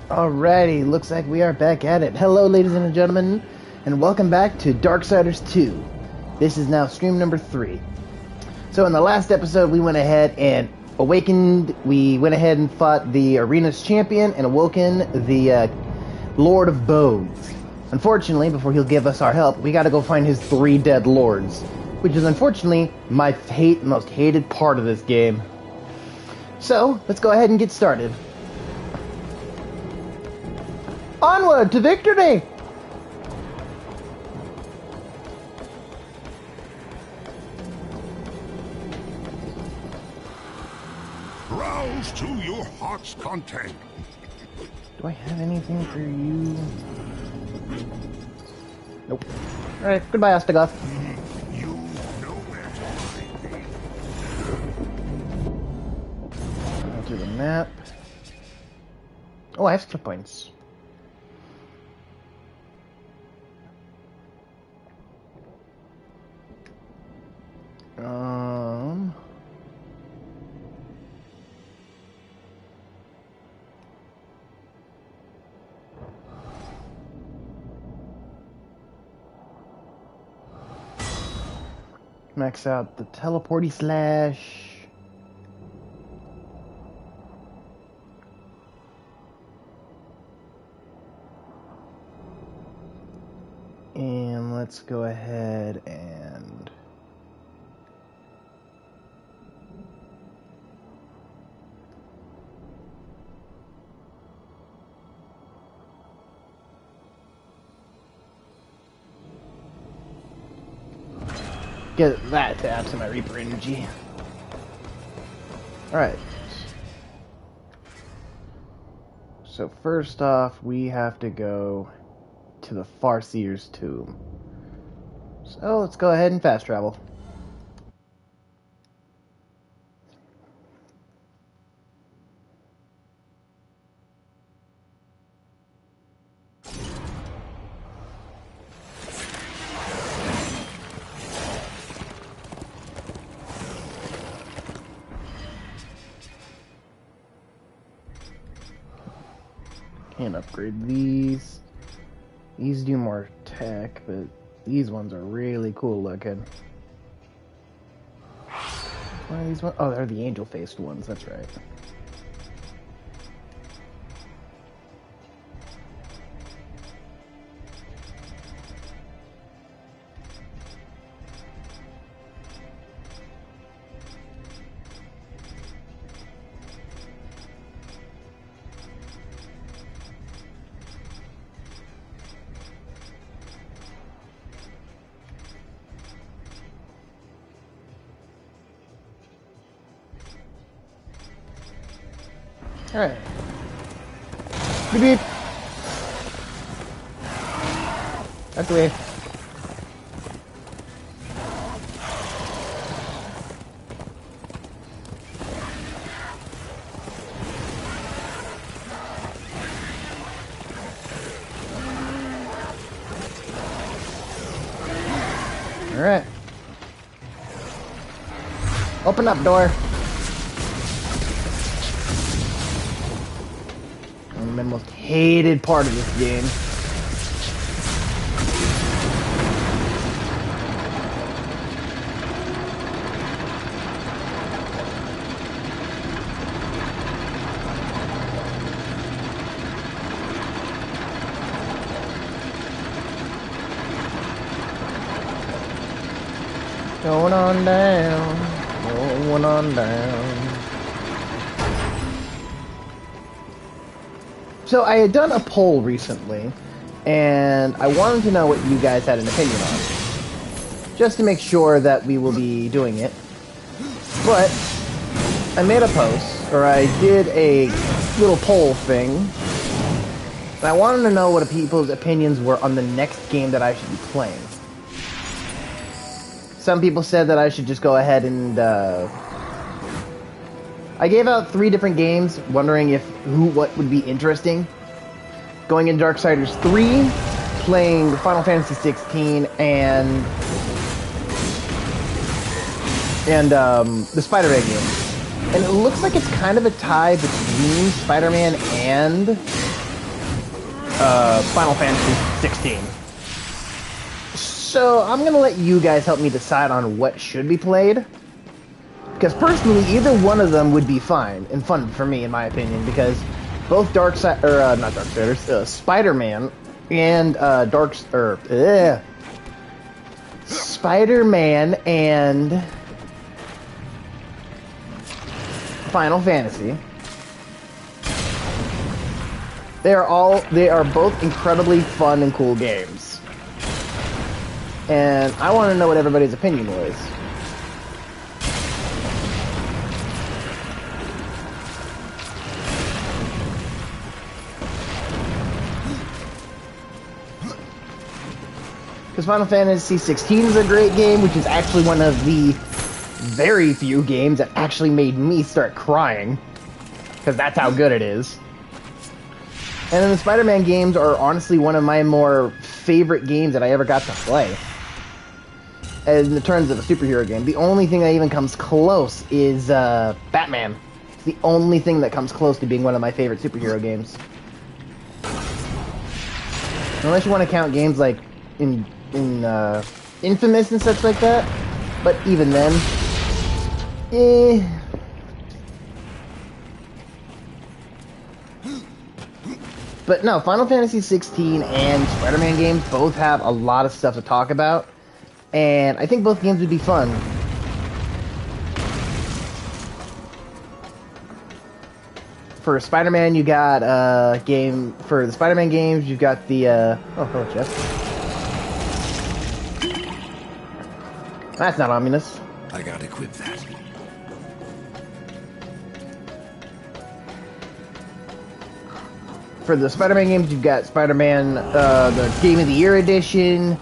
Alrighty, looks like we are back at it. Hello, ladies and gentlemen, and welcome back to Darksiders 2. This is now stream number 3. So in the last episode, we went ahead and fought the arena's champion and awoken the Lord of Bones. Unfortunately, before he'll give us our help, we gotta go find his 3 dead lords, which is unfortunately my most hated part of this game. So, let's go ahead and get started. Onward to victory! Rouse to your heart's content. Do I have anything for you? Nope. Alright, goodbye, Ostagoth. You know where to find me. Go to the map. Oh, I have skill points. Max out the teleporty slash. And let's go ahead and get that to add to my Reaper energy. Alright. So first off, we have to go to the Farseer's tomb. So let's go ahead and fast travel. Can't upgrade these. These do more tech, but these ones are really cool looking. What are these ones? Oh, they're the angel-faced ones, that's right. Alright. Beep beep. That's the way. Alright. Open up, door. The most hated part of this game. Going on down, going on down. So I had done a poll recently, and I wanted to know what you guys had an opinion on, just to make sure that we will be doing it. But I made a post, or I did a little poll thing, and I wanted to know what people's opinions were on the next game that I should be playing. Some people said that I should just go ahead and I gave out 3 different games, wondering what would be interesting. Going into Darksiders 3, playing Final Fantasy 16, and the Spider-Man game. And it looks like it's kind of a tie between Spider-Man and Final Fantasy 16. So I'm gonna let you guys help me decide on what should be played. Because personally, either one of them would be fine and fun for me, in my opinion. Because both Spider-Man and Spider-Man and Final Fantasy. They are both incredibly fun and cool games. And I want to know what everybody's opinion was. Because Final Fantasy 16 is a great game, which is actually one of the very few games that actually made me start crying. Because that's how good it is. And then the Spider-Man games are honestly one of my more favorite games that I ever got to play. In terms of a superhero game, the only thing that even comes close is Batman. It's the only thing that comes close to being one of my favorite superhero games. Unless you want to count games like Infamous and such like that. But even then, But no, Final Fantasy 16 and Spider-Man games both have a lot of stuff to talk about. And I think both games would be fun. For Spider-Man, you got game for the Spider-Man games. You've got the oh, hello, Jeff. That's not ominous. I gotta equip that. For the Spider-Man games, you've got Spider-Man, the Game of the Year edition.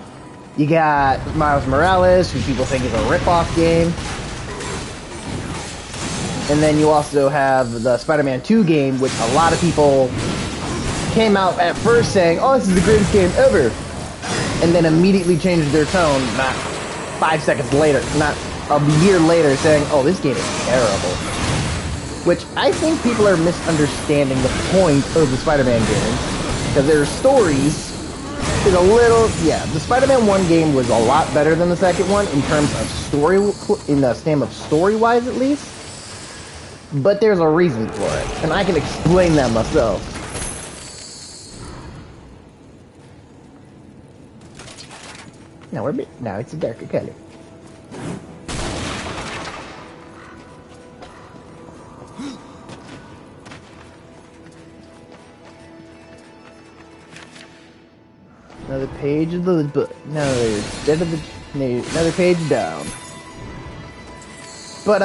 You got Miles Morales, who people think is a rip-off game. And then you also have the Spider-Man 2 game, which a lot of people came out at first saying, oh, this is the greatest game ever. And then immediately changed their tone, not 5 seconds later, not a year later, saying, oh, this game is terrible. Which I think people are misunderstanding the point of the Spider-Man games. Because their stories is a little, yeah, the Spider-Man 1 game was a lot better than the second one in terms of story, in the stem of story-wise at least. But there's a reason for it, and I can explain that myself. Now it's a darker color. Another page of the book. Another page down. But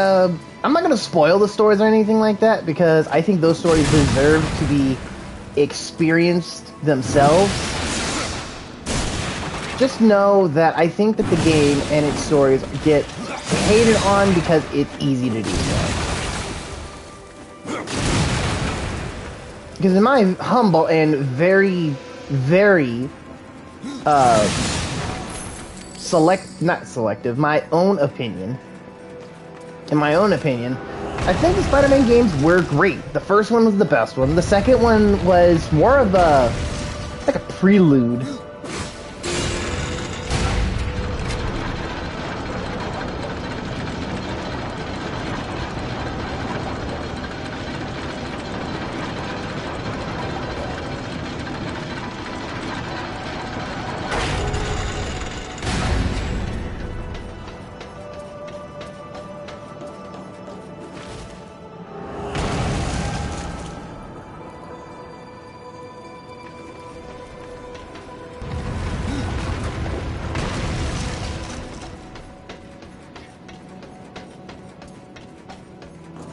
I'm not gonna spoil the stories or anything like that because I think those stories deserve to be experienced themselves. Just know that I think that the game and its stories get hated on because it's easy to do so. Because in my humble and very, very my own opinion. In my own opinion, I think the Spider-Man games were great. The first one was the best one. The second one was more of like a prelude.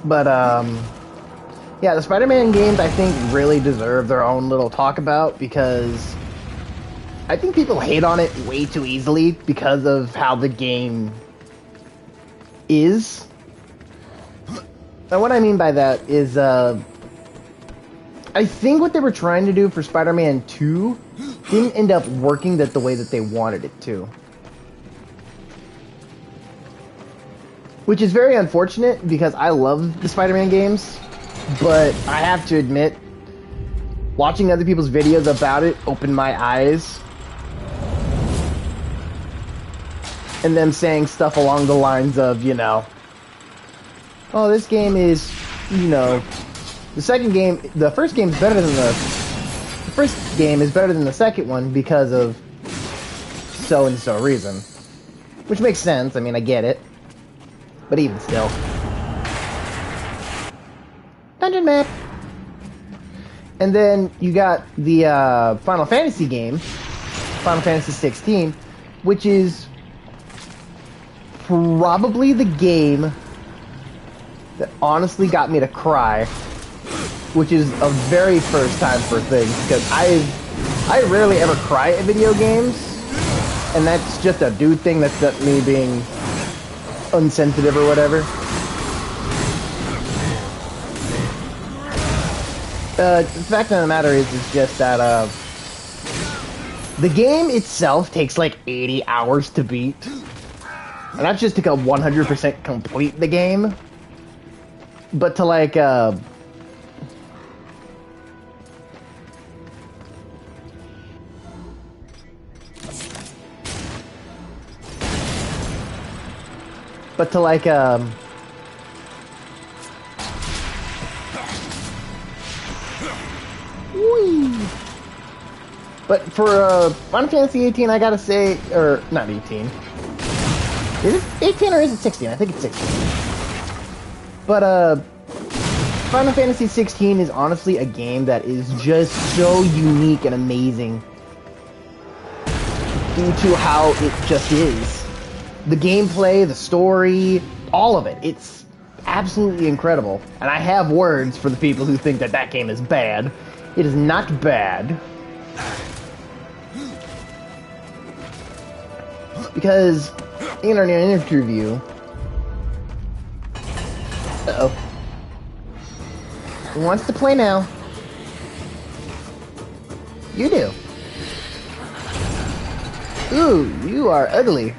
But, yeah, the Spider-Man games, I think, really deserve their own little talk about because I think people hate on it way too easily because of how the game is. And what I mean by that is, I think what they were trying to do for Spider-Man 2 didn't end up working the way that they wanted it to. Which is very unfortunate because I love the Spider-Man games, but I have to admit, watching other people's videos about it opened my eyes. And them saying stuff along the lines of, you know, oh, this game is, you know, the first game is better than the first game is better than the second one because of so and so reason. Which makes sense, I mean, I get it. But even still. Dungeon map! And then you got the Final Fantasy game, Final Fantasy 16, which is probably the game that honestly got me to cry, which is a very first time for things, because I rarely ever cry at video games, and that's just a dude thing, that's not me being unsensitive or whatever. The fact of the matter is just that the game itself takes like 80 hours to beat. And that's just to 100% complete the game. But to like, whee! But for Final Fantasy 18, I gotta say, or not 18. Is it 18 or is it 16? I think it's 16. But Final Fantasy 16 is honestly a game that is just so unique and amazing due to how it just is. The gameplay, the story, all of it. It's absolutely incredible. And I have words for the people who think that that game is bad. It is not bad. Because in an interview... Uh-oh. Who wants to play now? You do. Ooh, you are ugly.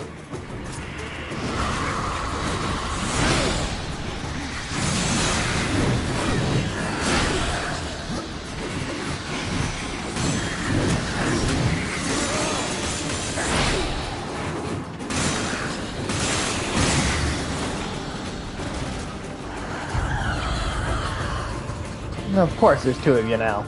Of course, there's two of you now.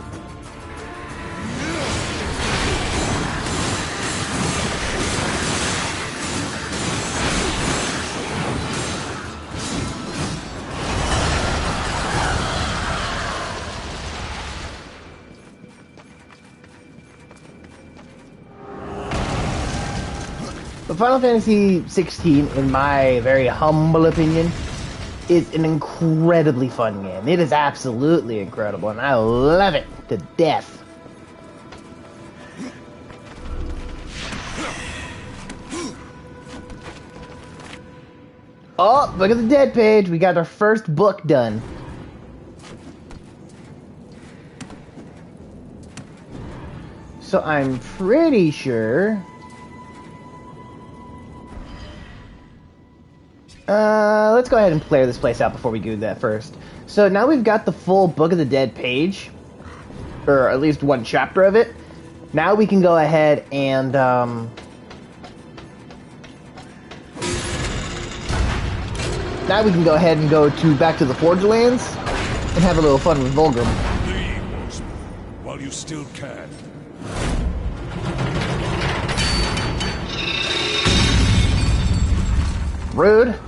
But Final Fantasy 16, in my very humble opinion, is an incredibly fun game. It is absolutely incredible, and I love it to death. Oh, look at the dead page. We got our first book done. So I'm pretty sure... let's go ahead and clear this place out before we do that first. So now we've got the full Book of the Dead page, or at least one chapter of it. Now we can go ahead and, now we can go ahead and go back to the Forge Lands and have a little fun with Vulgrim. Leave, while you still can. Rude.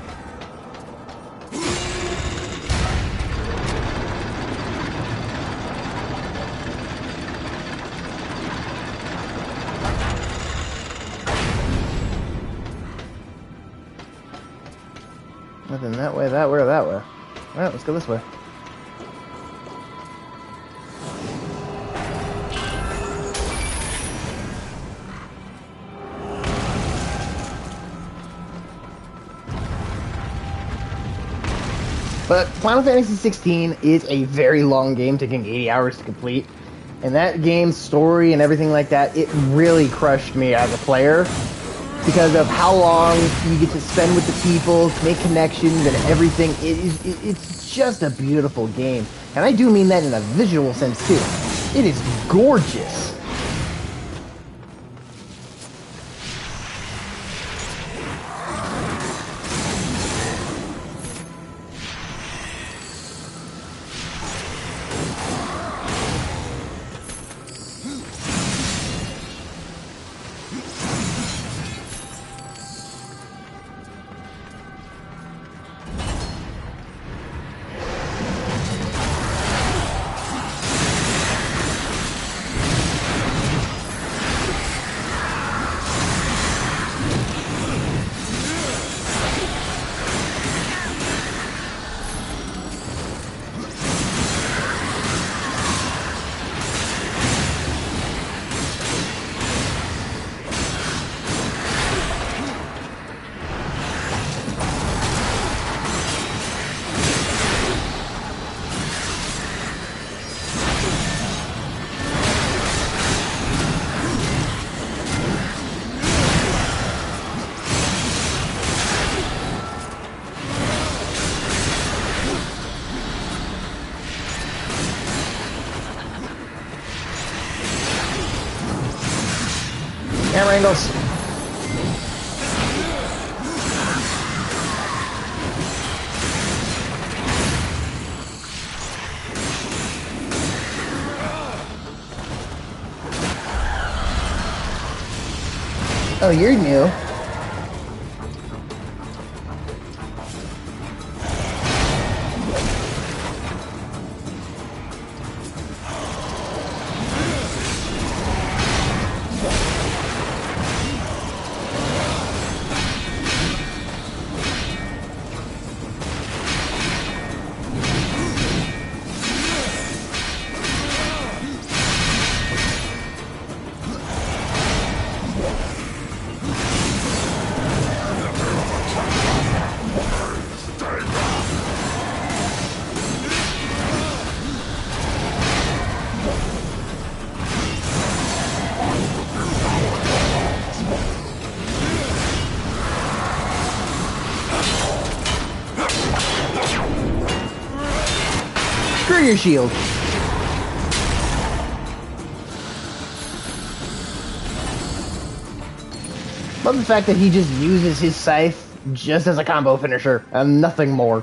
Nothing that way, that way, or that way. Alright, let's go this way. But Final Fantasy 16 is a very long game, taking 80 hours to complete. And that game's story and everything like that, it really crushed me as a player. Because of how long you get to spend with the people, make connections and everything. It's just a beautiful game. And I do mean that in a visual sense too. It is gorgeous. Camera angles. Oh, you're new. Screw your shield. Love the fact that he just uses his scythe just as a combo finisher and nothing more.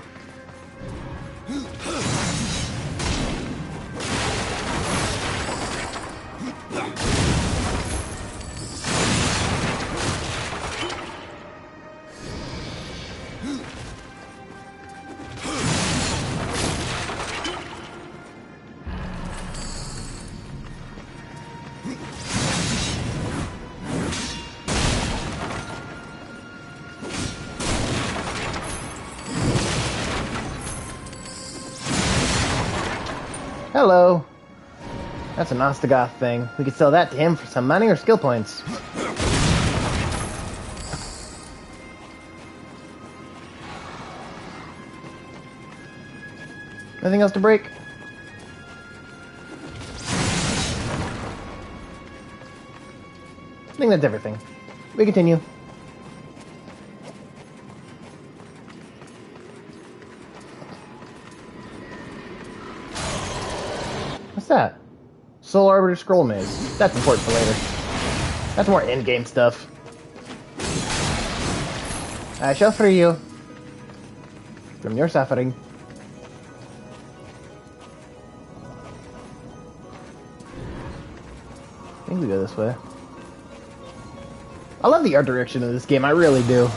Hello. That's an Ostagoth thing. We could sell that to him for some money or skill points. Anything else to break? I think that's everything. We continue. What's that? Soul Arbiter Scroll Maze. That's important for later. That's more in-game stuff. I shall free you from your suffering. I think we go this way. I love the art direction of this game, I really do.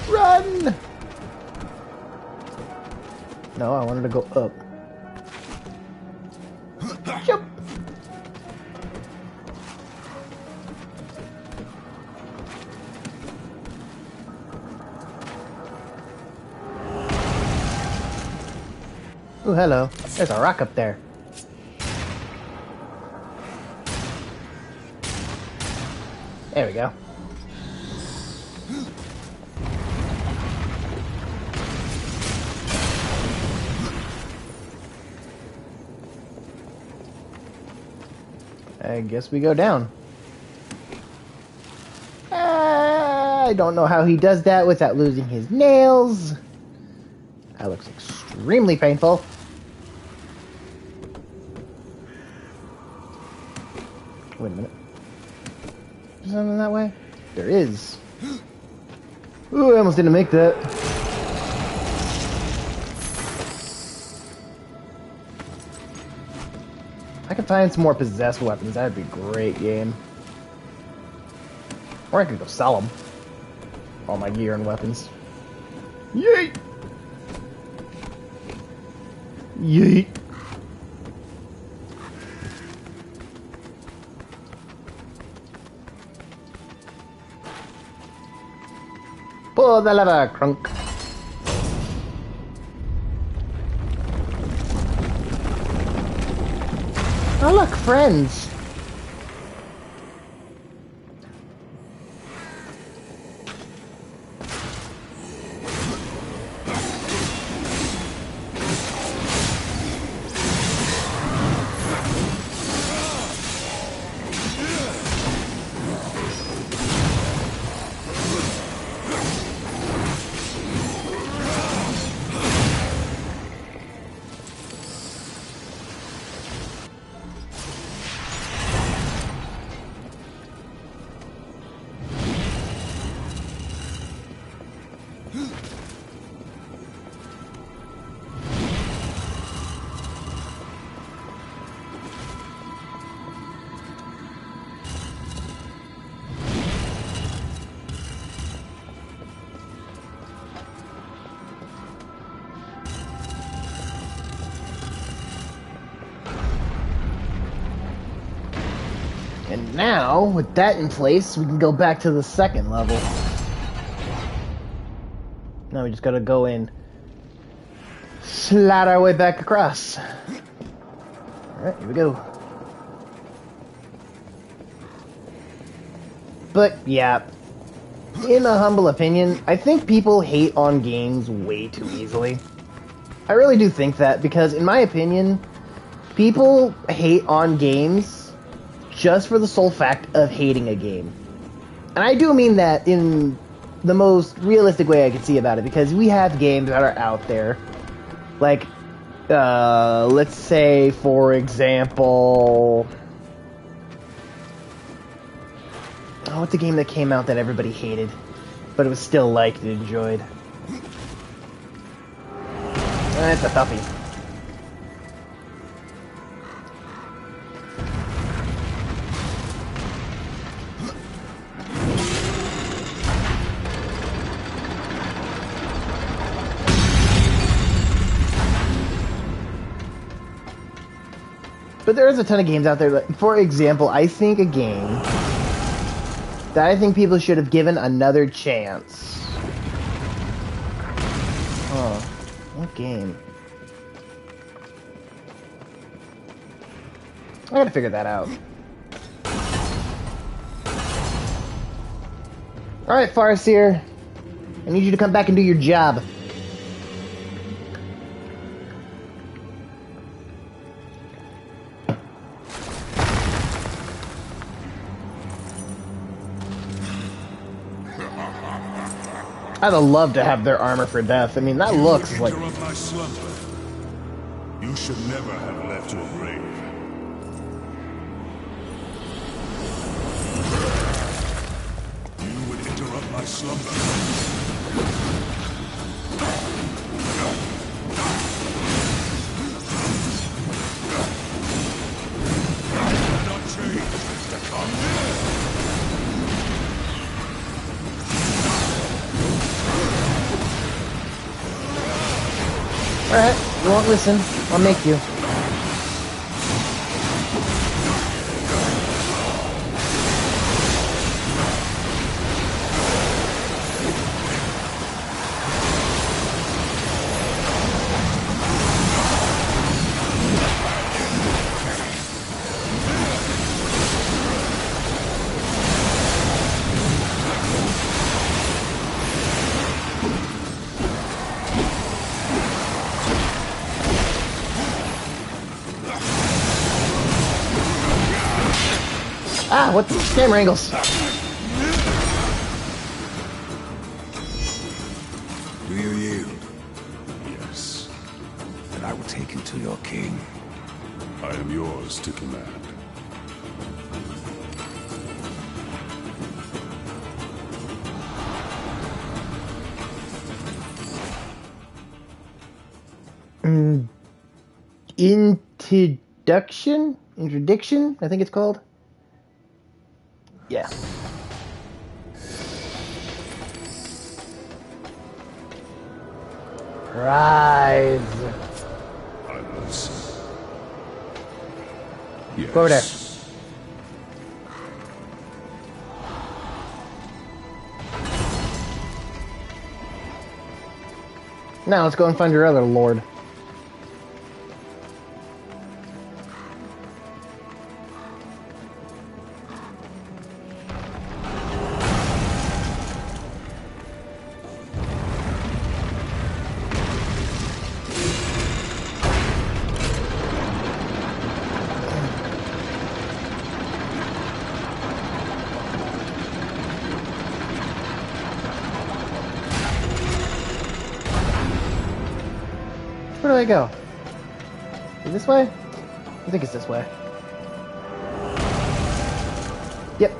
Run! No, I wanted to go up. Jump! Ooh, hello. There's a rock up there. There we go. I guess we go down. I don't know how he does that without losing his nails. That looks extremely painful. Wait a minute. Is something that way? There is. Ooh, I almost didn't make that. I could find some more possessed weapons. That'd be a great game. Or I could go sell them. All my gear and weapons. Yeet! Yeet! Pull the lever, crunk. Oh look, friends. And now, with that in place, we can go back to the second level. Now we just gotta go and slide our way back across. Alright, here we go. But, yeah, in a humble opinion, I think people hate on games way too easily. I really do think that, because in my opinion, people hate on games just for the sole fact of hating a game. And I do mean that in the most realistic way I can see about it, because we have games that are out there. Like, let's say, for example... Oh, what's a game that came out that everybody hated, but it was still liked and enjoyed? That's a toughie. But there is a ton of games out there. For example, I think a game that I think people should have given another chance. Oh, what game? I gotta figure that out. Alright, Farseer. I need you to come back and do your job. I'd love to have their armor for death. I mean, that looks like... My slumber. You should never have left your grave. You would interrupt my slumber. Cannot change, Mr. Come. Alright, you won't listen. I'll make you. Ah, what the camera angles? Do you yield? Yes. Then I will take you to your king. I am yours to command. Introduction, I think it's called. Yeah. Rise. I listen. Yes. Go over there. Now let's go and find your other lord. Where do I go? Is this way? I think it's this way. Yep.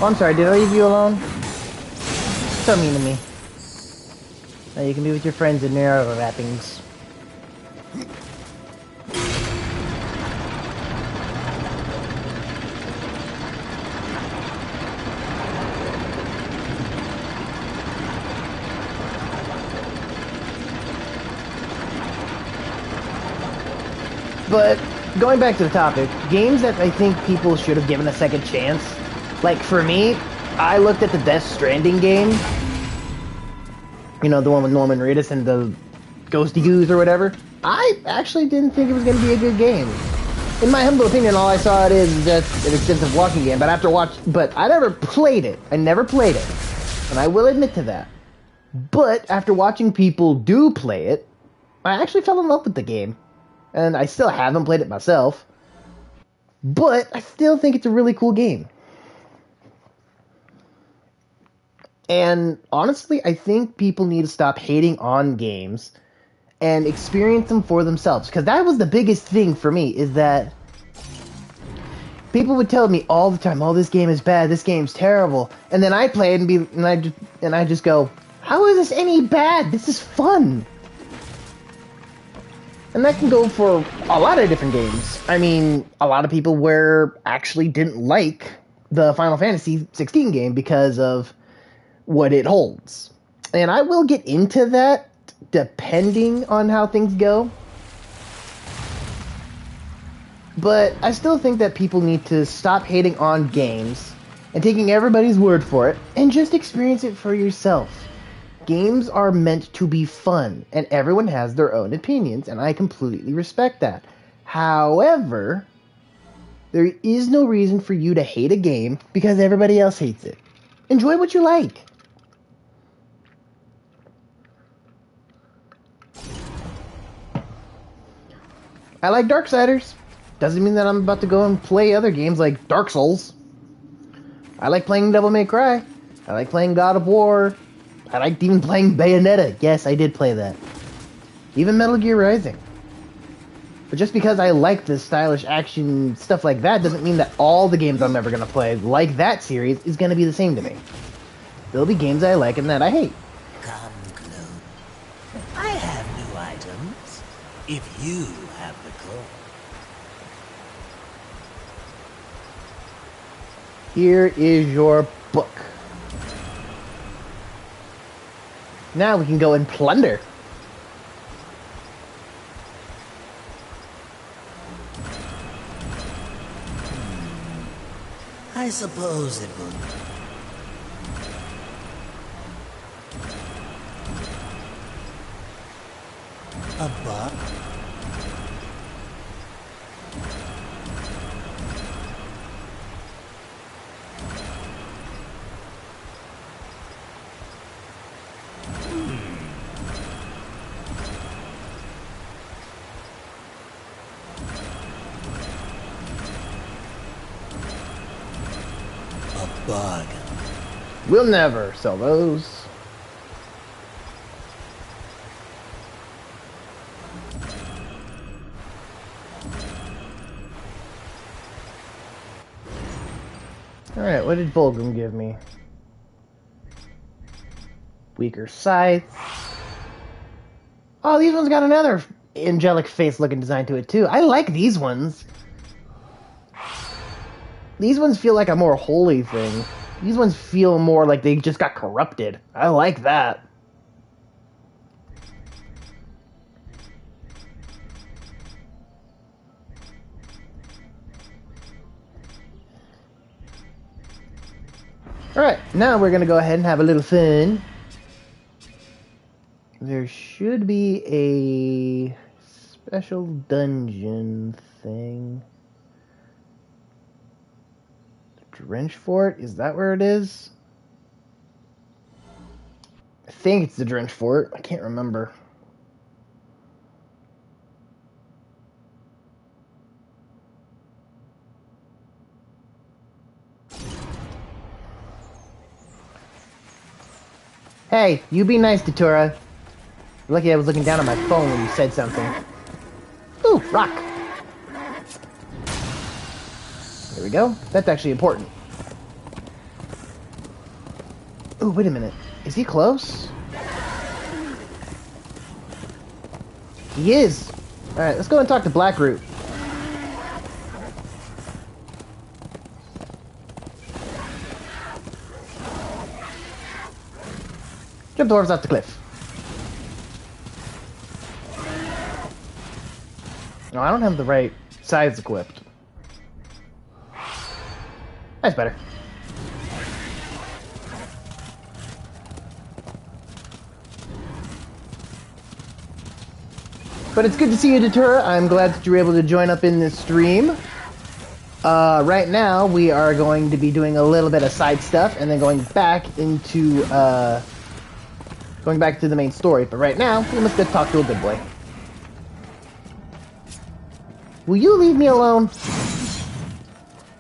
Oh, I'm sorry, did I leave you alone? So mean to me. Now you can be with your friends in their other wrappings. But, going back to the topic, games that I think people should have given a second chance. Like, for me, I looked at the Death Stranding game. You know, the one with Norman Reedus and the Ghosty Goose or whatever. I actually didn't think it was going to be a good game. In my humble opinion, all I saw it is just an extensive walking game. But but I never played it. I never played it. And I will admit to that. But after watching people do play it, I actually fell in love with the game. And I still haven't played it myself. But I still think it's a really cool game. And honestly, I think people need to stop hating on games and experience them for themselves. Because that was the biggest thing for me, is that people would tell me all the time, oh, this game is bad, this game's terrible. And then I play it and I just go, how is this any bad? This is fun. And that can go for a lot of different games. I mean, a lot of people actually didn't like the Final Fantasy 16 game because of what it holds. And I will get into that depending on how things go. But I still think that people need to stop hating on games and taking everybody's word for it and just experience it for yourself. Games are meant to be fun, and everyone has their own opinions, and I completely respect that. However, there is no reason for you to hate a game because everybody else hates it. Enjoy what you like. I like Darksiders. Doesn't mean that I'm about to go and play other games like Dark Souls. I like playing Devil May Cry. I like playing God of War. I liked even playing Bayonetta. Yes, I did play that. Even Metal Gear Rising. But just because I like the stylish action stuff like that doesn't mean that all the games I'm ever going to play, like that series, is going to be the same to me. There'll be games I like and that I hate. Come, Clone. I have new items. If you have the gold. Here is your book. Now we can go and plunder. I suppose it will. A bug? A bug. We'll never sell those. Alright, what did Volgrim give me? Weaker sight. Oh, these ones got another angelic face looking design to it too. I like these ones. These ones feel like a more holy thing. These ones feel more like they just got corrupted. I like that. Alright, now we're gonna go ahead and have a little fun. There should be a special dungeon thing. Drench Fort? Is that where it is? I think it's the Drench Fort. I can't remember. Hey, you be nice to Tura. Lucky I was looking down at my phone when you said something. Ooh, rock. There we go. That's actually important. Ooh, wait a minute. Is he close? He is. Alright, let's go and talk to Blackroot. Jump dwarves off the cliff. No, I don't have the right size equipped. That's better. But it's good to see you, Datura. I'm glad that you were able to join up in this stream. Right now, we are going to be doing a little bit of side stuff and then going back into going back to the main story. But right now, we must go talk to a good boy. Will you leave me alone?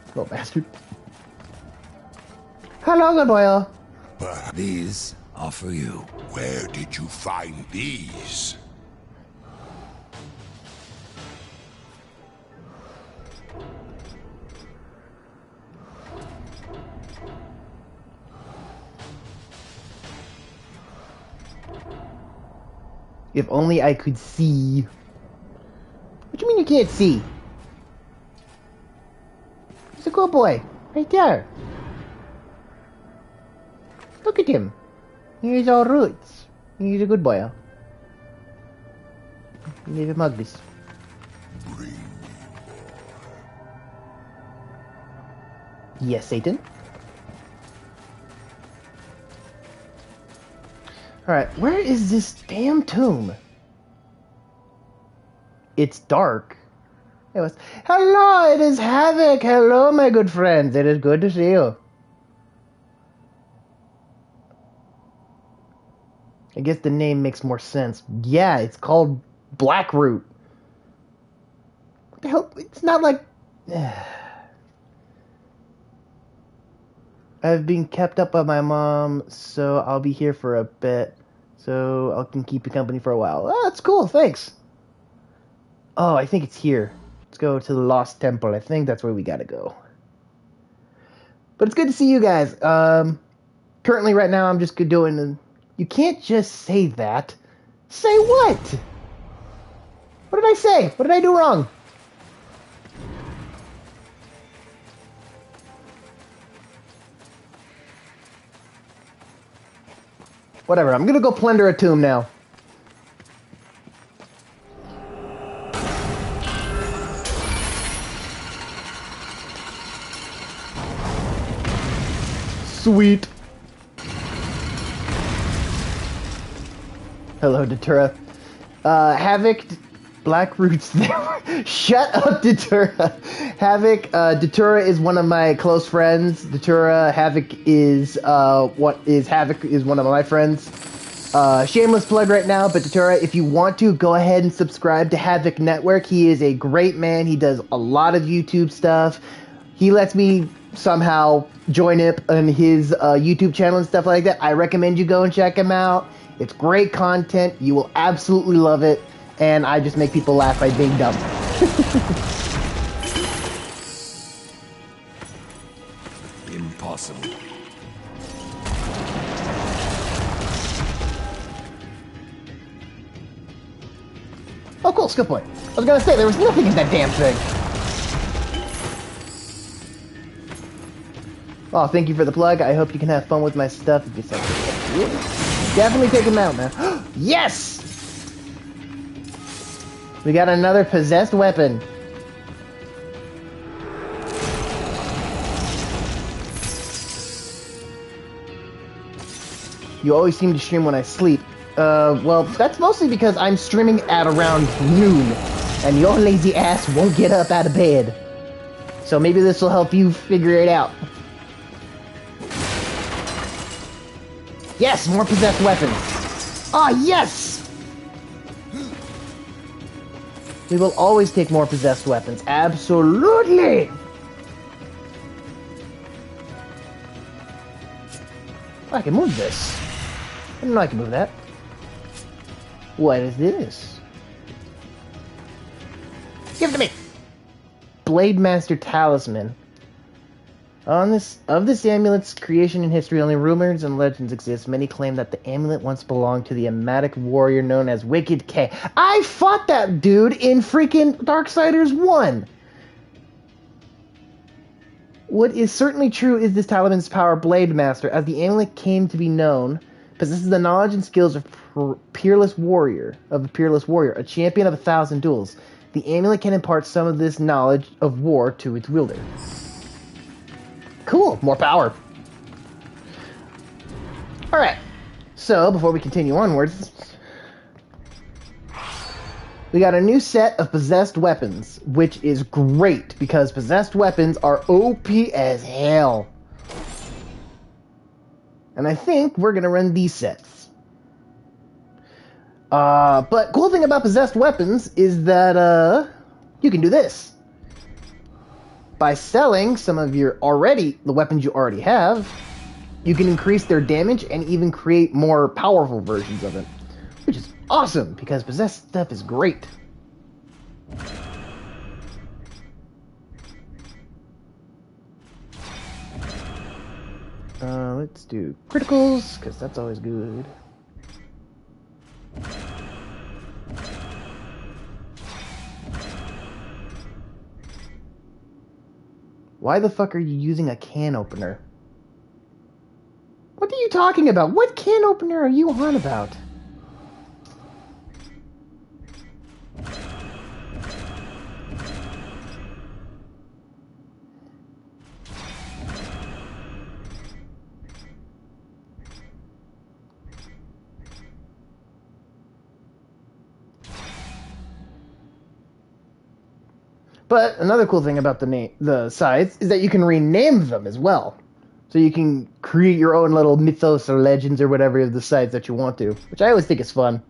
Little bastard. Hello, good boy. These are for you. Where did you find these? If only I could see. What do you mean you can't see? He's a good boy. Right there. Look at him. He's all roots. He's a good boy. Leave him hug this. Yes, Satan. Alright, where is this damn tomb? It's dark. Hello, it is Havoc. Hello, my good friends. It is good to see you. I guess the name makes more sense. Yeah, it's called Blackroot. What the hell? It's not like... I've been kept up by my mom, so I'll be here for a bit. So I can keep you company for a while. Oh, that's cool, thanks. Oh, I think it's here. Let's go to the Lost Temple. I think that's where we gotta go. But it's good to see you guys. Currently, right now, I'm just doing... You can't just say that. Say what? What did I say? What did I do wrong? Whatever, I'm gonna go plunder a tomb now. Sweet. Hello, Datura. Havoc, Black Roots. Shut up, Datura. Havoc, Datura is one of my close friends. Datura, Havoc is Havoc is one of my friends. Shameless plug right now, but Datura, if you want to, go ahead and subscribe to Havoc Network. He is a great man. He does a lot of YouTube stuff. He lets me somehow join it on his YouTube channel and stuff like that. I recommend you go and check him out. It's great content. You will absolutely love it. And I just make people laugh by being dumb. Impossible. Oh, cool, skill point. I was gonna say, there was nothing in that damn thing. Oh, thank you for the plug. I hope you can have fun with my stuff if you say so. Definitely take him out, man. Yes! We got another possessed weapon. You always seem to stream when I sleep. Well, that's mostly because I'm streaming at around noon, and your lazy ass won't get up out of bed. So maybe this will help you figure it out. Yes, more possessed weapons. Ah, yes! We will always take more possessed weapons. Absolutely! Oh, I can move this. I didn't know I can move that. What is this? Give it to me! Blade Master Talisman. Of this amulet's creation and history, only rumors and legends exist. Many claim that the amulet once belonged to the Amatic warrior known as Wicked K. I fought that dude in freaking Darksiders 1! What is certainly true is this talisman's power, Blade Master, as the amulet came to be known, possesses the knowledge and skills of a peerless warrior, a champion of 1,000 duels. The amulet can impart some of this knowledge of war to its wielder. Cool, more power. Alright, so before we continue onwards, we got a new set of possessed weapons, which is great because possessed weapons are OP as hell. And I think we're gonna run these sets. But cool thing about possessed weapons is that, you can do this. By selling some of the weapons you already have, you can increase their damage and even create more powerful versions of it. Which is awesome, because possessed stuff is great. Let's do criticals, because that's always good. Why the fuck are you using a can opener? What are you talking about? What can opener are you on about? But another cool thing about the sides is that you can rename them as well. So you can create your own little mythos or legends or whatever of the sides that you want to, which I always think is fun.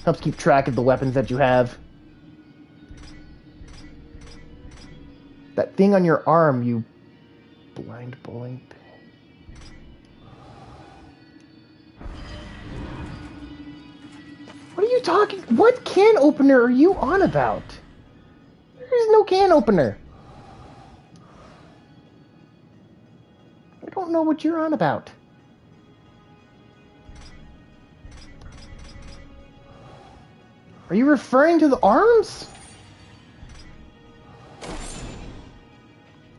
Helps keep track of the weapons that you have. That thing on your arm, you blind bowling pin. What are you talking? What can opener are you on about? There is no can opener. I don't know what you're on about. Are you referring to the arms?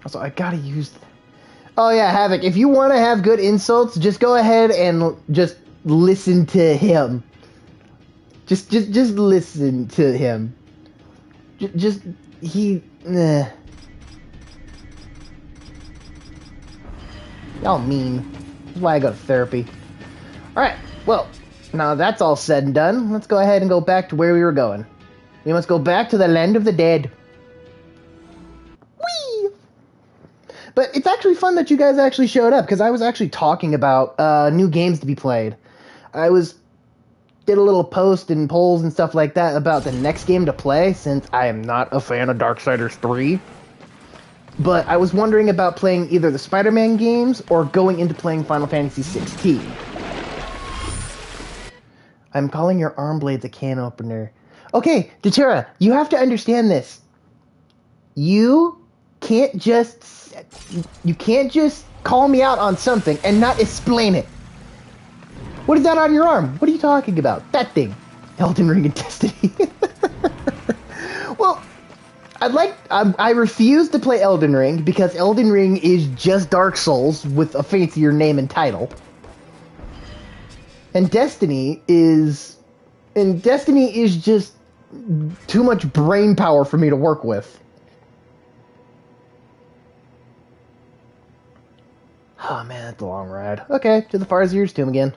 Also, I gotta use... Oh yeah, Havoc, if you want to have good insults, just go ahead and just listen to him. Just listen to him. Y'all mean. That's why I go to therapy. Alright, well, now that's all said and done, let's go ahead and go back to where we were going. We must go back to the land of the dead. Whee! But it's actually fun that you guys actually showed up, because I was actually talking about new games to be played. Did a little post and polls and stuff like that about the next game to play, since I am not a fan of Darksiders 3. But I was wondering about playing either the Spider-Man games or going into playing Final Fantasy 16. I'm calling your arm blades a can opener. Okay, Datura, you have to understand this. You can't just call me out on something and not explain it. What is that on your arm? What are you talking about? That thing. Elden Ring and Destiny. Well, I refuse to play Elden Ring because Elden Ring is just Dark Souls with a fancier name and title. And Destiny is just too much brain power for me to work with. Oh man, that's a long ride. Okay, to the Farseer's Tomb again.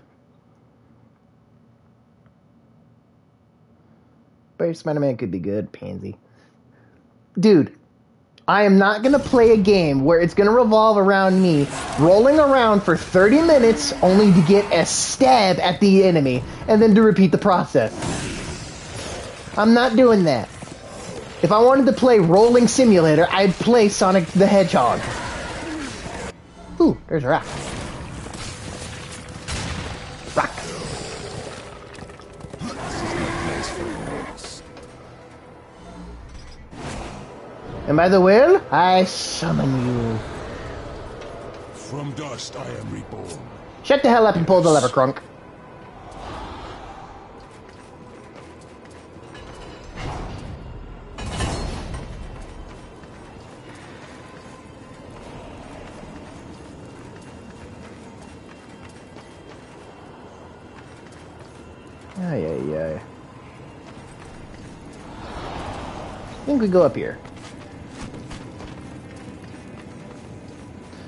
But Spider-Man could be good, pansy. Dude, I am not going to play a game where it's going to revolve around me rolling around for 30 minutes only to get a stab at the enemy and then to repeat the process. I'm not doing that. If I wanted to play Rolling Simulator, I'd play Sonic the Hedgehog. Ooh, there's a rock. Rock. And by the will, I summon you. From dust I am reborn. Shut the hell up and pull the lever, Crunk. Ay, ay, ay. I think we go up here.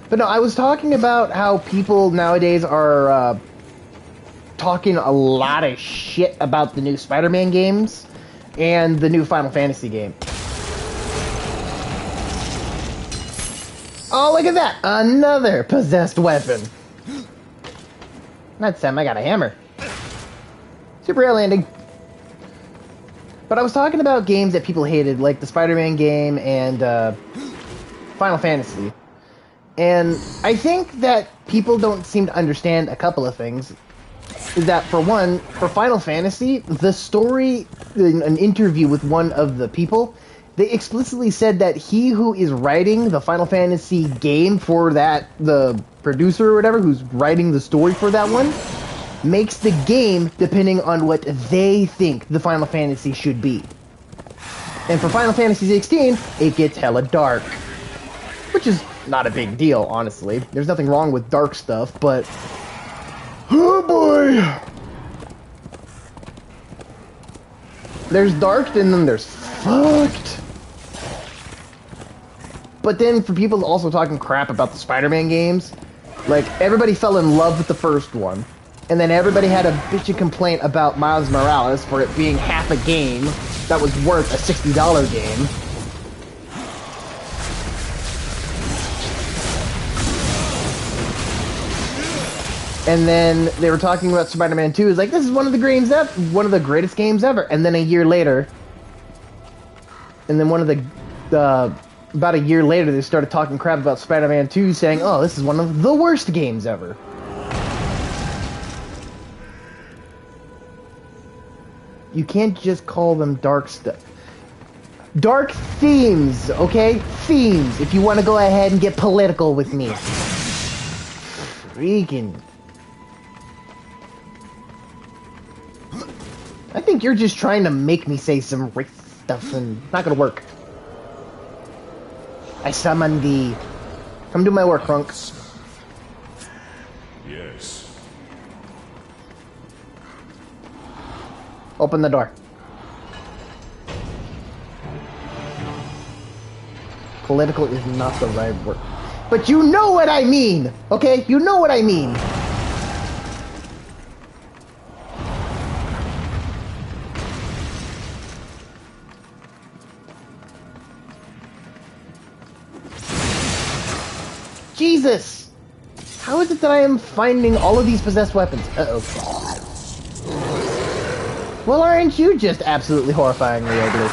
But no, I was talking about how people nowadays are talking a lot of shit about the new Spider-Man games and the new Final Fantasy game. Oh, look at that! Another possessed weapon. That time I got a hammer. Super air landing. But I was talking about games that people hated, like the Spider-Man game and Final Fantasy. And I think that people don't seem to understand a couple of things. Is that, for one, for Final Fantasy, the story, in an interview with one of the people, they explicitly said that he who is writing the Final Fantasy game for that, the producer or whatever, who's writing the story for that one, makes the game depending on what they think the Final Fantasy should be. And for Final Fantasy 16, it gets hella dark. Which is not a big deal, honestly. There's nothing wrong with dark stuff, but... oh boy! There's dark, and then there's fucked. But then for people also talking crap about the Spider-Man games, like, everybody fell in love with the first one. And then everybody had a bitchy complaint about Miles Morales for it being half a game that was worth a $60 game. And then they were talking about Spider-Man 2. It's like, this is one of the greatest games ever. And then a year later, about a year later, they started talking crap about Spider-Man 2, saying, oh, this is one of the worst games ever. You can't just call them dark stuff. Dark themes, okay? Themes, if you want to go ahead and get political with me. Freaking... I think you're just trying to make me say some race stuff, and it's not gonna work. I summon thee. Come do my work, Crunk. Yes. Open the door. Political is not the right word. But you know what I mean! Okay? You know what I mean! Jesus! How is it that I am finding all of these possessed weapons? Uh-oh. Well, aren't you just absolutely horrifyingly ugly?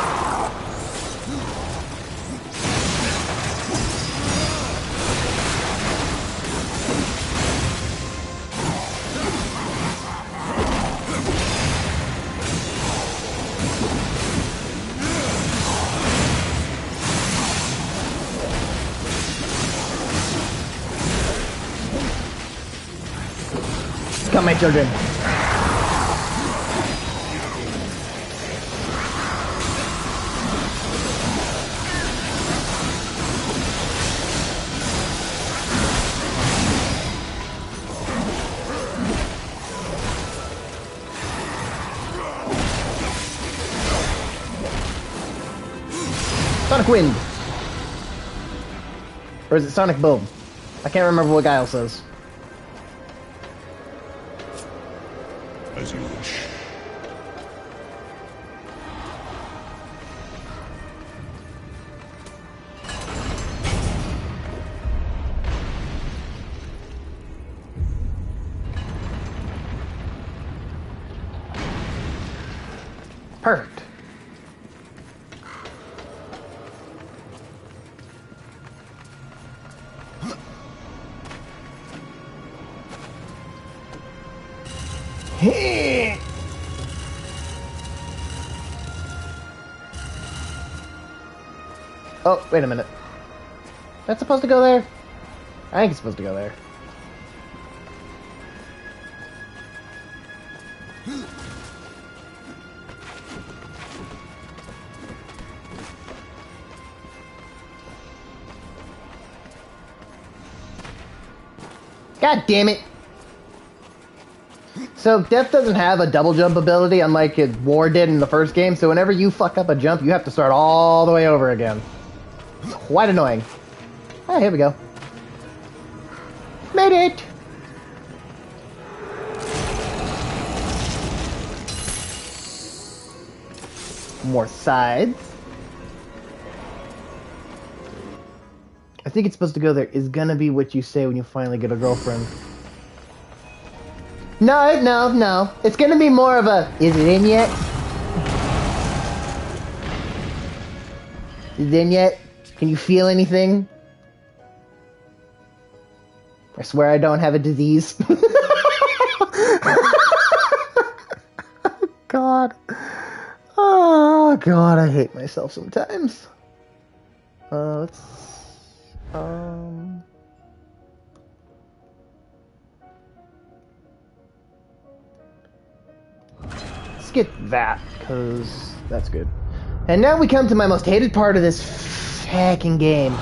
Come, my children. Sonic Wind. Or is it Sonic Boom? I can't remember what Guile says. As you wish. Perfect. Oh, wait a minute. That's supposed to go there? I think it's supposed to go there. God damn it! So, Death doesn't have a double jump ability unlike War did in the first game, so whenever you fuck up a jump, you have to start all the way over again. It's quite annoying. Ah, here we go. Made it! More sides. I think it's supposed to go there. Is gonna be what you say when you finally get a girlfriend. No. It's gonna be more of a, is it in yet? Is it in yet? Can you feel anything? I swear I don't have a disease. God. Oh, God, I hate myself sometimes. Let's get that, because that's good. And now we come to my most hated part of this fucking game.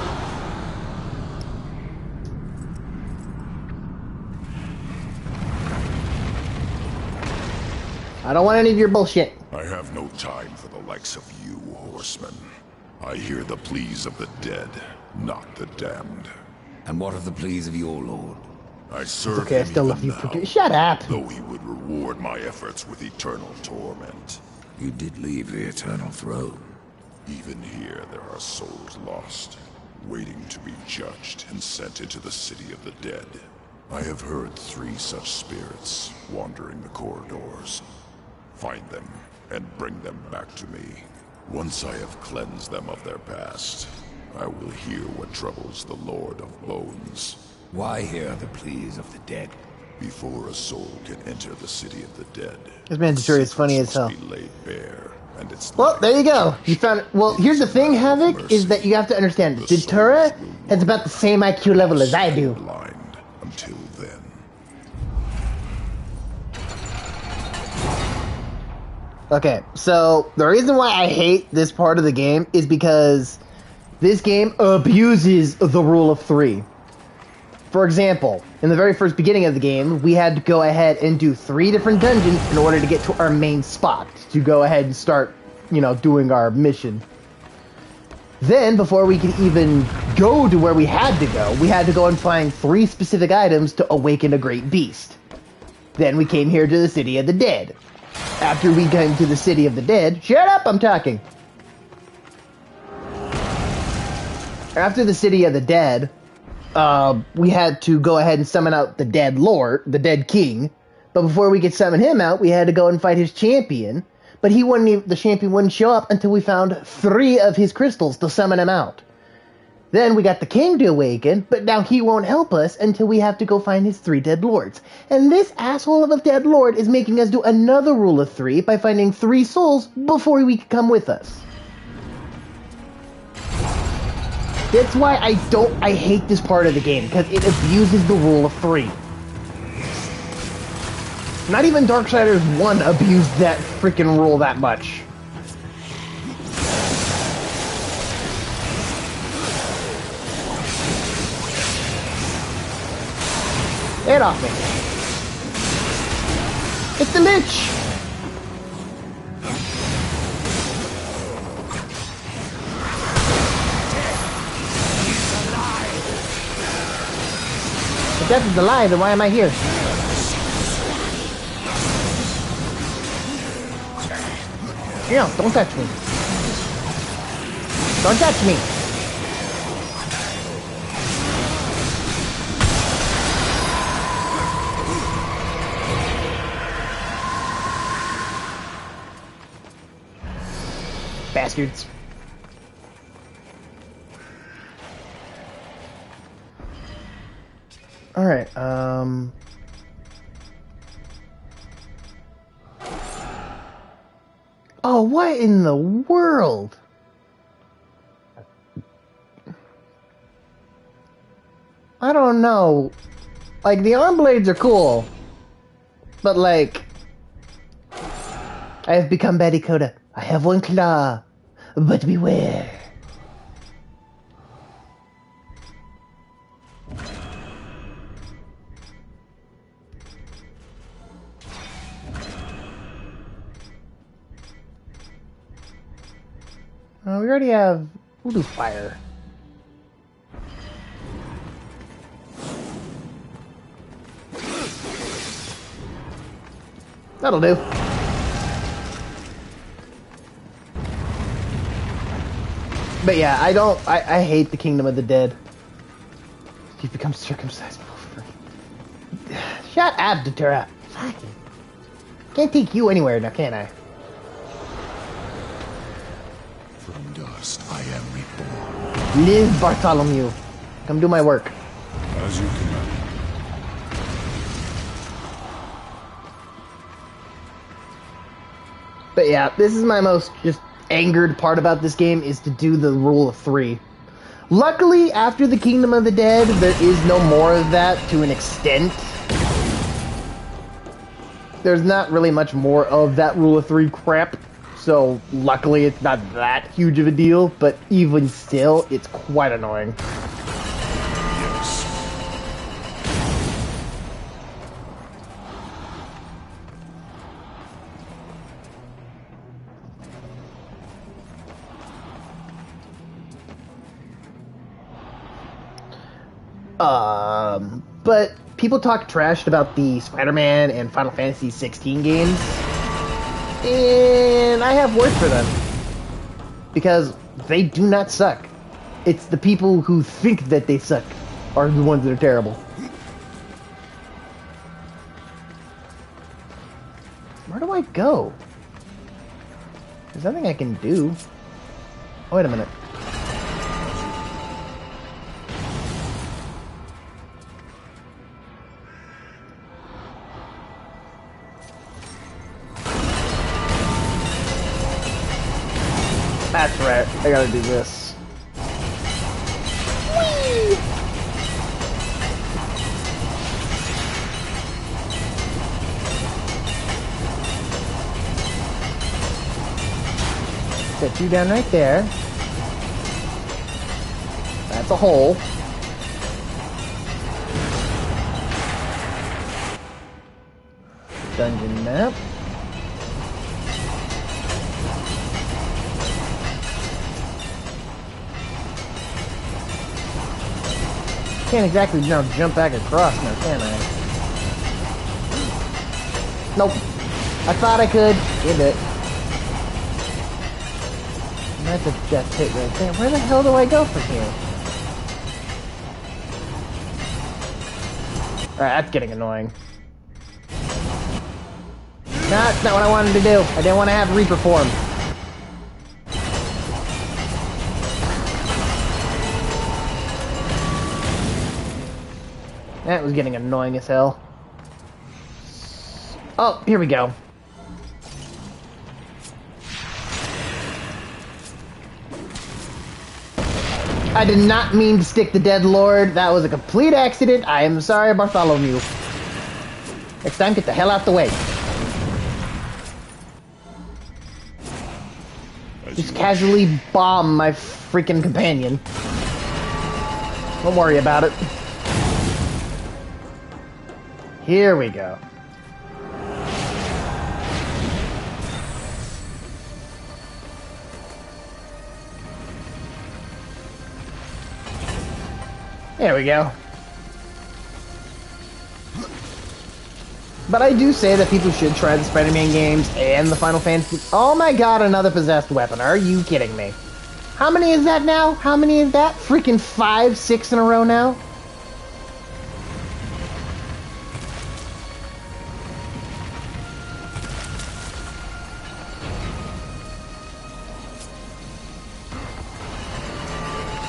I don't want any of your bullshit. I have no time for the likes of you, horsemen. I hear the pleas of the dead, not the damned. And what of the pleas of your lord? I serve Okay, I him still even love you. now, Shut up. though he would reward my efforts with eternal torment. You did leave the eternal throne. Even here, there are souls lost, waiting to be judged and sent into the city of the dead. I have heard 3 such spirits wandering the corridors. Find them, and bring them back to me. Once I have cleansed them of their past, I will hear what troubles the Lord of Bones. Why hear the pleas of the dead? Before a soul can enter the city of the dead, This mandatory is funny as hell. must be laid bare, and its Well, life there you go. judged. You found it. Well, here's the thing, Havoc, is that you have to understand. Datura has about the same IQ level as I do. Blind until then. Okay, so the reason why I hate this part of the game is because this game abuses the rule of 3. For example, in the very first beginning of the game, we had to go ahead and do 3 different dungeons in order to get to our main spot, to go ahead and start, doing our mission. Then, before we could even go to where we had to go and find 3 specific items to awaken a great beast. Then we came here to the City of the Dead. After we came to the City of the Dead... Shut up, I'm talking! After the City of the Dead, we had to go ahead and summon out the dead lord, the dead king. But before we could summon him out, we had to go and fight his champion. But the champion wouldn't show up until we found 3 of his crystals to summon him out. Then we got the king to awaken, but now he won't help us until we have to go find his 3 dead lords. And this asshole of a dead lord is making us do another rule of 3 by finding 3 souls before he can come with us. That's why I hate this part of the game, because it abuses the rule of 3. Not even Darksiders 1 abused that freaking rule that much. Get off me. It's the Lich! If death is a lie, then why am I here? Yeah, don't touch me. Don't touch me. Bastards. Alright, oh, what in the world? I don't know. Like, the arm blades are cool. But, like... I have become Betty Coda. I have 1 claw. But beware. We already have... We'll do fire. That'll do. But yeah, I hate the Kingdom of the Dead. You've become circumcised. Shut up, Datura. Fucking. Can't take you anywhere now, can I? From dust, I am reborn. Live, Bartholomew. Come do my work. As you command. But yeah, this is my most just angered part about this game, is to do the rule of 3. Luckily, after the Kingdom of the Dead, there is no more of that to an extent. There's not really much more of that rule of 3 crap, so luckily it's not that huge of a deal, but even still, it's quite annoying. Yes. But people talk trash about the Spider-Man and Final Fantasy 16 games, and I have words for them, because they do not suck. It's the people who think that they suck are the ones that are terrible. Where do I go? There's nothing I can do. Oh, wait a minute. That's right, I gotta do this. Whee! Set you down right there. That's a hole. Dungeon map. Can't exactly jump back across now, can I? Nope. I thought I could. Did it. That's a death hit right there. Where the hell do I go from here? Alright, that's getting annoying. That's not what I wanted to do. I didn't want to have Reaper form. That was getting annoying as hell. Oh, here we go. I did not mean to stick the Dead Lord. That was a complete accident. I am sorry, Bartholomew. Next time, get the hell out the way. Just casually bomb my freaking companion. Don't worry about it. Here we go. There we go. But I do say that people should try the Spider-Man games and the Final Fantasy. Oh my god, another possessed weapon. Are you kidding me? How many is that now? How many is that? Freaking 5, 6 in a row now?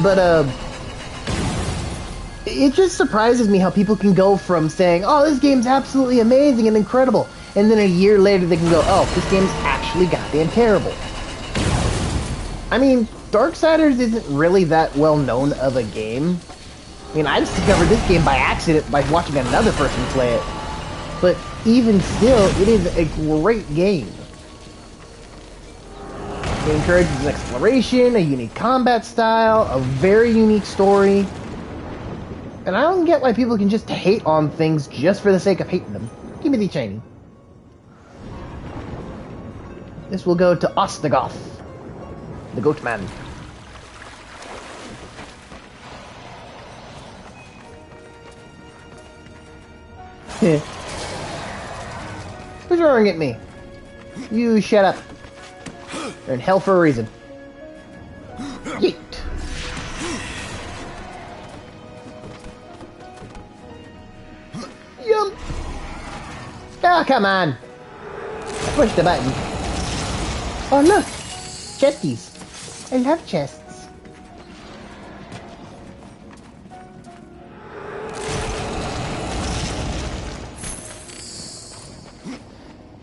But, it just surprises me how people can go from saying, oh, this game's absolutely amazing and incredible, and then a year later they can go, oh, this game's actually goddamn terrible. I mean, Darksiders isn't really that well known of a game. I mean, I discovered this game by accident by watching another person play it. But even still, it is a great game. It encourages exploration, a unique combat style, a very unique story. And I don't get why people can just hate on things just for the sake of hating them. Give me the shiny. This will go to Ostagoth, the goat man. Who's roaring at me? You shut up. You're in hell for a reason. Yeet. Yum. Oh, come on. I pushed the button. Oh, look. Chesties. I love chests.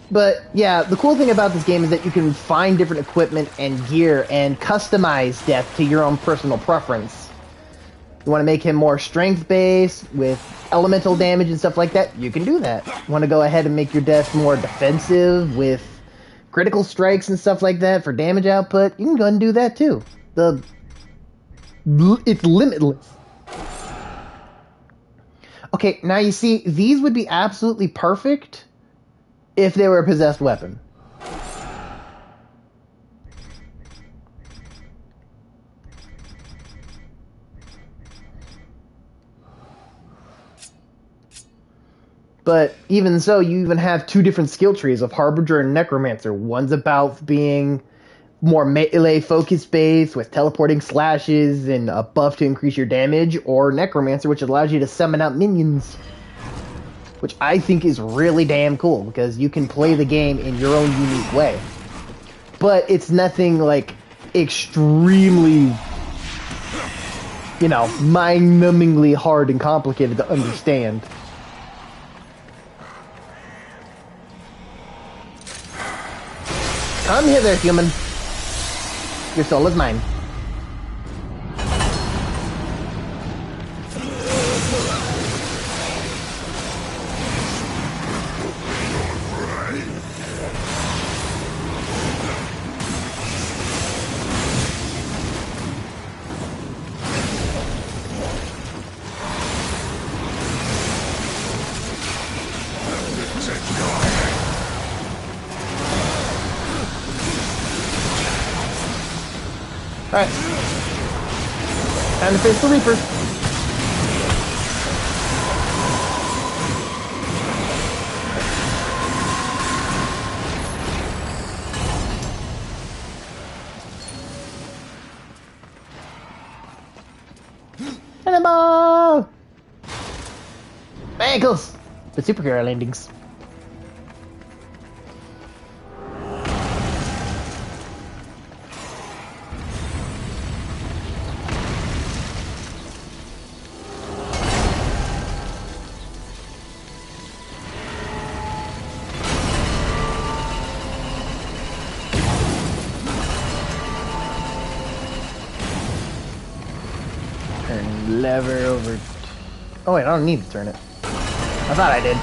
But yeah, the cool thing about this game is that you can find different equipment and gear and customize Death to your own personal preference. You want to make him more strength-based with elemental damage and stuff like that, you can do that. You want to go ahead and make your Death more defensive with critical strikes and stuff like that for damage output, you can go ahead and do that too. It's limitless. Okay, now you see, these would be absolutely perfect if they were a possessed weapon. But even so, you even have two different skill trees of Harbinger and Necromancer. One's about being more melee focus based with teleporting slashes and a buff to increase your damage, or Necromancer, which allows you to summon out minions. Which I think is really damn cool, because you can play the game in your own unique way. But it's nothing like extremely, you know, mind-numbingly hard and complicated to understand. Come hither, human. Your soul is mine. Alright. Time to face the Reaper. Cannonball! Ankles! The superhero landings. Turn lever over. Oh wait, I don't need to turn it. I thought I did.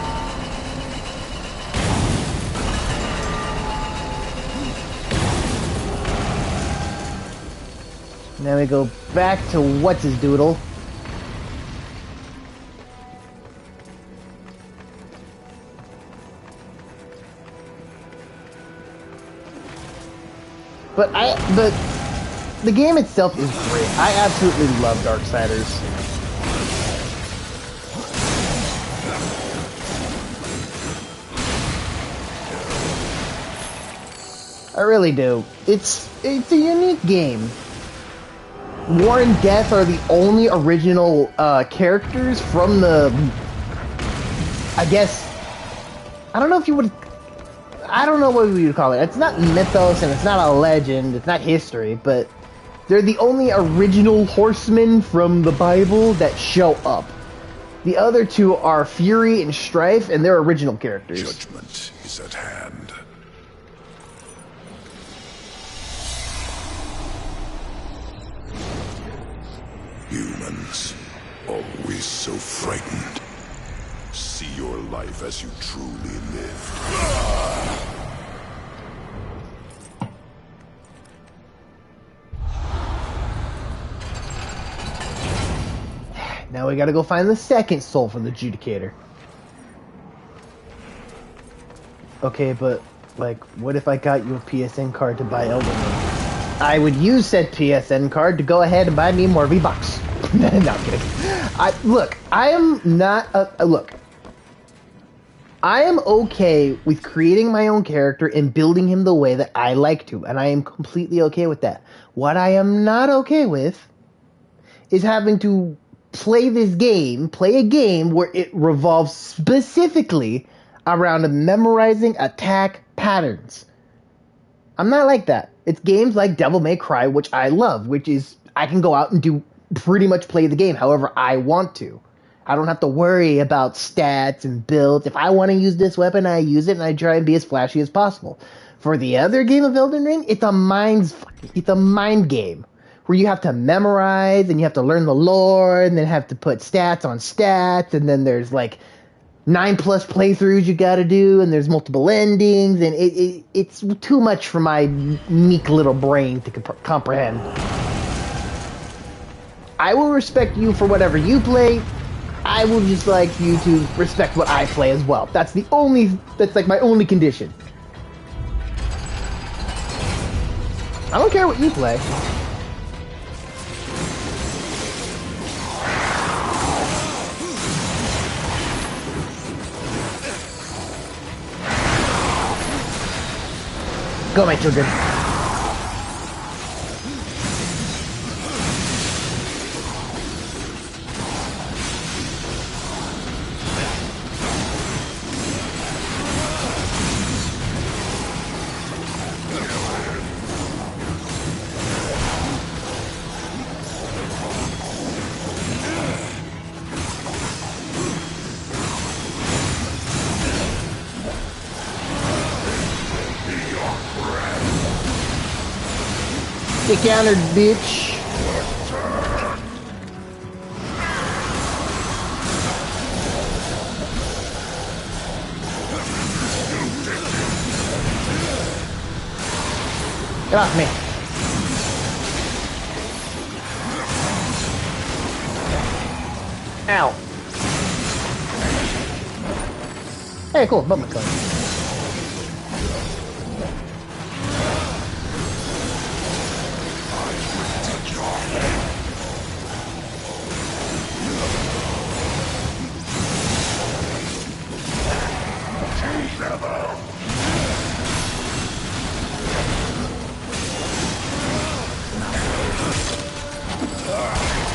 Now we go back to what's his doodle. But the game itself is great. I absolutely love Darksiders. I really do. It's a unique game. War and Death are the only original characters from the... I guess... I don't know if you would... I don't know what we would call it. It's not mythos and it's not a legend. It's not history, but they're the only original horsemen from the Bible that show up. The other two are Fury and Strife, and they're original characters. Judgment is at hand. Humans, always so frightened. See your life as you truly live. Now we gotta go find the second soul from the Judicator. Okay, but, like, what if I got you a PSN card to buy Elden Ring? I would use said PSN card to go ahead and buy me more V-Bucks. No, I'm kidding. Look, I am not... look. I am okay with creating my own character and building him the way that I like to, and I am completely okay with that. What I am not okay with is having to play a game where it revolves specifically around memorizing attack patterns. I'm not like that. It's games like Devil May Cry, which I love, which is I can go out and pretty much play the game however I want to. I don't have to worry about stats and builds. If I want to use this weapon, I use it and I try and be as flashy as possible. For the other game of Elden Ring, it's a mind game where you have to memorize and you have to learn the lore and then have to put stats on stats, and then there's like 9+ playthroughs you gotta do, and there's multiple endings, and it's too much for my meek little brain to comprehend. I will respect you for whatever you play. I will just like you to respect what I play as well. That's like my only condition. I don't care what you play. Go, my children. Get countered, bitch. Get off me. Ow. Hey, cool. Bump my card.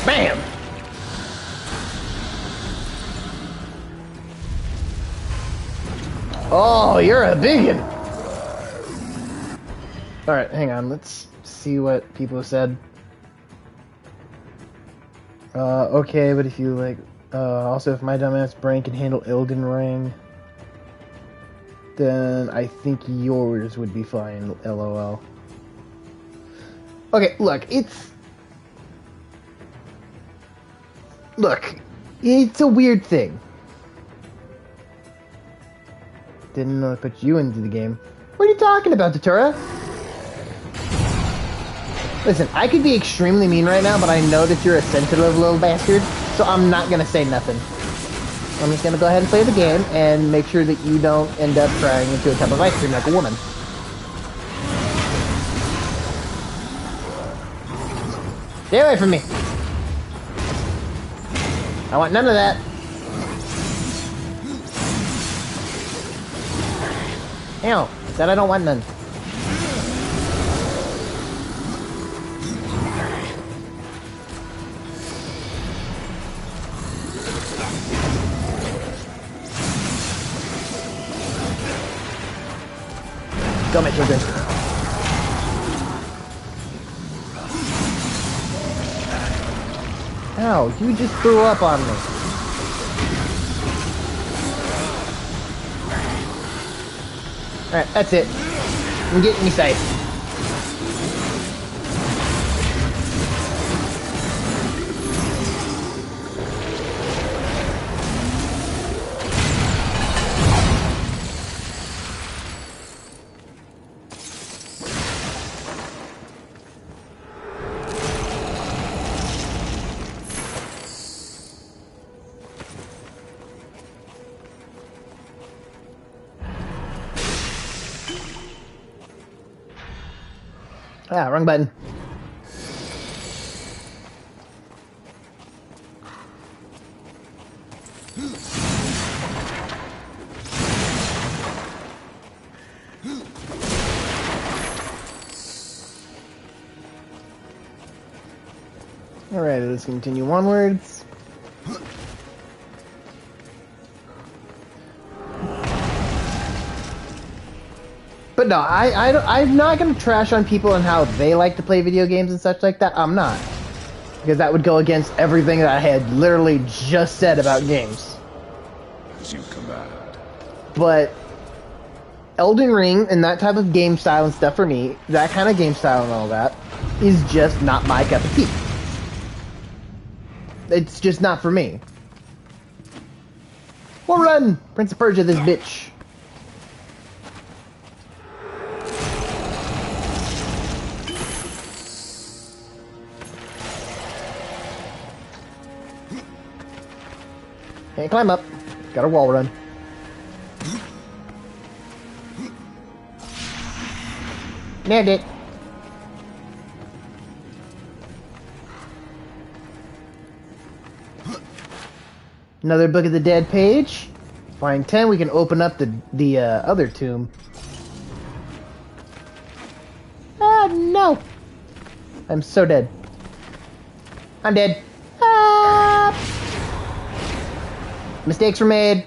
Bam! Oh, you're a bigot! Alright, hang on. Let's see what people have said. Okay, but if you like... also, if my dumbass brain can handle Elden Ring, then I think yours would be fine, LOL. Okay, look, Look, it's a weird thing. Didn't know I put you into the game. What are you talking about, Datura? Listen, I could be extremely mean right now, but I know that you're a sensitive little bastard, so I'm not gonna say nothing. I'm just gonna go ahead and play the game and make sure that you don't end up crying into a tub of ice cream like a woman. Stay away from me. I want none of that. Ew, said I don't want none. Go, my children. Ow, you just threw up on me. Alright, that's it. I'm getting me safe. Ah, wrong button. Alright, let's continue onwards. But no, I'm not going to trash on people and how they like to play video games and such like that. I'm not. Because that would go against everything that I had literally just said about games. As you command. But Elden Ring and that type of game style and stuff for me, that kind of game style and all that, is just not my cup of tea. It's just not for me. Well, run! Prince of Persia, this bitch. Can't climb up. Got a wall run. Nailed it. Another Book of the Dead page. Find 10. We can open up the other tomb. Oh no! I'm so dead. I'm dead. Ah! Mistakes were made.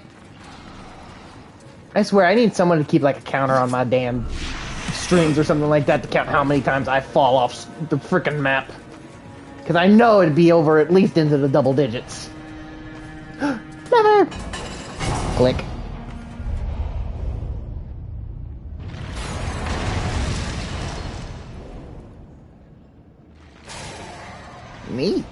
I swear, I need someone to keep like a counter on my damn streams or something like that to count how many times I fall off the frickin' map. Because I know it'd be over at least into the double digits. Never! Click. Neat.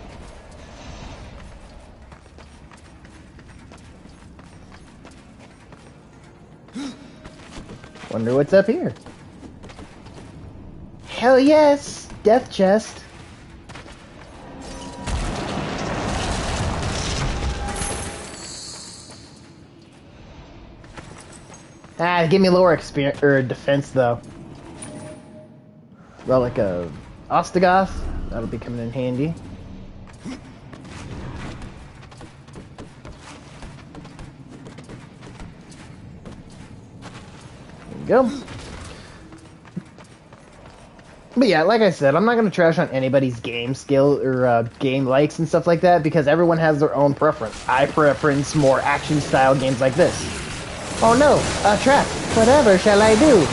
Wonder what's up here. Hell yes! Death chest. Ah, give me lower experience or defense though. Relic of Ostagoth. That'll be coming in handy. Go. But yeah, like I said, I'm not going to trash on anybody's game skill or game likes and stuff like that because everyone has their own preference. I preference more action style games like this. Oh no, a trap. Whatever shall I do?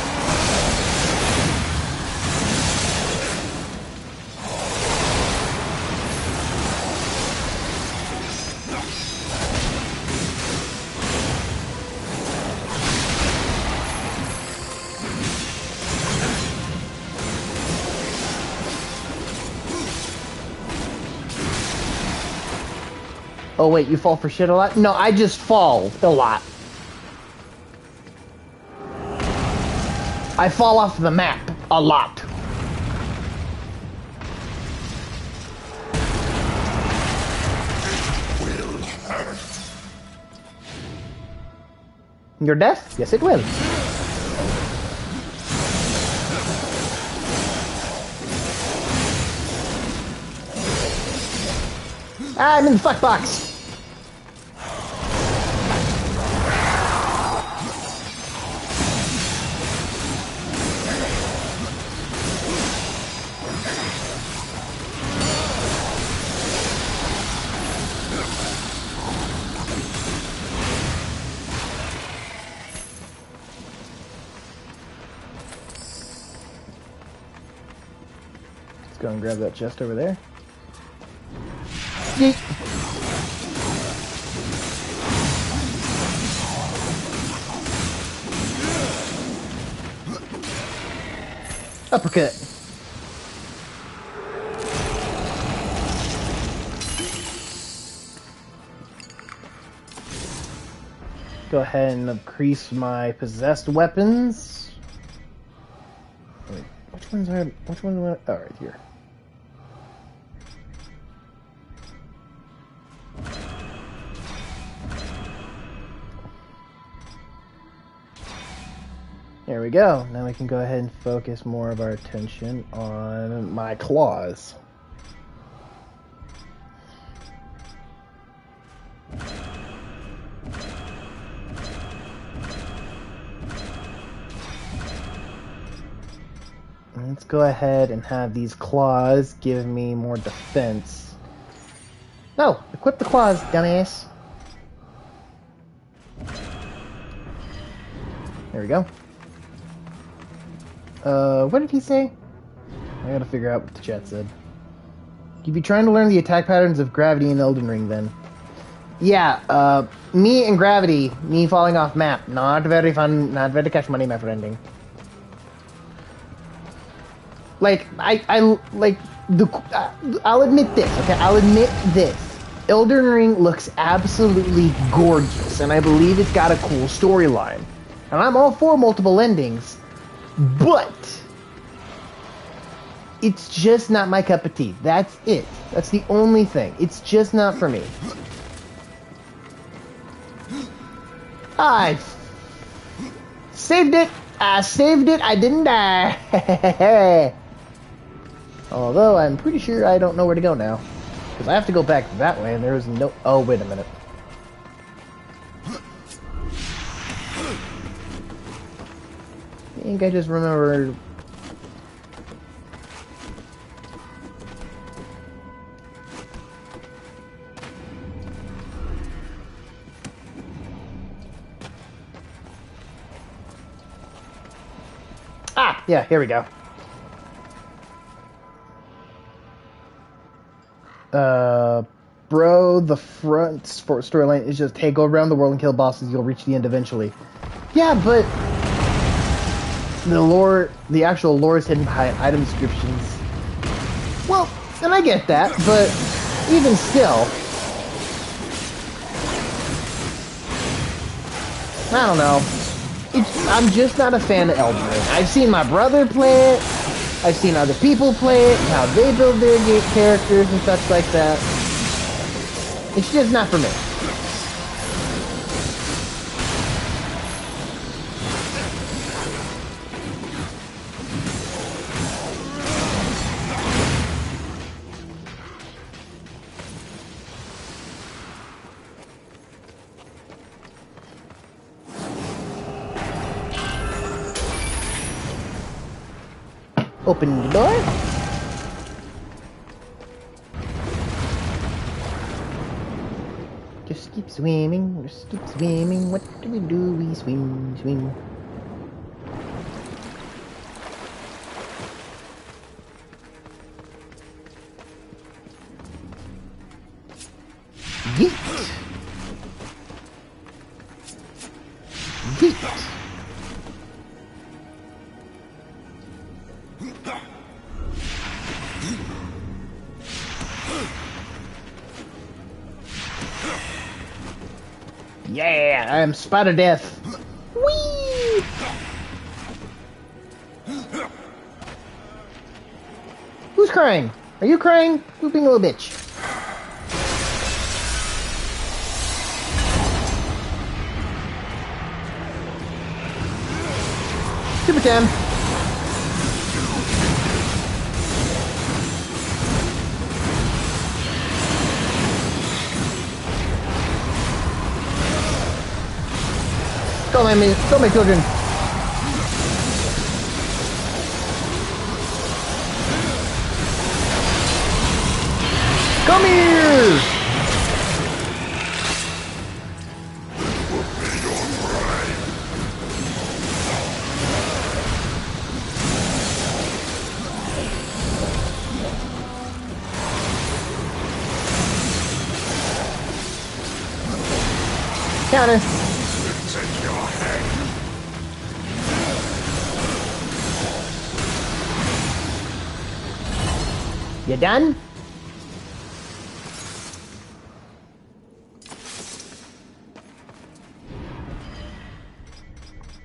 Oh wait, you fall for shit a lot? No, I just fall a lot. I fall off the map a lot. Your death? Yes, it will. Ah, I'm in the fuck box. Let's go and grab that chest over there. Yeet. Uppercut. Go ahead and increase my possessed weapons. Wait, which ones are? Oh, right here. There we go. Now we can go ahead and focus more of our attention on my claws. Let's go ahead and have these claws give me more defense. No! Equip the claws, dumbass! There we go. What did he say? I gotta figure out what the chat said. You'd be trying to learn the attack patterns of Gravity in Elden Ring, then. Yeah, me and Gravity, me falling off map, not very fun, not very cash money, my friending. Like, I'll admit this, okay? I'll admit this. Elden Ring looks absolutely gorgeous, and I believe it's got a cool storyline. And I'm all for multiple endings, but it's just not my cup of tea. That's it. That's the only thing. It's just not for me. I saved it. I saved it. I didn't die. Although I'm pretty sure I don't know where to go now. Because I have to go back that way and there is no... Oh, wait a minute. I think I just remembered... Ah! Yeah, here we go. Bro, the front storyline is just, hey, go around the world and kill bosses, you'll reach the end eventually. Yeah, but the lore, the actual lore is hidden behind item descriptions. Well, and I get that, but even still, I don't know. I'm just not a fan of Elden Ring. I've seen my brother play it, I've seen other people play it, and how they build their characters and such like that. It's just not for me. Open the door. Just keep swimming, just keep swimming. What do? We swim, swim. Yeet! Yeet! Yeah, I'm Spider Death. Whee! Who's crying? Are you crying? You being a little bitch. Super 10. Go, my children. Come here! Counter. You done?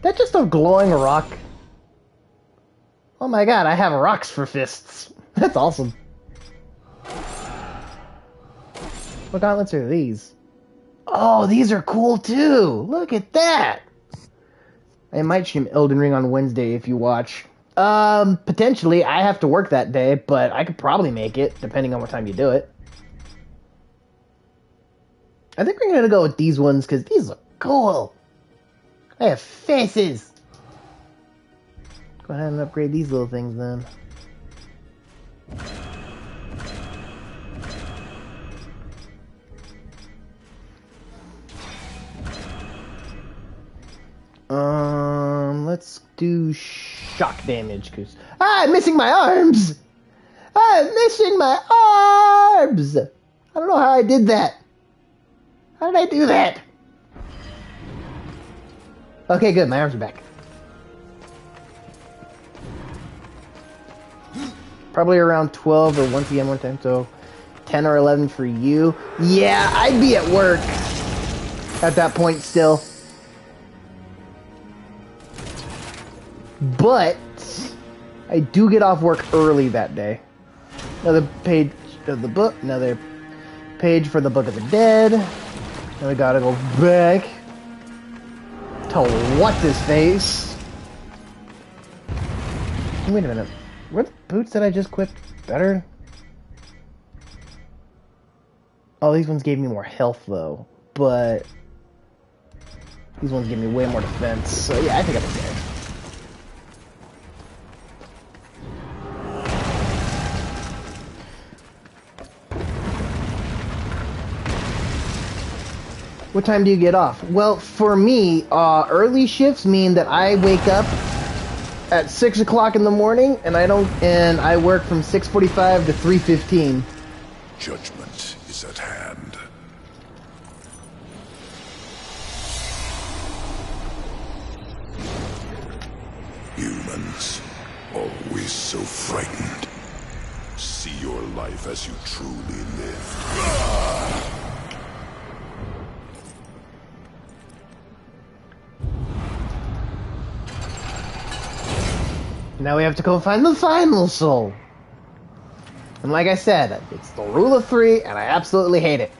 That just a glowing rock? Oh my god, I have rocks for fists. That's awesome. What gauntlets are these? Oh, these are cool too! Look at that! I might stream Elden Ring on Wednesday if you watch. Potentially. I have to work that day, but I could probably make it, depending on what time you do it. I think we're gonna go with these ones, because these look cool. They have faces. Go ahead and upgrade these little things, then. Let's do shock damage, because I'm missing my arms! I'm missing my arms! I don't know how I did that. How did I do that? Okay, good, my arms are back. Probably around 12 or 1 p.m. one time, so 10 or 11 for you. Yeah, I'd be at work at that point still. But I do get off work early that day. Another page of the book, another page for the Book of the Dead. Now we gotta go back to what's his face. Wait a minute. Were the boots that I just equipped better? Oh, these ones gave me more health though, but these ones give me way more defense. So yeah, I think I'm okay. What time do you get off? Well, for me, early shifts mean that I wake up at 6 o'clock in the morning, and I work from 6:45 to 3:15. Judgment is at hand. Humans, always so frightened. See your life as you truly live. Now we have to go find the final soul. And like I said, it's the rule of 3, and I absolutely hate it.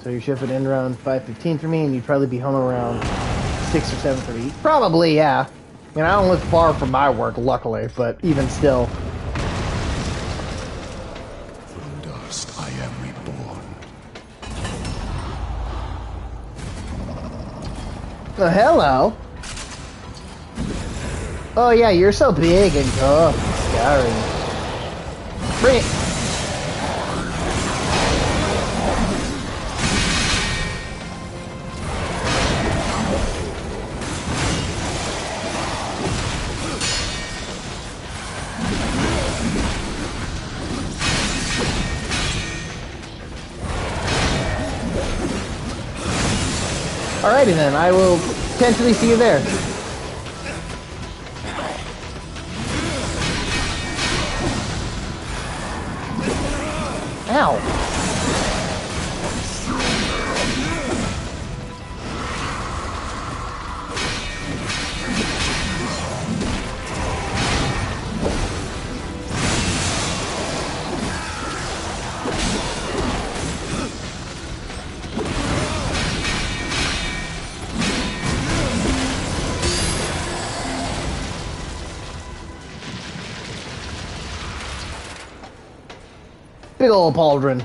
So your shift would end around 5:15 for me, and you'd probably be home around 6 or 7 for me. Probably, yeah. I mean, I don't live far from my work, luckily, but even still. From dust I am reborn. Oh, hello. Oh yeah, you're so big and tough. Scary. Bring it. Alrighty then, I will potentially see you there. Ow. Big ol' pauldron.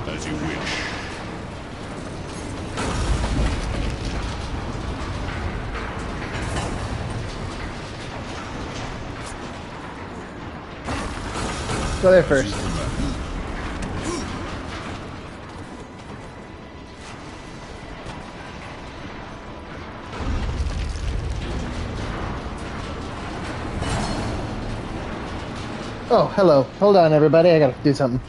As you wish. Go there first. Oh, hello. Hold on, everybody. I gotta do something.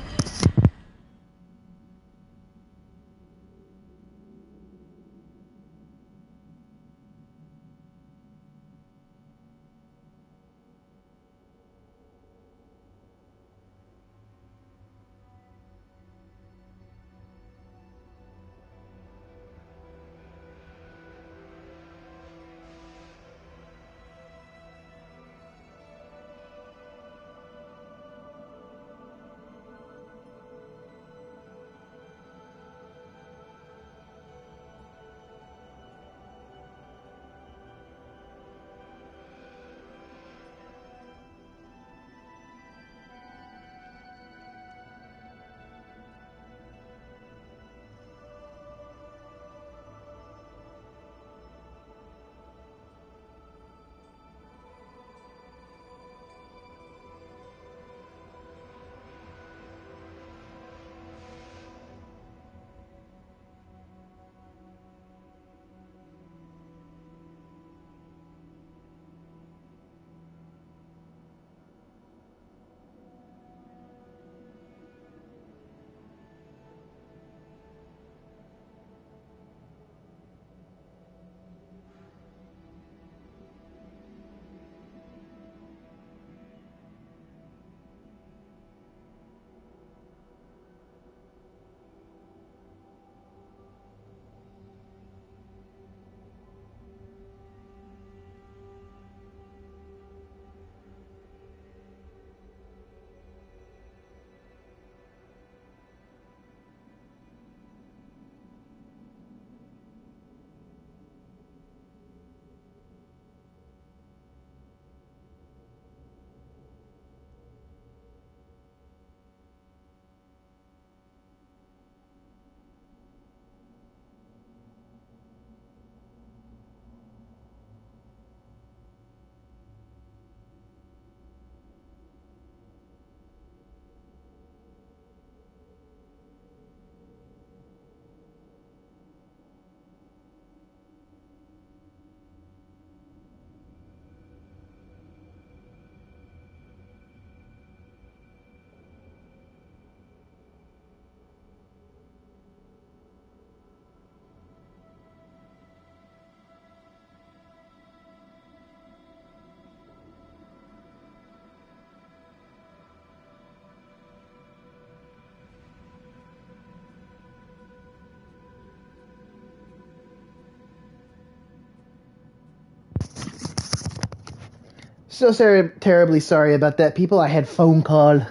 So terribly sorry about that, people. I had phone call.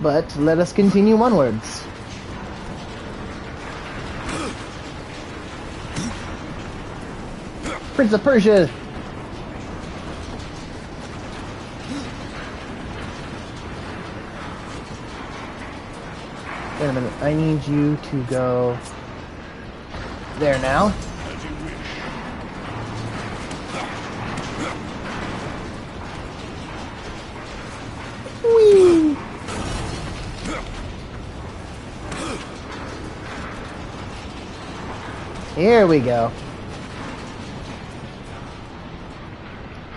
But let us continue onwards. Prince of Persia! Wait a minute, I need you to go there now. Whee! Here we go.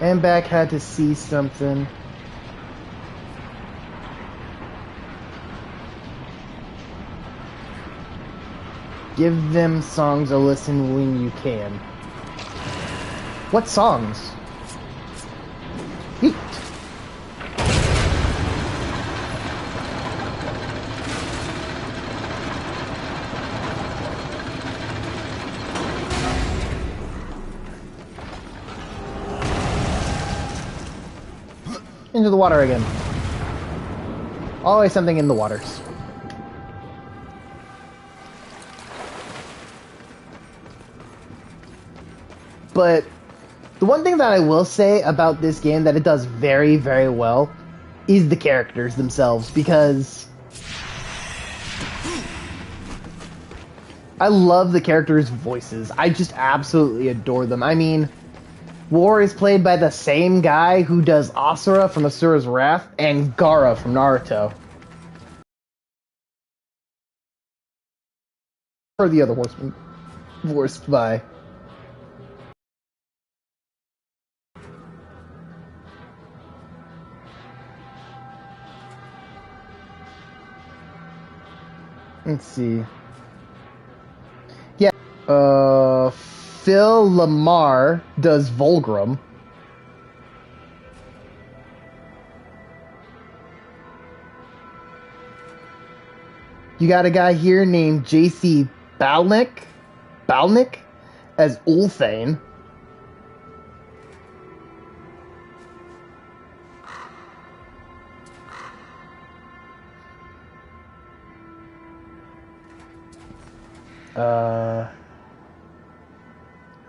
And back had to see something. Give them songs a listen when you can. What songs? Heat. Into the water again. Always something in the waters. But the one thing that I will say about this game that it does very, very well is the characters themselves, because I love the characters' voices. I just absolutely adore them. I mean, War is played by the same guy who does Asura from Asura's Wrath and Gaara from Naruto. Or the other horseman voiced by. Let's see. Yeah, Phil Lamar does Volgrim. You got a guy here named J.C. Balnick as Ulthane.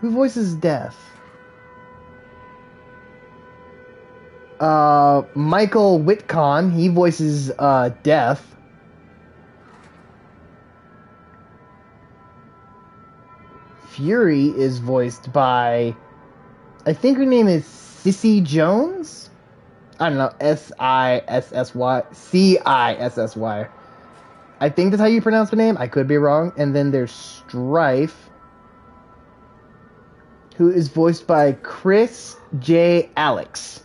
Who voices Death? Michael Whitcon, he voices Death. Fury is voiced by, I think her name is Cissy Jones? I don't know, Sissy, Cissy. I think that's how you pronounce the name. I could be wrong. And then there's Strife, who is voiced by Chris J. Alex.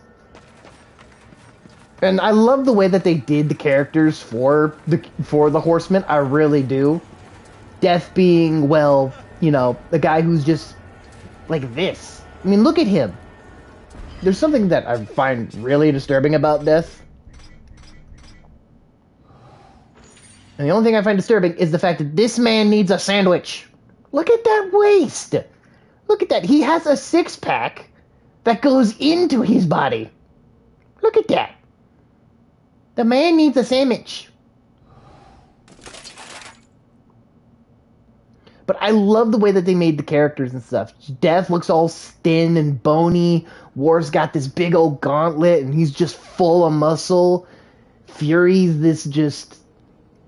And I love the way that they did the characters for the Horsemen. I really do. Death being, well, you know, the guy who's just like this. I mean, look at him. There's something that I find really disturbing about Death. And the only thing I find disturbing is the fact that this man needs a sandwich. Look at that waist. Look at that. He has a six-pack that goes into his body. Look at that. The man needs a sandwich. But I love the way that they made the characters and stuff. Death looks all thin and bony. War's got this big old gauntlet and he's just full of muscle. Fury's this just...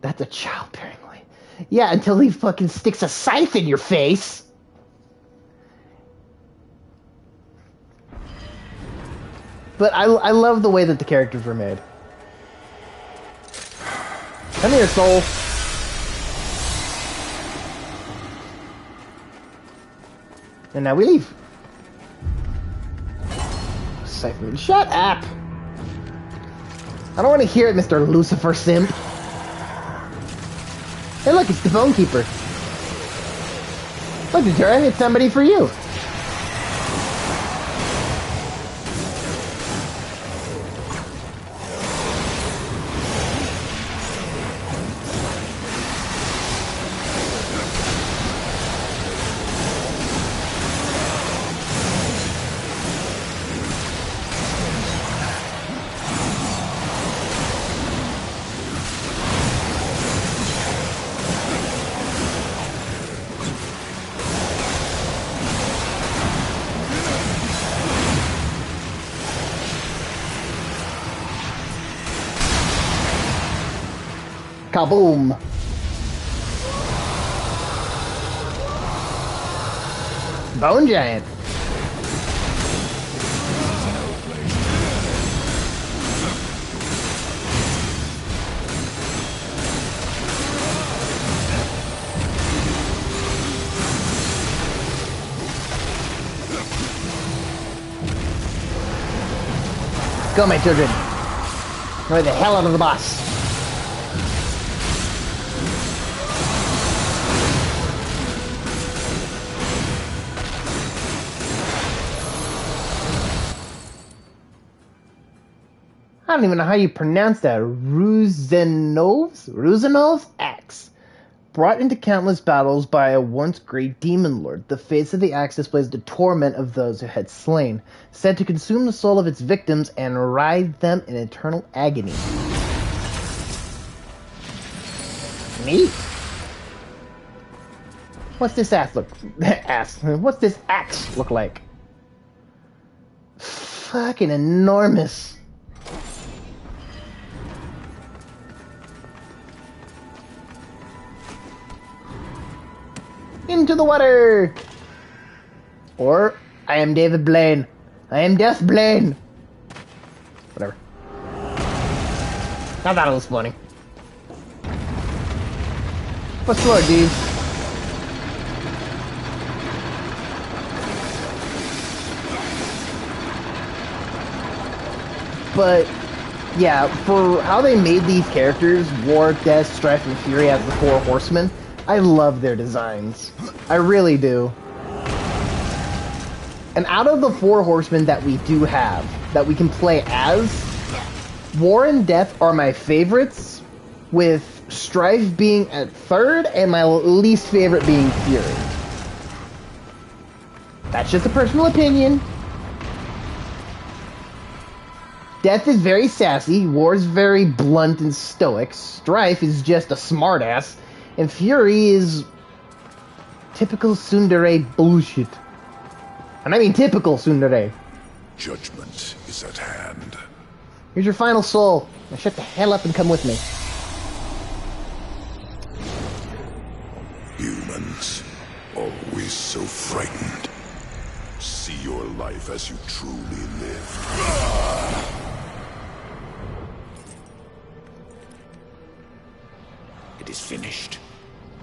That's a childbearing way. Yeah, until he fucking sticks a scythe in your face. But I love the way that the characters were made. Come here, soul. And now we leave. Siphon. Shut up! I don't want to hear it, Mr. Lucifer Simp. Hey, look, it's the Bone Keeper. Look, Deterrent, it's somebody for you. Kaboom! Bone Giant. Go, my children. Annoy the hell out of the boss. I don't even know how you pronounce that. Ruzanov's axe. Brought into countless battles by a once great demon lord, the face of the axe displays the torment of those who had slain, said to consume the soul of its victims and writhe them in eternal agony. Neat. What's this What's this axe look like? Fucking enormous. Into the water! Or, I am David Blaine. I am Death Blaine. Whatever. I thought it was funny. What's more, dude? But, yeah, for how they made these characters, War, Death, Strife, and Fury as the four horsemen, I love their designs. I really do. And out of the four horsemen that we do have, that we can play as, War and Death are my favorites, with Strife being at third, and my least favorite being Fury. That's just a personal opinion. Death is very sassy, War is very blunt and stoic, Strife is just a smartass, and Fury is typical tsundere bullshit. And I mean typical tsundere. Judgment is at hand. Here's your final soul. Now shut the hell up and come with me. Humans, always so frightened. See your life as you truly live. It is finished.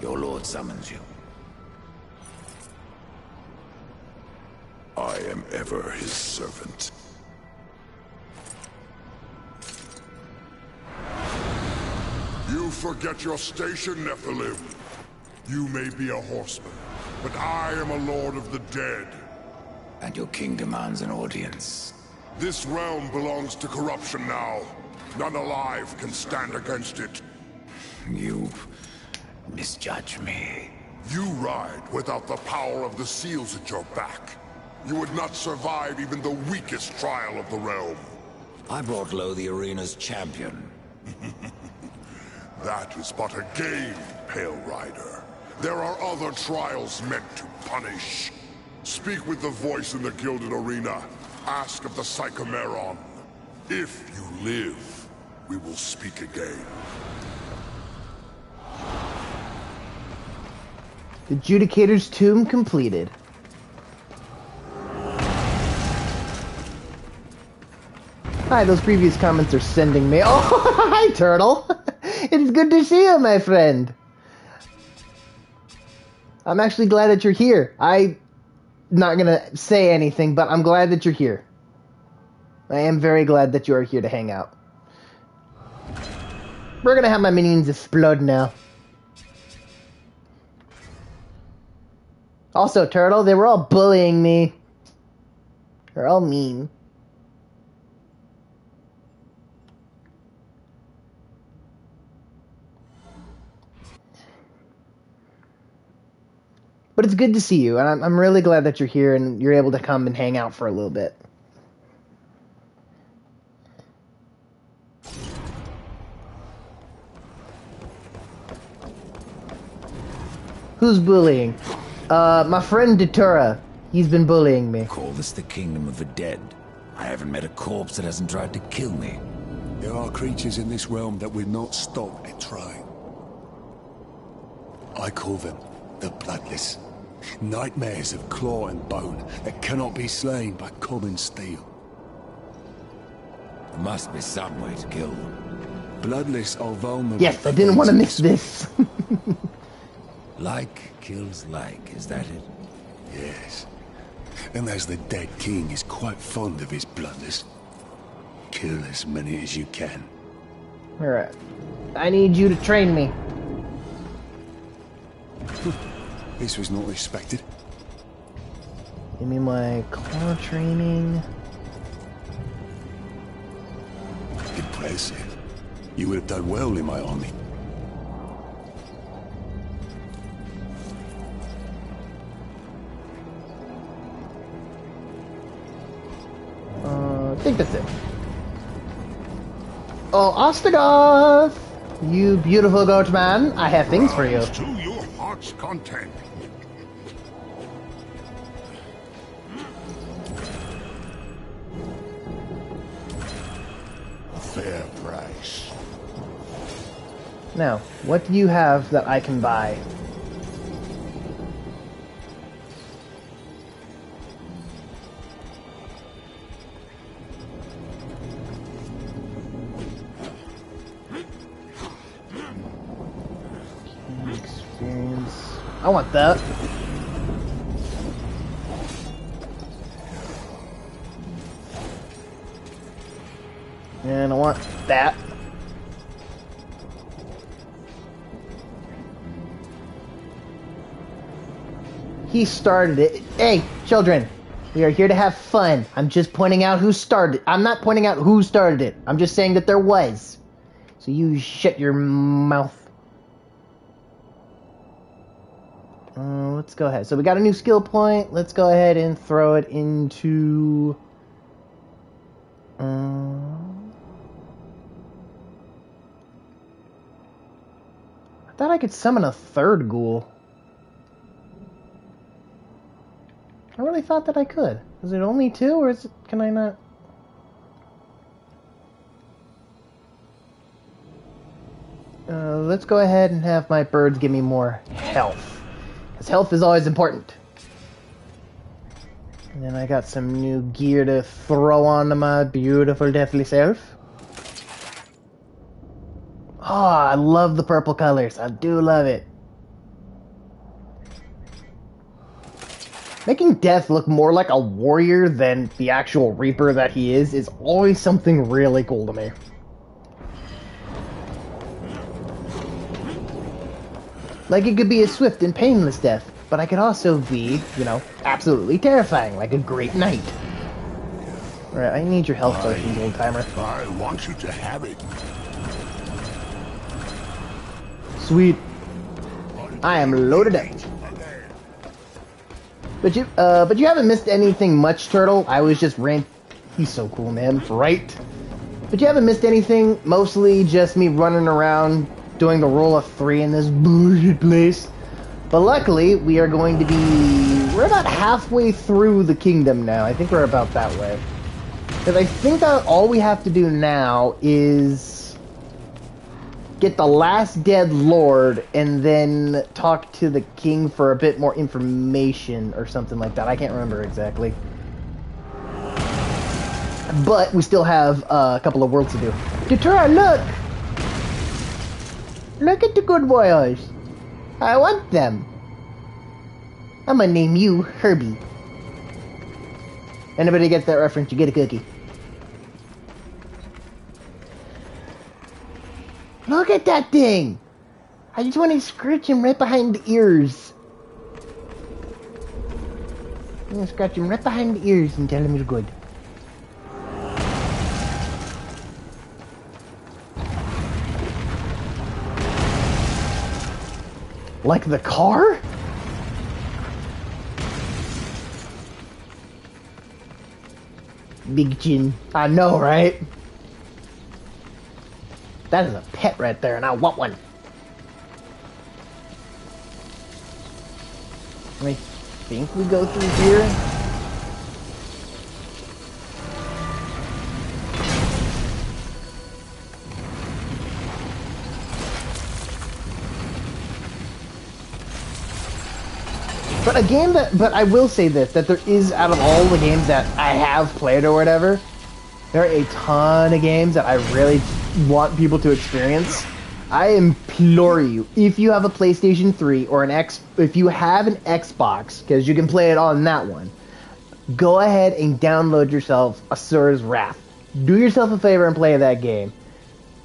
Your lord summons you. I am ever his servant. You forget your station, Nephilim. You may be a horseman, but I am a lord of the dead. And your king demands an audience. This realm belongs to corruption now. None alive can stand against it. You misjudge me. You ride without the power of the seals at your back. You would not survive even the weakest trial of the realm. I brought low the arena's champion. That is but a game, Pale Rider. There are other trials meant to punish. Speak with the voice in the Gilded Arena. Ask of the Psychomeron. If you live, we will speak again. The Judicator's Tomb completed. Hi, those previous comments are sending me. Oh, hi, Turtle. It's good to see you, my friend. I'm actually glad that you're here. I'm not gonna say anything, but I'm glad that you're here. I am very glad that you are here to hang out. We're gonna have my minions explode now. Also, Turtle, they were all bullying me. They're all mean. But it's good to see you, and I'm really glad that you're here and you're able to come and hang out for a little bit. Who's bullying? My friend Datura. He's been bullying me. Call this the kingdom of the dead. I haven't met a corpse that hasn't tried to kill me. There are creatures in this realm that will not stop at trying. I call them the Bloodless. Nightmares of claw and bone that cannot be slain by common steel. There must be some way to kill them. Bloodless are vulnerable. Yes, I didn't want to miss this. Like kills like, is that it? Yes. And as the dead king is quite fond of his Bloodless, kill as many as you can. Alright. I need you to train me. This was not expected. Give me my claw training. Impressive. You would have done well in my army. I think that's it. Oh, Ostagoth! You beautiful goat man, I have things for you. To your heart's content. A fair price. Now, what do you have that I can buy? Experience. I want that. And I want that. He started it. Hey, children, we are here to have fun. I'm just pointing out who started. I'm not pointing out who started it. I'm just saying that there was. So you shut your mouth. Let's go ahead. So we got a new skill point. Let's go ahead and throw it into... I thought I could summon a third ghoul. I really thought that I could. Is it only two, or is it, can I not? Let's go ahead and have my birds give me more health. Because health is always important. And then I got some new gear to throw onto my beautiful deathly self. Oh, I love the purple colors. I do love it. Making Death look more like a warrior than the actual Reaper that he is always something really cool to me. Like, it could be a swift and painless death, but I could also be, you know, absolutely terrifying, like a great knight. Alright, I need your health potions, old timer. I want you to have it. Sweet. I am loaded up. But you haven't missed anything much, Turtle. I was just He's so cool, man, right? But you haven't missed anything. Mostly just me running around doing the rule of 3 in this bullshit place. But luckily, we are going to be... We're about halfway through the kingdom now. I think we're about that way. Because I think that all we have to do now is... get the last dead lord, and then talk to the king for a bit more information or something like that. I can't remember exactly. But we still have a couple of worlds to do. Datura, look! Look at the good boys. I want them. I'm gonna name you Herbie. Anybody gets that reference, you get a cookie. Look at that thing! I just want to scratch him right behind the ears. I'm gonna scratch him right behind the ears and tell him he's good. Like the car? Big chin. I know, right? That is a pet right there, and I want one. I think we go through here. But a game that, but I will say this, that there is, out of all the games that I have played or whatever, there are a ton of games that I really want people to experience. I implore you, if you have a PlayStation 3 or if you have an Xbox, because you can play it on that one, go ahead and download yourself Asura's Wrath. Do yourself a favor and play that game.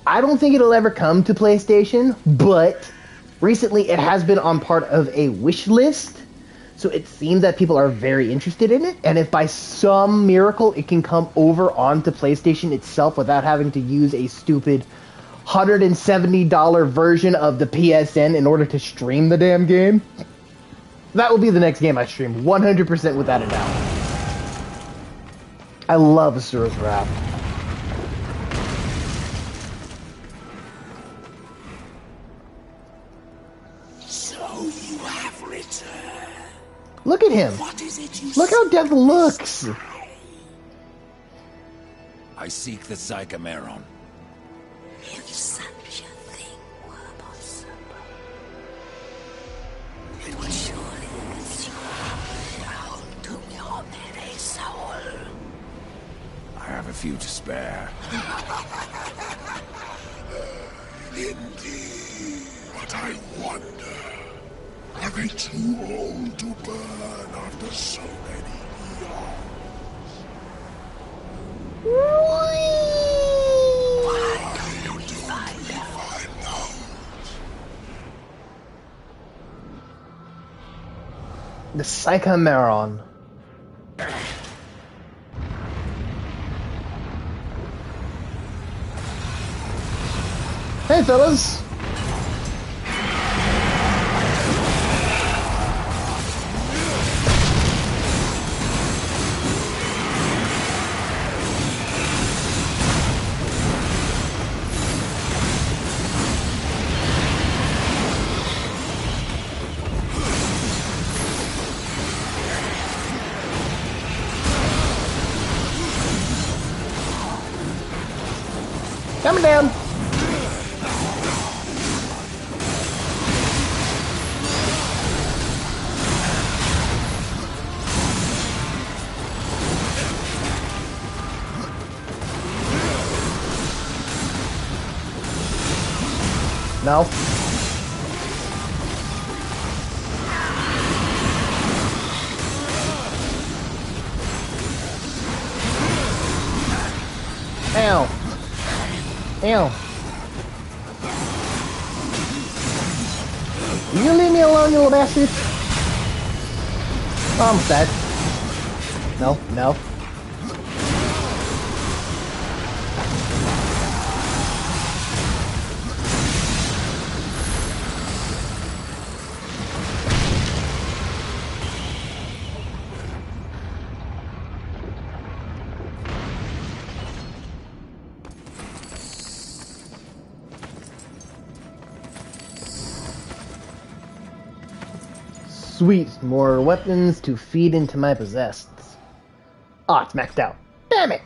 I don't think it'll ever come to PlayStation, but recently it has been on part of a wish list. So it seems that people are very interested in it, and if by some miracle it can come over onto PlayStation itself without having to use a stupid $170 version of the PSN in order to stream the damn game, that will be the next game I stream, 100% without a doubt. I love Asura's Wrath. Look at him. What is it you Look how Death looks. I seek the Psychomeron. If such a thing were possible, it would surely consume down to your very soul. I have a few to spare. Indeed. But I wonder, are they too old to burn after so many eons? Why don't we find out? The Psychomeron. Hey, fellas. Coming down. No. Ow. Ew. You leave me alone, you little bastard. Oh, I'm dead. No, no. Sweet, more weapons to feed into my possessed. Ah, it's maxed out. Damn it!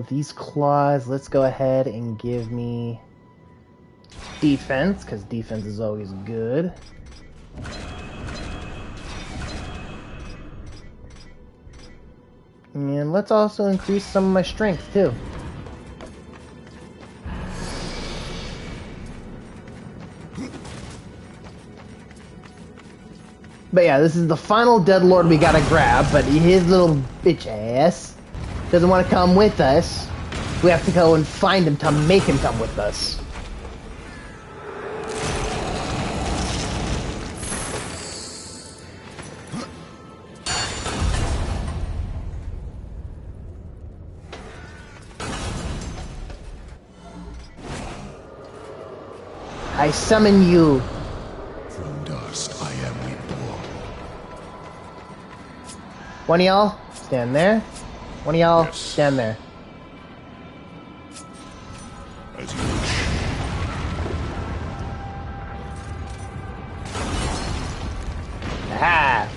These claws, let's go ahead and give me defense, because defense is always good. And let's also increase some of my strength, too. But yeah, this is the final Deadlord we gotta grab, but his little bitch ass doesn't want to come with us. We have to go and find him to make him come with us. I summon you. From dust I am reborn. One of y'all, stand there. One of y'all, Yes. stand there. As you wish. Aha!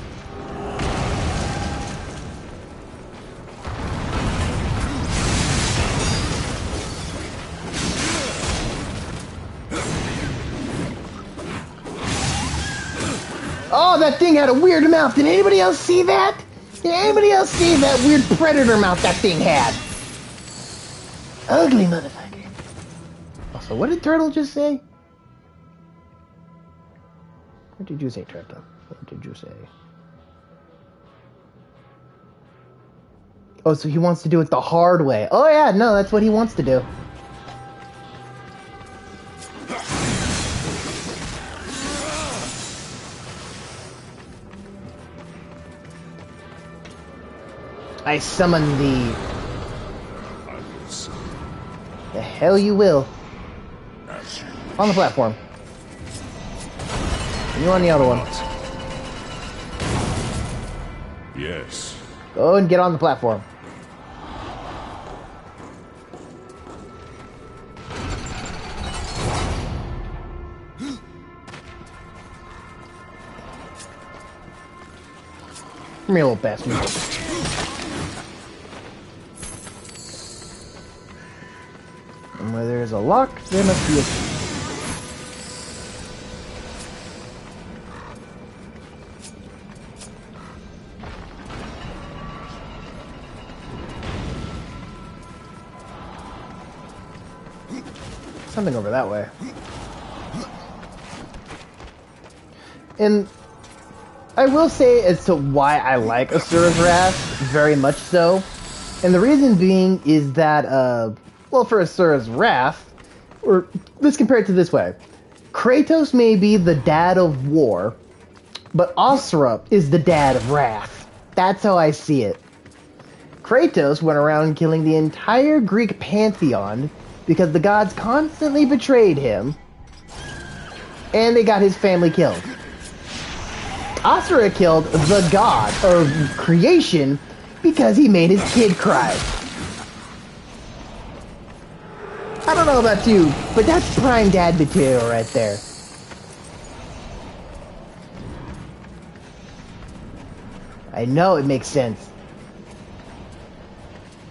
Oh, that thing had a weird mouth. Did anybody else see that? Did anybody else see that weird predator mouth that thing had? Ugly motherfucker. Also, what did Turtle just say? What did you say, Turtle? What did you say? Oh, so he wants to do it the hard way. Oh yeah, no, that's what he wants to do. I summon thee. The hell you will. On the platform. And you on the other one. Yes. Go and get on the platform. Come here, little bastard. And where there's a lock, there must be a key. Something over that way. And I will say as to why I like Asura's Wrath, very much so. And the reason being is that, well, for Asura's Wrath, or let's compare it to this way. Kratos may be the dad of war, but Asura is the dad of wrath. That's how I see it. Kratos went around killing the entire Greek pantheon because the gods constantly betrayed him, and they got his family killed. Asura killed the god of creation because he made his kid cry. I don't know about you, but that's prime dad material right there. I know it makes sense.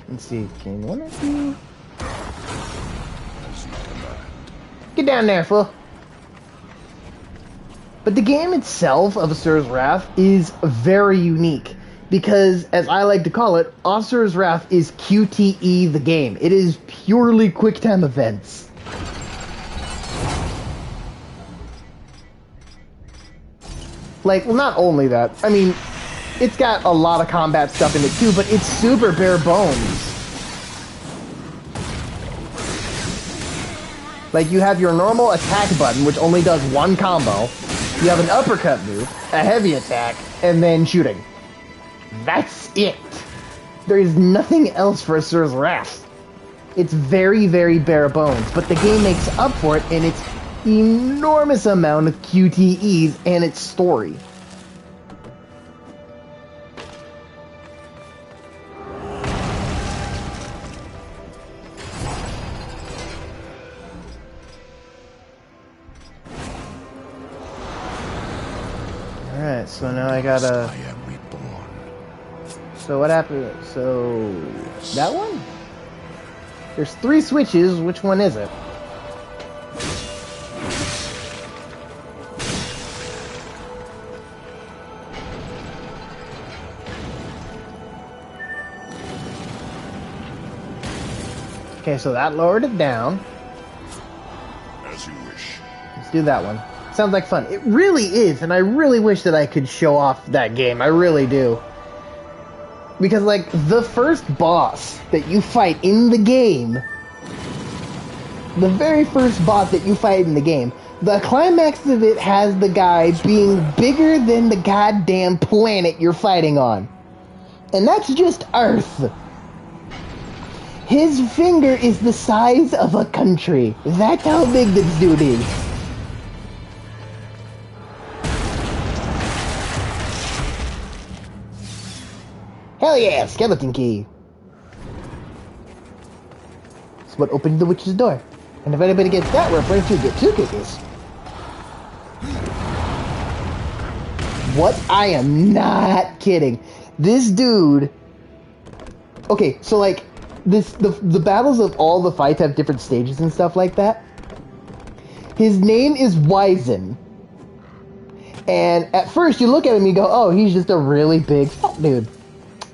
Let's see, can one of you... Get down there, fool. But the game itself of Asura's Wrath is very unique because, as I like to call it, Asura's Wrath is QTE the game. It is purely quick-time events. Like, well, not only that, I mean, it's got a lot of combat stuff in it too, but it's super bare bones. Like, you have your normal attack button, which only does one combo. You have an uppercut move, a heavy attack, and then shooting. That's it. There is nothing else for Asura's Wrath. It's very, very bare bones, but the game makes up for it in its enormous amount of QTEs and its story. Alright, so now I gotta... I am reborn. So what happened? So... that one? There's 3 switches, which one is it? Okay, so that lowered it down. As you wish. Let's do that one. Sounds like fun. It really is, and I really wish that I could show off that game. I really do. Because, like, the first boss that you fight in the game, the very first boss that you fight in the game, the climax of it has the guy being bigger than the goddamn planet you're fighting on. And that's just Earth. His finger is the size of a country. That's how big this dude is. Hell yeah, skeleton key. It's what opened the witch's door. And if anybody gets that reference, you get 2 cookies. What? I am not kidding. This dude... Okay, so like, the battles of all the fights have different stages and stuff like that. His name is Wizen. And at first you look at him and you go, oh, he's just a really big fat dude.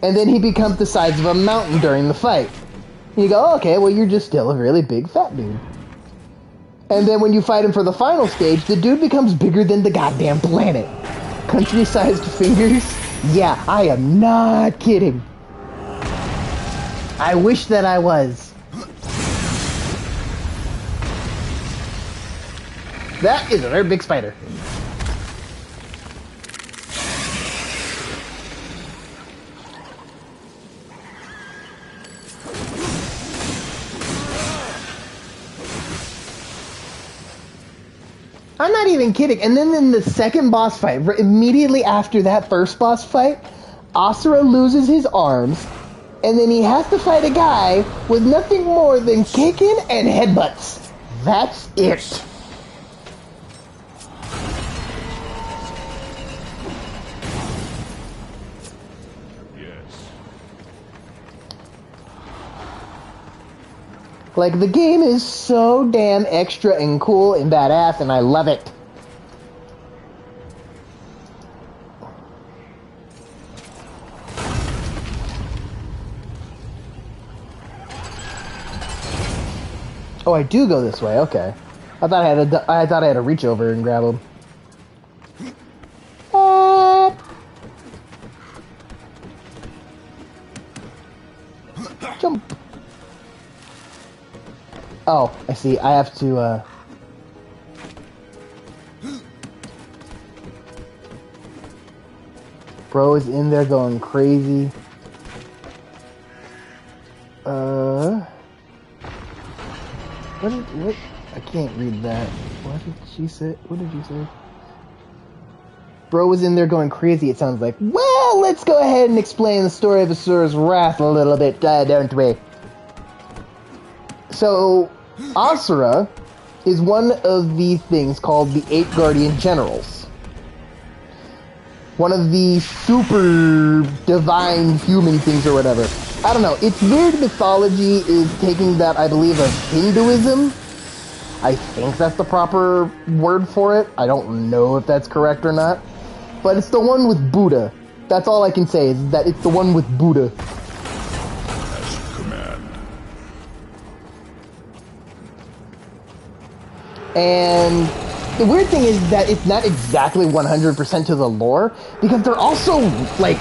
And then he becomes the size of a mountain during the fight. And you go, oh, okay, well, you're just still a really big fat dude. And then when you fight him for the final stage, the dude becomes bigger than the goddamn planet. Country-sized fingers? Yeah, I am not kidding. I wish that I was. That is a very big spider. I'm not even kidding. And then in the second boss fight, immediately after that first boss fight, Asura loses his arms, and then he has to fight a guy with nothing more than kicking and headbutts. That's it. Like, the game is so damn extra and cool and badass, and I love it. Oh, I do go this way. Okay, I thought I had to reach over and grab him. Jump. Oh, I see. I have to, Bro is in there going crazy. What? I can't read that. What did she say? What did you say? Bro was in there going crazy, it sounds like. Well, let's go ahead and explain the story of Asura's Wrath a little bit, don't we? So, Asura is one of these things called the 8 Guardian Generals. One of the super divine human things or whatever. I don't know. Its weird mythology is taking that, I believe, of Hinduism. I think that's the proper word for it. I don't know if that's correct or not. But it's the one with Buddha. That's all I can say, is that it's the one with Buddha. As you command. And the weird thing is that it's not exactly 100% to the lore, because they're also, like,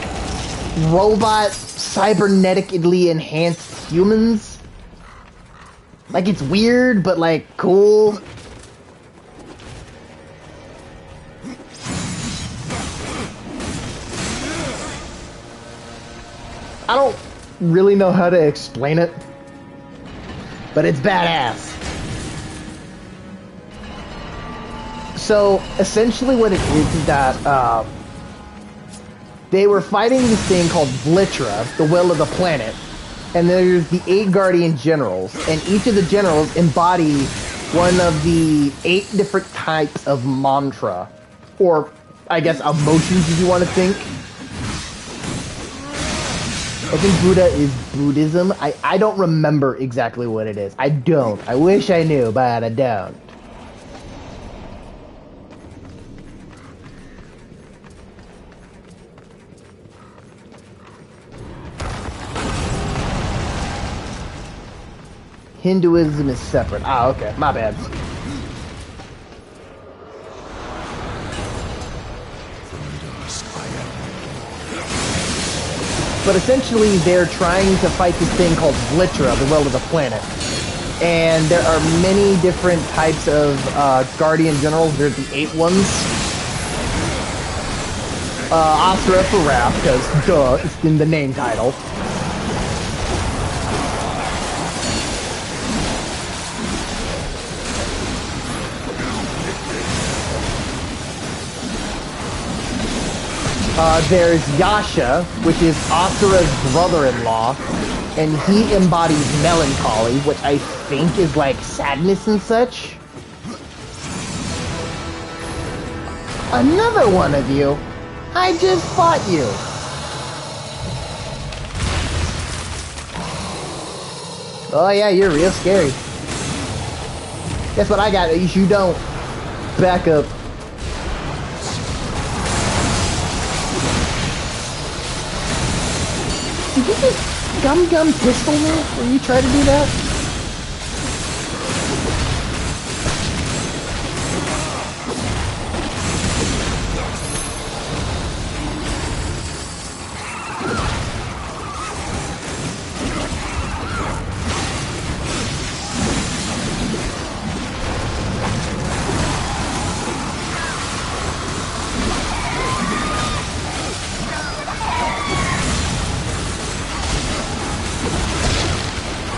robot, cybernetically enhanced humans. Like, it's weird, but, like, cool. I don't really know how to explain it, but it's badass. So, essentially what it is that, they were fighting this thing called Vlitra, the will of the planet, and there's the 8 Guardian Generals, and each of the generals embody one of the 8 different types of mantra, or, I guess, emotions if you want to think. I think Buddha is Buddhism. I don't remember exactly what it is. I don't. I wish I knew, but I don't. Hinduism is separate. Ah, okay. My bad. But essentially, they're trying to fight this thing called Vlitra, the will of the planet. And there are many different types of Guardian Generals. There's the 8 ones. Asura for Wrath, because, duh, it's in the name title. There's Yasha, which is Asura's brother-in-law, and he embodies melancholy, which I think is like sadness and such. Another one of you? I just fought you. Oh yeah, you're real scary. Guess what I got? You don't. Back up. Did you just gum pistol me when you try to do that?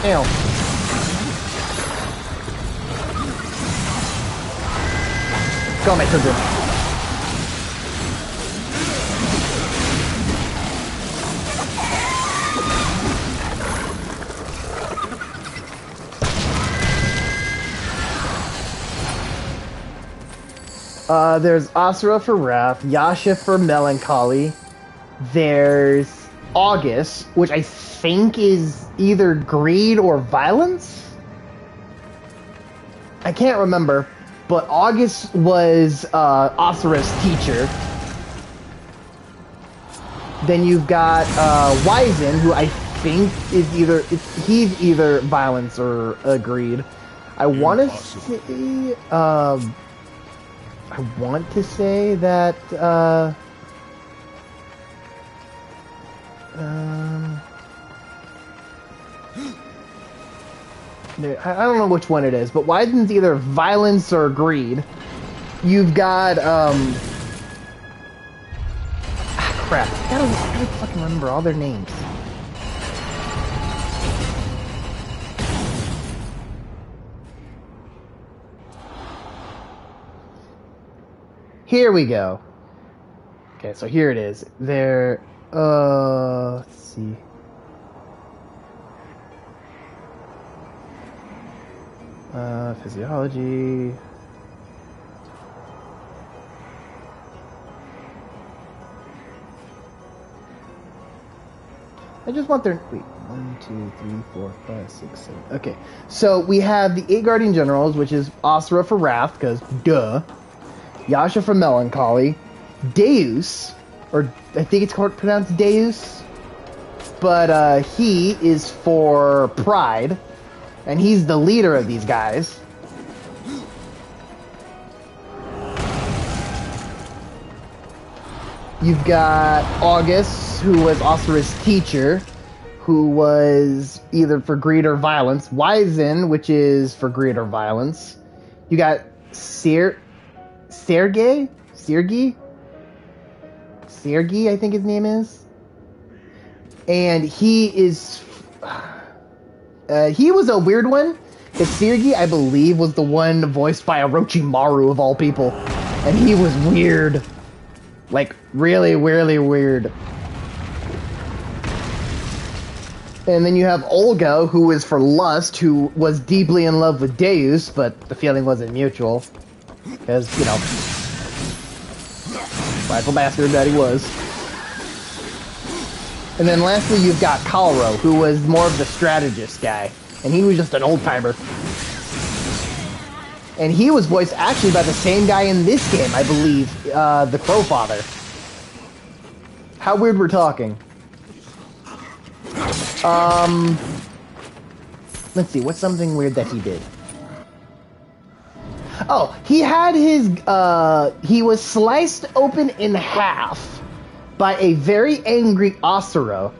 Ew. Go, my children. There's Asura for Wrath, Yasha for Melancholy. There's August, which I think is either greed or violence. I can't remember, but August was Asura's teacher. Then you've got Wizen, who I think is he's either violence or greed. I want to say that I don't know which one it is, but Wizen's either violence or greed. You've got crap. I gotta fucking remember all their names. Here we go. Okay, so here it is. There, let's see. Physiology. I just want their... Wait. 1, 2, 3, 4, 5, 6, 7. Okay. So we have the 8 Guardian Generals, which is Asura for Wrath, because duh. Yasha for Melancholy. Deus, or I think it's pronounced Deus. But he is for Pride. And he's the leader of these guys. You've got August, who was Asura's teacher, who was either for greed or violence. Wizen, which is for greed or violence. You got Sergey, I think his name is. And he is... he was a weird one, because Sergey, I believe, was the one voiced by Orochimaru, of all people. And he was weird. Like, really, really weird. And then you have Olga, who is for lust, who was deeply in love with Deus, but the feeling wasn't mutual. Because, you know, prideful bastard that he was. And then lastly, you've got Kalro, who was more of the strategist guy. And he was just an old-timer. And he was voiced actually by the same guy in this game, I believe, the Crowfather. How weird we're talking. Let's see, what's something weird that he did? Oh, he had his, he was sliced open in half by a very angry Asura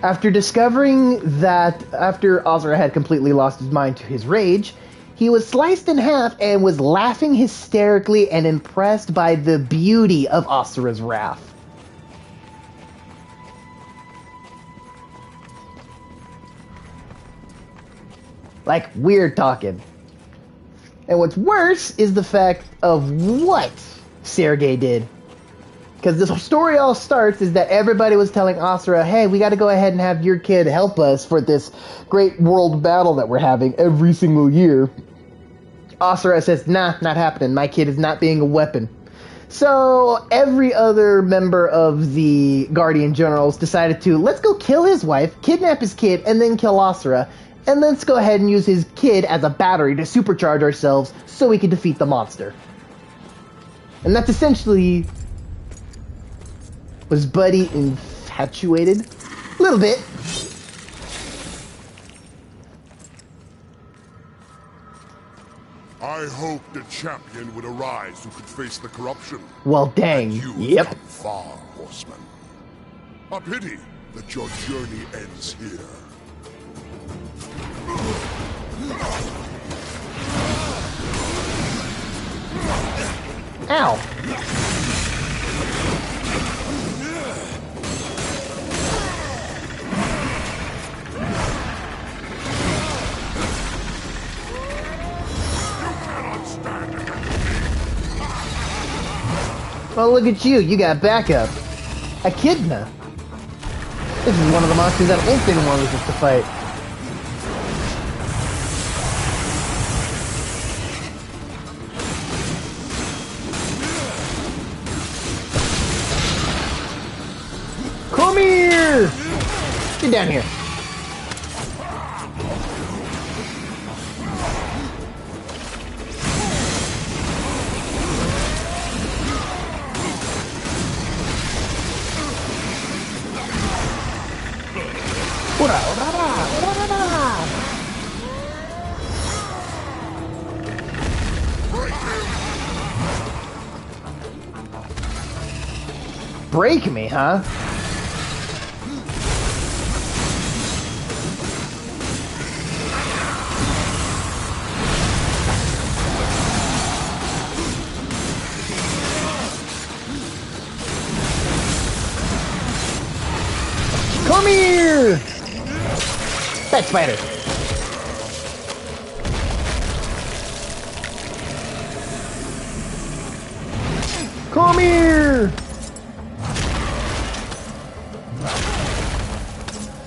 after discovering that after Asura had completely lost his mind to his rage, he was sliced in half and was laughing hysterically and impressed by the beauty of Asura's wrath. Like, weird talking. And what's worse is the fact of what Sergey did. Because this story all starts is that everybody was telling Asura, hey, we got to go ahead and have your kid help us for this great world battle that we're having every single year. Asura says, nah, not happening. My kid is not being a weapon. So every other member of the Guardian Generals decided to, let's go kill his wife, kidnap his kid, and then kill Asura. And let's go ahead and use his kid as a battery to supercharge ourselves so we can defeat the monster. And that's essentially... Was Buddy infatuated? Little bit. I hoped a champion would arise who could face the corruption. Well, dang. And you've Yep. come far, horseman. A pity that your journey ends here. Ow. Well, look at you. You got backup. Echidna. This is one of the monsters that Ulf didn't want us to fight. Come here! Get down here. Break me, huh? Come here! That spider. Come here!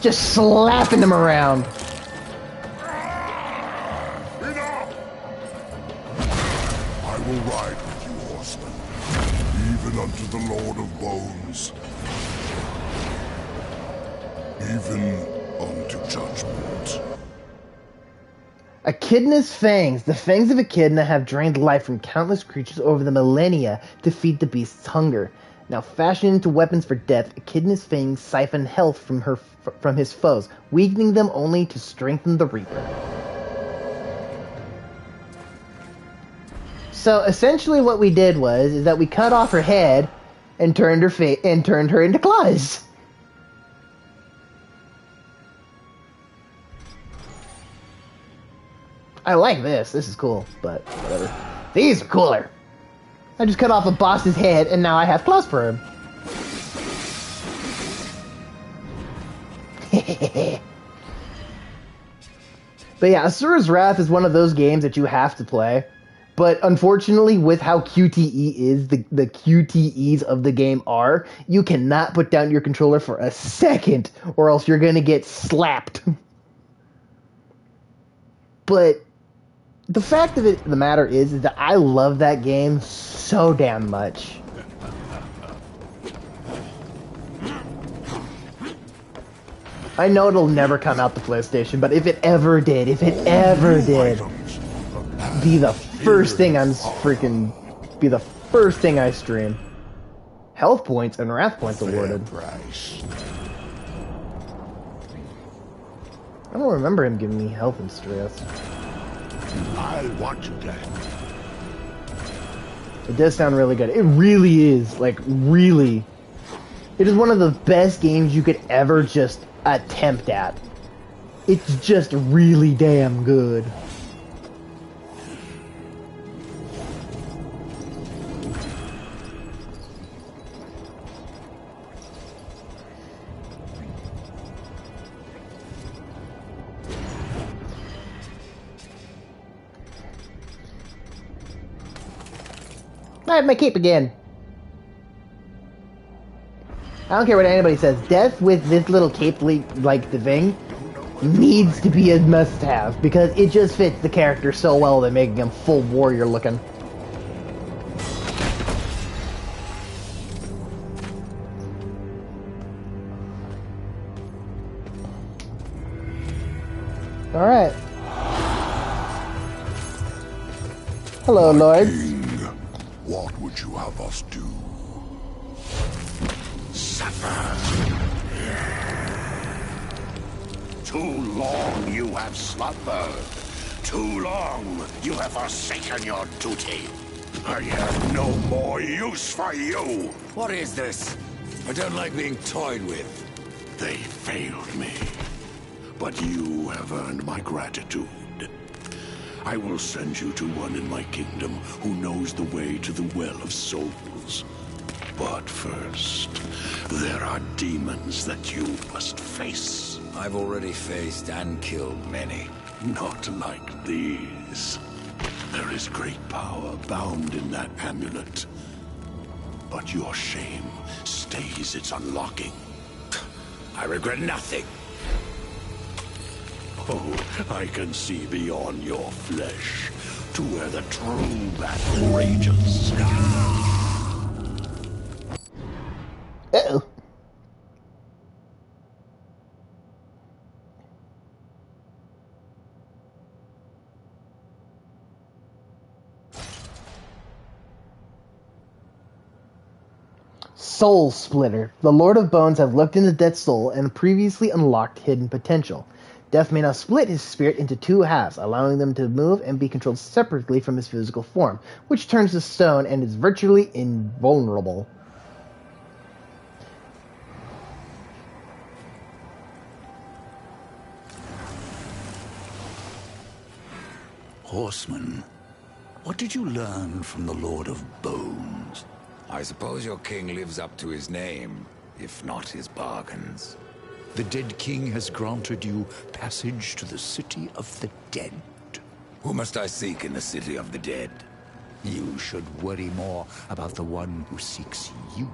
Just slapping them around. Enough! I will ride with you, horseman, even unto the Lord of Bones. Even unto judgment. Echidna's fangs. The fangs of Echidna have drained life from countless creatures over the millennia to feed the beast's hunger. Now fashioned into weapons for death, Echidna's fangs siphon health from his foes, weakening them only to strengthen the Reaper. So essentially what we did is that we cut off her head and turned her into claws. I like this. This is cool, but whatever. These are cooler. I just cut off a boss's head, and now I have claws for him. But yeah, Asura's Wrath is one of those games that you have to play. But unfortunately, with how QTE is, the QTEs of the game are, you cannot put down your controller for a second, or else you're gonna get slapped. But the fact of the matter is that I love that game so damn much. I know it'll never come out to PlayStation, but if it ever did, be the first thing be the first thing I stream. Health points and wrath points awarded. Price. I don't remember him giving me health and stress. I want you dead. It does sound really good. It really is, like, really. It is one of the best games you could ever just attempt at. It's just really damn good. I have my cape again. I don't care what anybody says. Death with this little cape like the thing needs to be a must-have because it just fits the character so well that making him full warrior looking. All right. Hello, Lord. What would you have us do? Suffer. Too long you have slumbered. Too long you have forsaken your duty. I have no more use for you. What is this? I don't like being toyed with. They failed me. But you have earned my gratitude. I will send you to one in my kingdom who knows the way to the Well of Souls. But first, there are demons that you must face. I've already faced and killed many. Not like these. There is great power bound in that amulet. But your shame stays its unlocking. I regret nothing. Oh, I can see beyond your flesh to where the true battle rages. Uh-oh. Soul Splitter. The Lord of Bones have looked into Death's soul and previously unlocked hidden potential. Death may now split his spirit into two halves, allowing them to move and be controlled separately from his physical form, which turns to stone and is virtually invulnerable. Horseman, what did you learn from the Lord of Bones? I suppose your king lives up to his name, if not his bargains. The dead king has granted you passage to the city of the dead. Who must I seek in the city of the dead? You should worry more about the one who seeks you.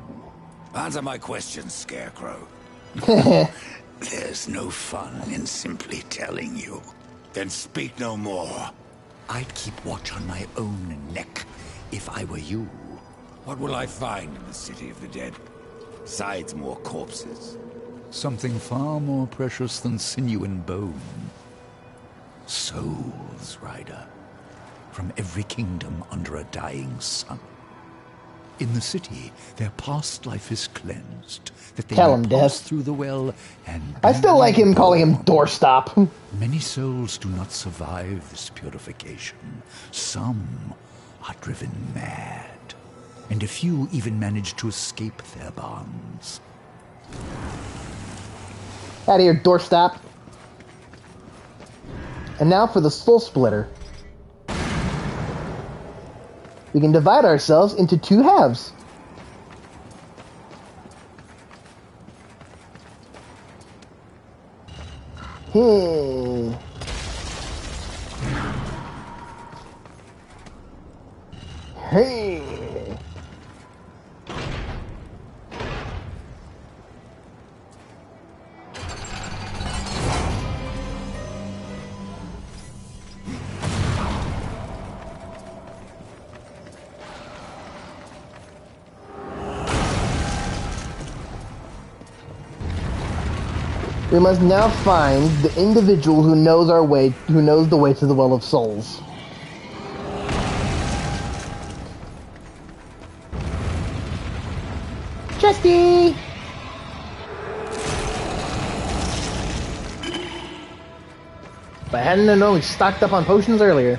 Answer my question, Scarecrow. There's no fun in simply telling you. Then speak no more. I'd keep watch on my own neck if I were you. What will I find in the city of the dead? Besides more corpses. Something far more precious than sinew and bone. Souls, Rider. From every kingdom under a dying sun. In the city, their past life is cleansed, that they Tell may him, pass Death. through the well and I still like him calling him doorstop. Many souls do not survive this purification. Some are driven mad, and a few even manage to escape their bonds. Out of here, doorstop. And now for the Soul Splitter. We can divide ourselves into two halves. Hmm. Hey. We must now find the individual who knows the way to the Well of Souls. Chesty! If I hadn't known we stocked up on potions earlier.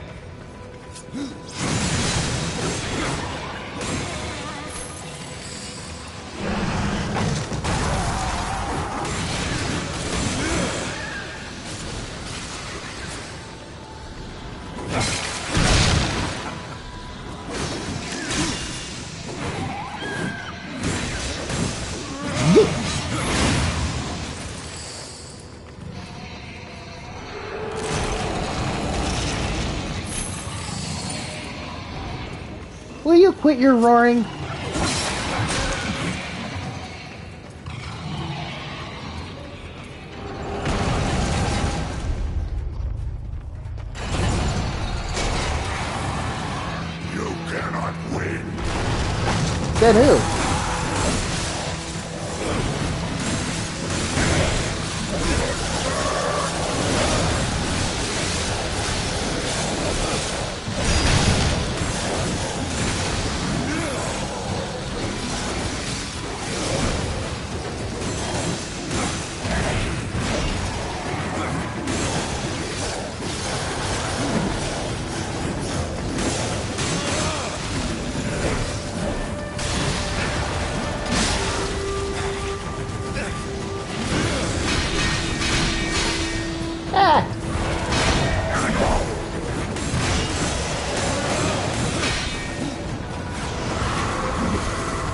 Will you quit your roaring? You cannot win. Then who?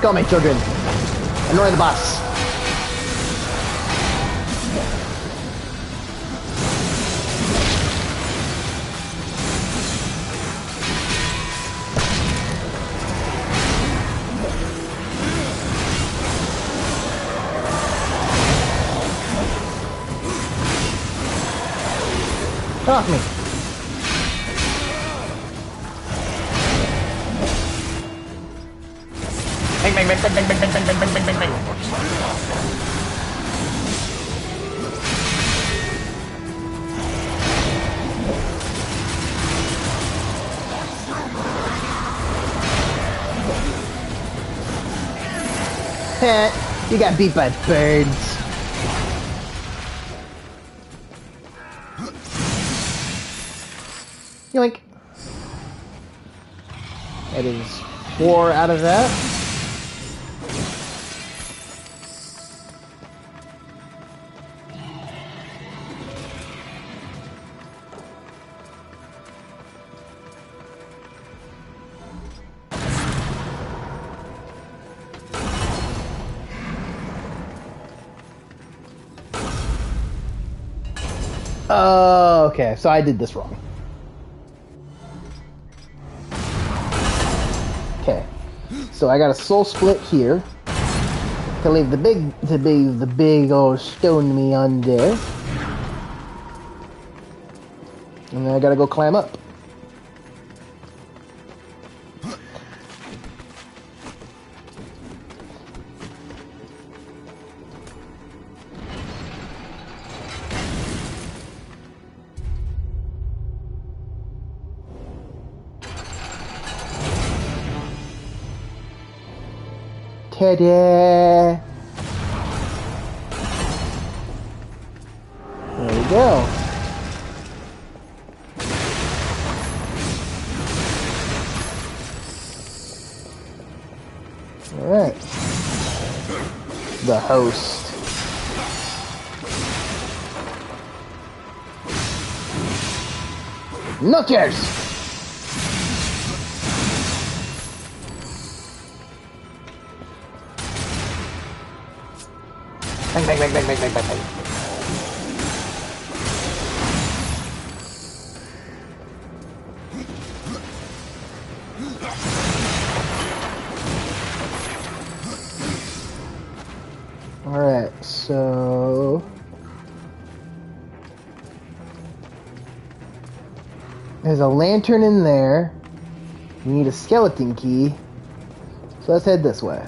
Go, my children. Annoy the boss. Get off me. Bang, bang, bang, bang, bang, bang, bang, bang, bang, bang, bang, bang. You got beat by birds. Yoink. That is 4 out of that. Oh, okay, so I did this wrong. Okay, so I got a soul split here to leave the big old stone me on there, and then I gotta go climb up. Ta-da! There we go. Alright. The host. Knockers! Bang, bang, bang, bang, bang, bang, bang, bang. Alright, so... there's a lantern in there. We need a skeleton key. So let's head this way.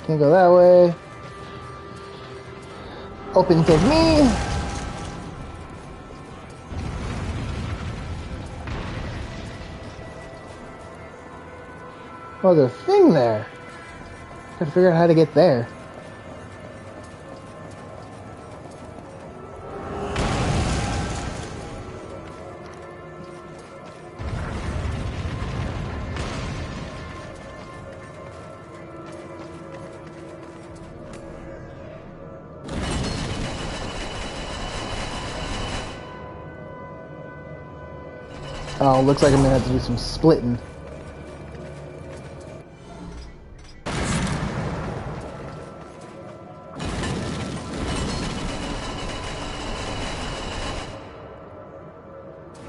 Can't go that way. Open to me. Oh, there's a thing there. Gotta figure out how to get there. Oh, looks like I'm gonna have to do some splitting.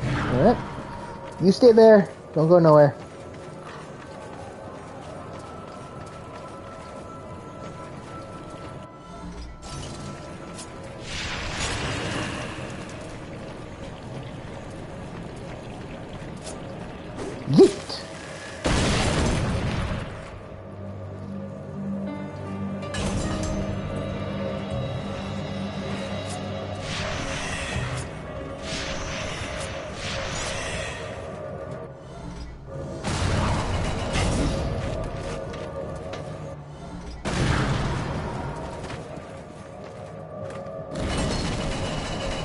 Alright. You stay there. Don't go nowhere. Yeet!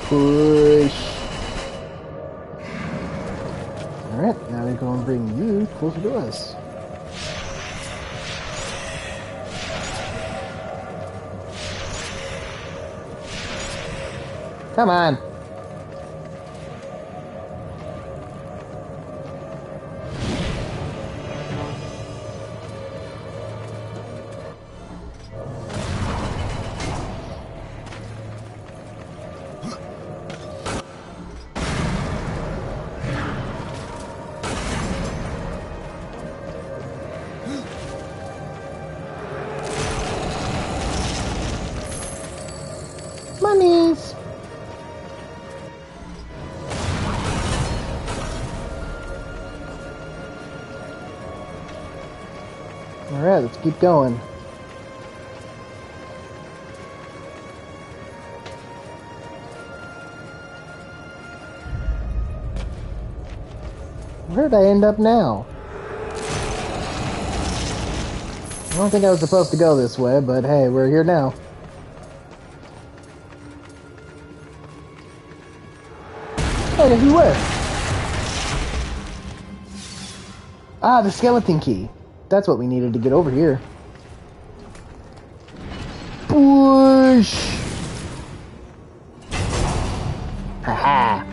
Push. Alright, now we're going to bring you closer to us. Come on. Monies. Alright, let's keep going. Where'd I end up now? I don't think I was supposed to go this way, but hey, we're here now. Oh, guess you were. Ah, the skeleton key. That's what we needed to get over here. Push! Haha.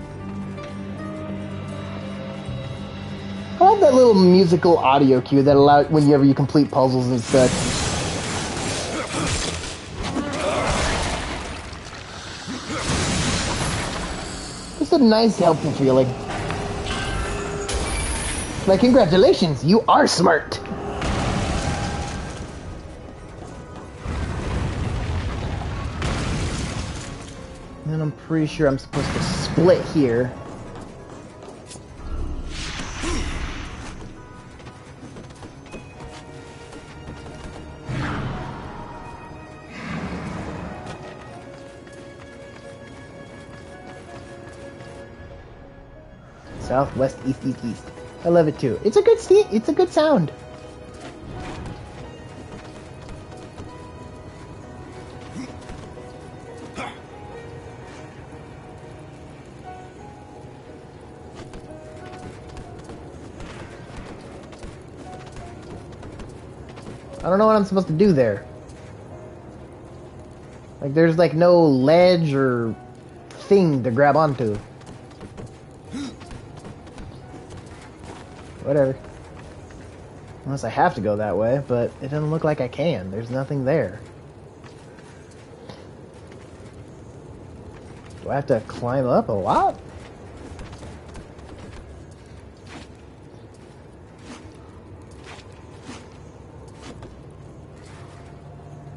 I love that little musical audio cue that allows whenever you complete puzzles and such. It's a nice, helpful feeling. Like, congratulations, you are smart. And I'm pretty sure I'm supposed to split here. South, west, east, east, east. I love it too. It's a good it's a good sound. I don't know what I'm supposed to do there. Like, there's like no ledge or thing to grab onto. Whatever. Unless I have to go that way, but it doesn't look like I can. There's nothing there. Do I have to climb up a lot?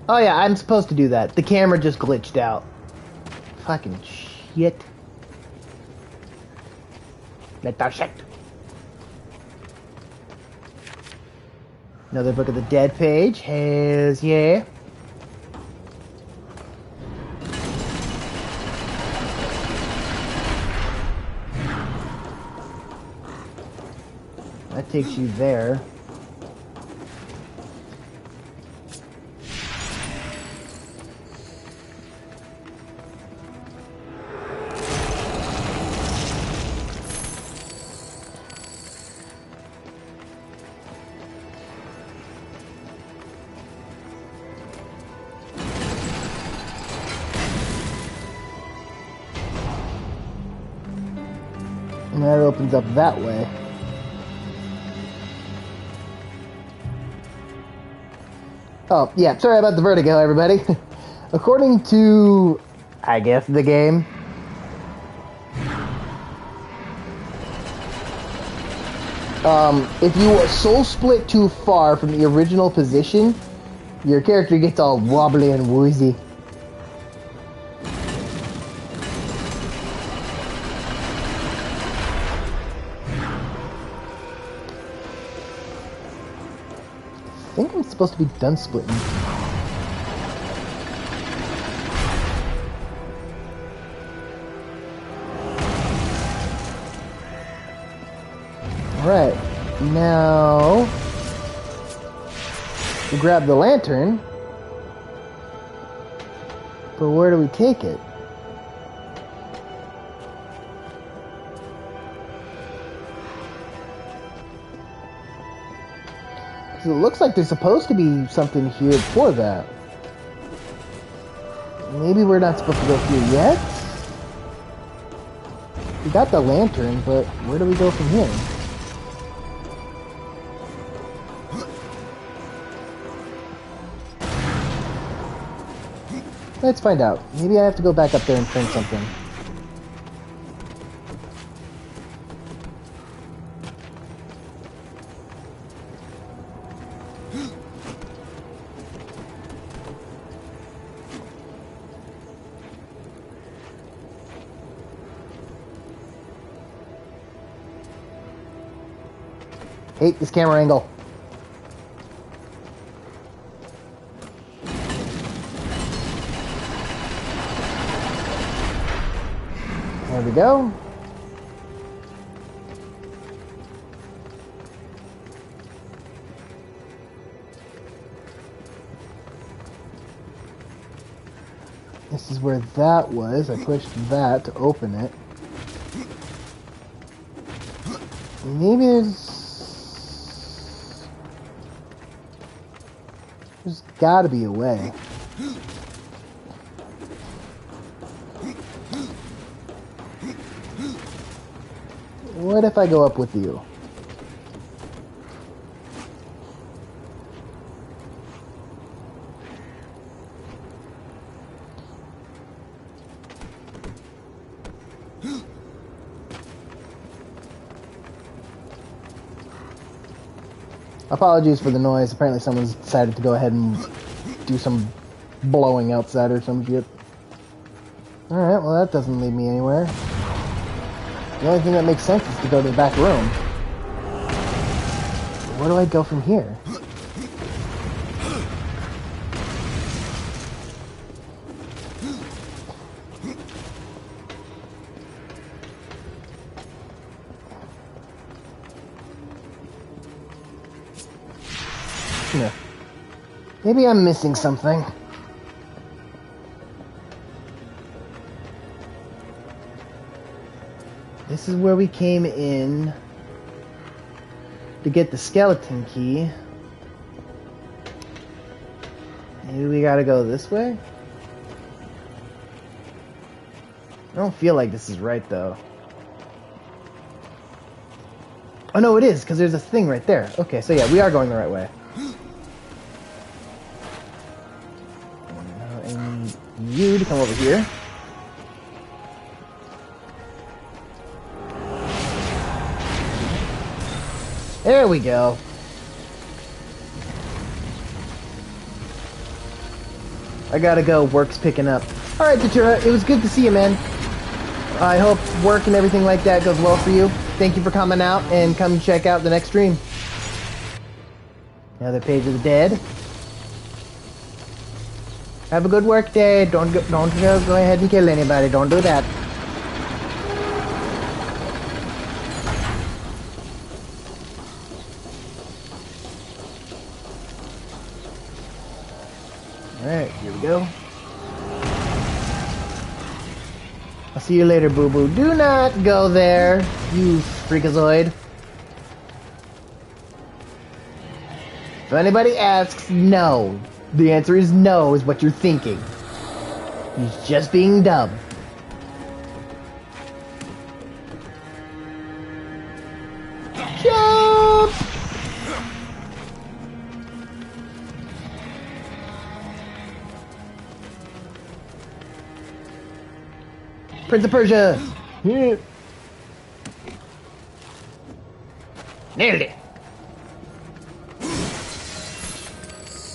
Oh yeah, I'm supposed to do that. The camera just glitched out. Fucking shit. Let shit. Another Book of the Dead page. Hells yeah. That takes you there. And that opens up that way. Oh, yeah, sorry about the vertigo, everybody. According to, I guess, the game, if you soul split too far from the original position, your character gets all wobbly and woozy. I think I'm supposed to be done splitting. Alright, now we grab the lantern, but where do we take it? 'Cause it looks like there's supposed to be something here for that. Maybe we're not supposed to go here yet? We got the lantern, but where do we go from here? Let's find out. Maybe I have to go back up there and print something. Hate this camera angle. There we go. This is where that was. I pushed that to open it. Maybe there's gotta be a way. What if I go up with you? Apologies for the noise. Apparently someone's decided to go ahead and do some blowing outside or some shit. Alright, well that doesn't lead me anywhere. The only thing that makes sense is to go to the back room. Where do I go from here? No. Maybe I'm missing something. This is where we came in to get the skeleton key. Maybe we gotta go this way? I don't feel like this is right though. Oh no, it is, because there's a thing right there. Okay, so yeah, we are going the right way. I need you to come over here. There we go. I gotta go. Work's picking up. Alright, Datura, it was good to see you, man. I hope work and everything like that goes well for you. Thank you for coming out and come check out the next stream. Another page of the dead. Have a good work day. Don't go ahead and kill anybody. Don't do that. Alright, here we go. I'll see you later, boo-boo. Do not go there, you freakazoid. If anybody asks, no. The answer is no, is what you're thinking. He's just being dumb. Jump! Prince of Persia! Yeah. Nailed it!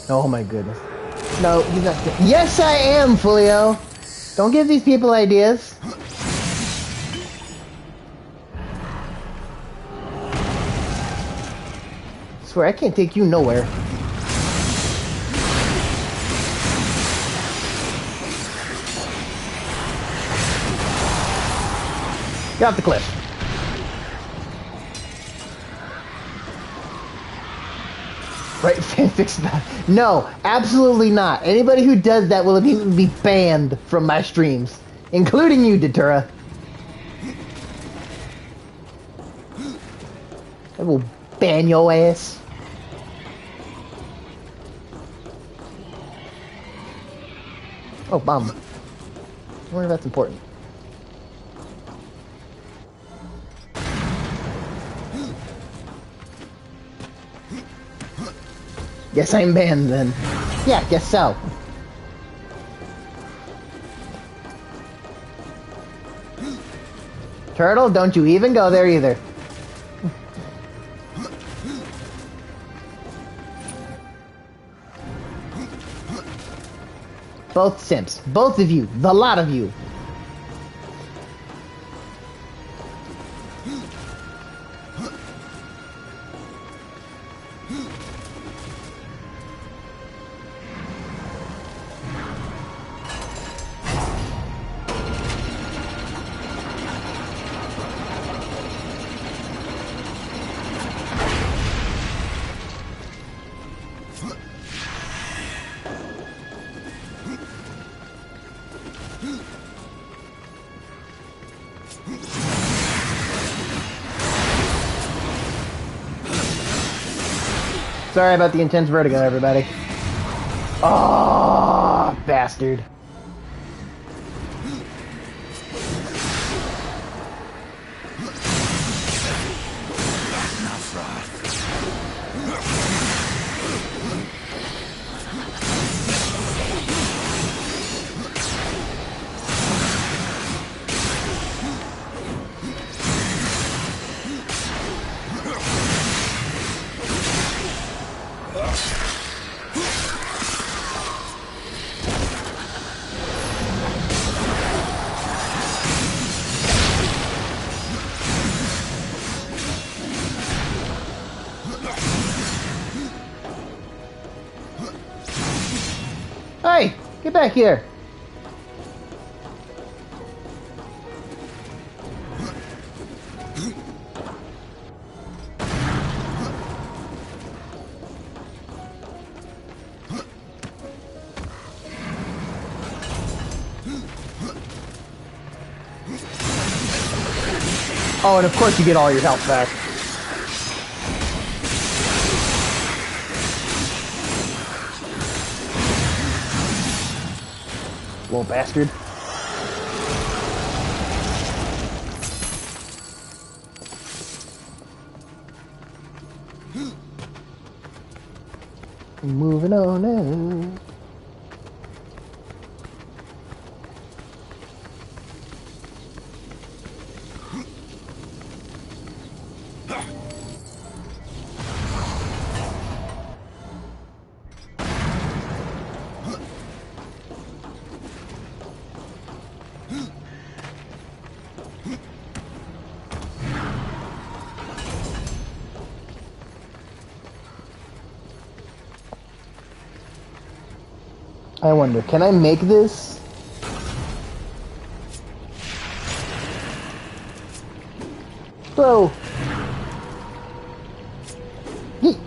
Oh my goodness. No, he's not. Yes, I am, Fulio! Don't give these people ideas. I swear, I can't take you nowhere. Get off the cliff. Right, fanfics that. No, absolutely not. Anybody who does that will immediately be banned from my streams, including you, Datura. I will ban your ass. Oh, bomb. I wonder if that's important. Guess I'm banned then. Yeah, guess so. Turtle, don't you even go there either. Both simps. Both of you. The lot of you. Sorry about the intense vertigo, everybody. Oh, bastard. Hey, get back here. Oh, and of course you get all your health back. Little bastard. Moving on now. I wonder, can I make this? So, yeet.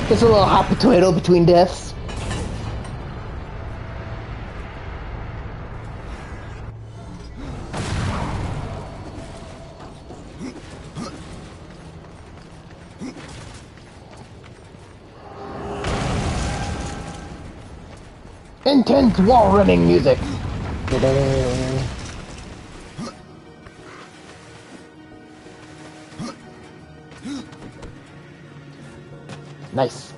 Just a little hot potato between deaths. Intense wall running music. Nice.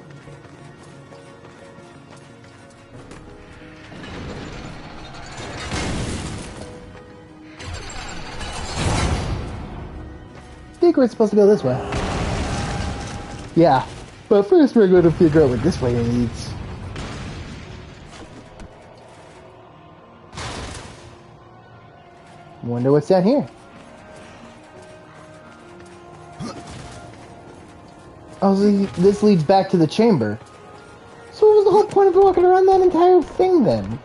I think we're supposed to go this way. Yeah, but first we're going to figure out what this way leads. Wonder what's down here. Oh, so this leads back to the chamber. So what was the whole point of walking around that entire thing then?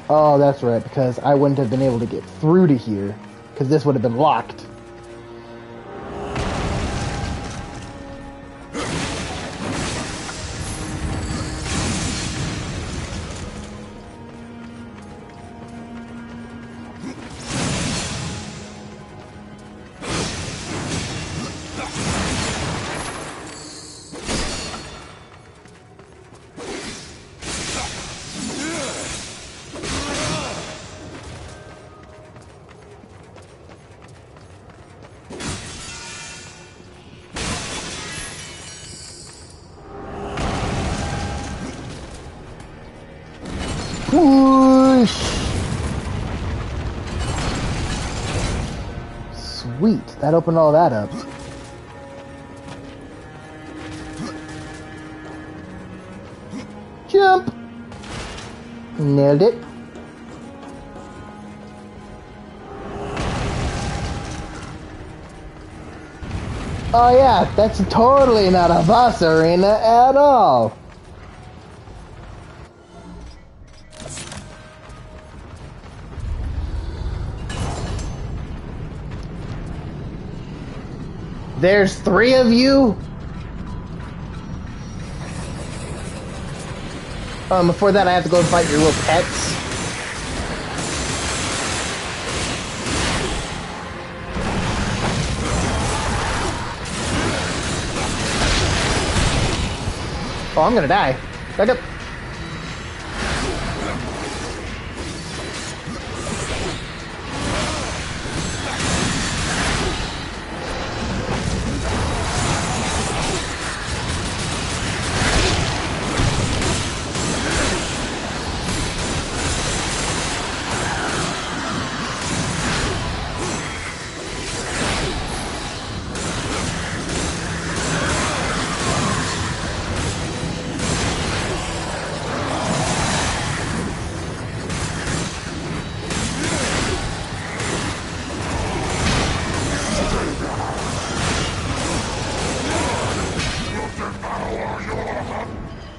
Oh, that's right, because I wouldn't have been able to get through to here, because this would have been locked. Whoosh! Sweet, that opened all that up. Jump! Nailed it. Oh yeah, that's totally not a boss arena at all. There's 3 of you? Before that I have to go fight your little pets. Oh, I'm gonna die. Back up.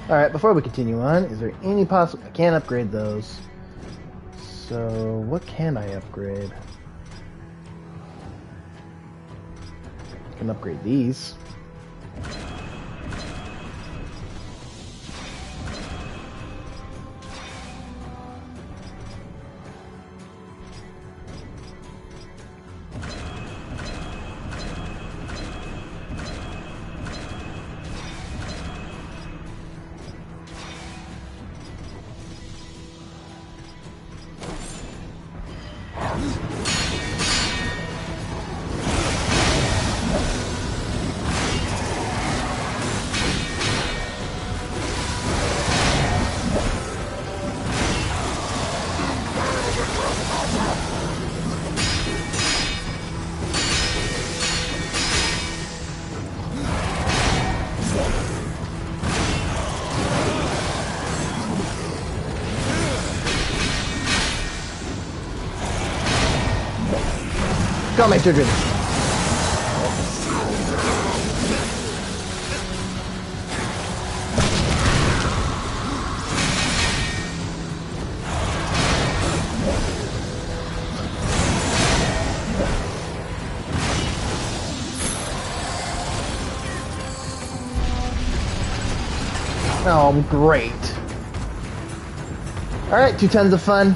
Alright, before we continue on, is there any possible... I can't upgrade those. So, what can I upgrade? I can upgrade these. Go, my children. Oh, great. Alright, 2 tons of fun.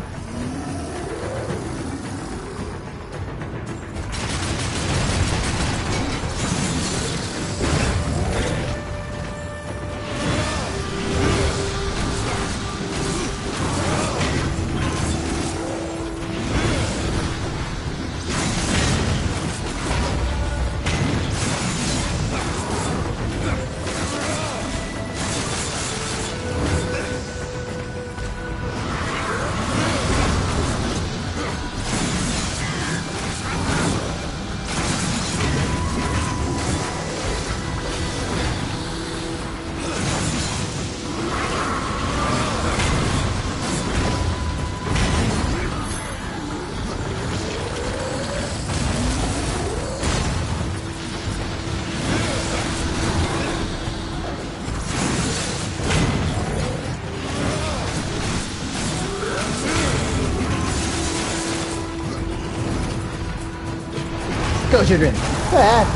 Go, children. Ah.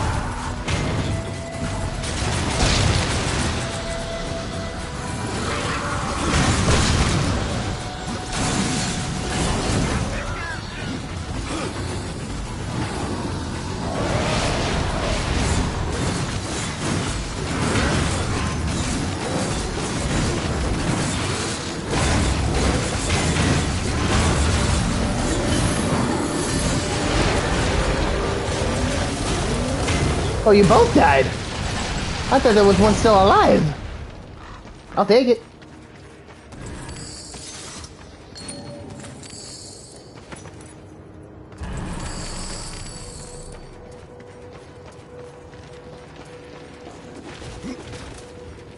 Oh, you both died. I thought there was one still alive. I'll take it.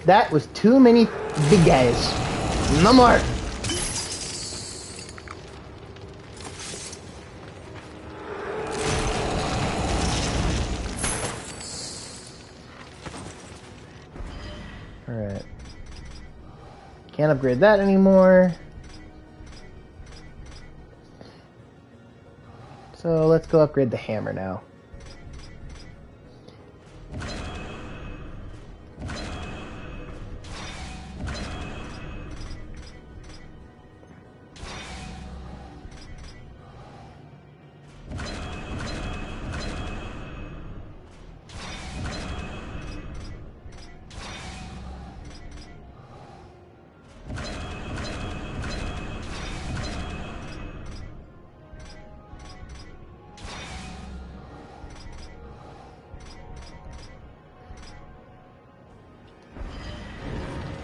That was too many big guys. No more. Alright. Can't upgrade that anymore. So let's go upgrade the hammer now.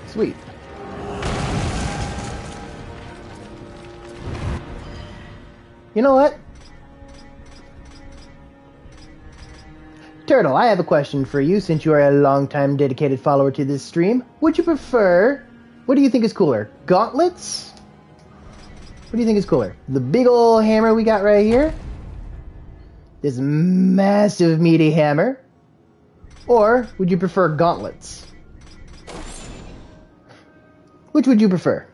Sweet. You know what? Turtle, I have a question for you since you are a long-time dedicated follower to this stream. Would you prefer... What do you think is cooler? Gauntlets? What do you think is cooler? The big ol' hammer we got right here? This massive meaty hammer? Or would you prefer gauntlets? Which would you prefer?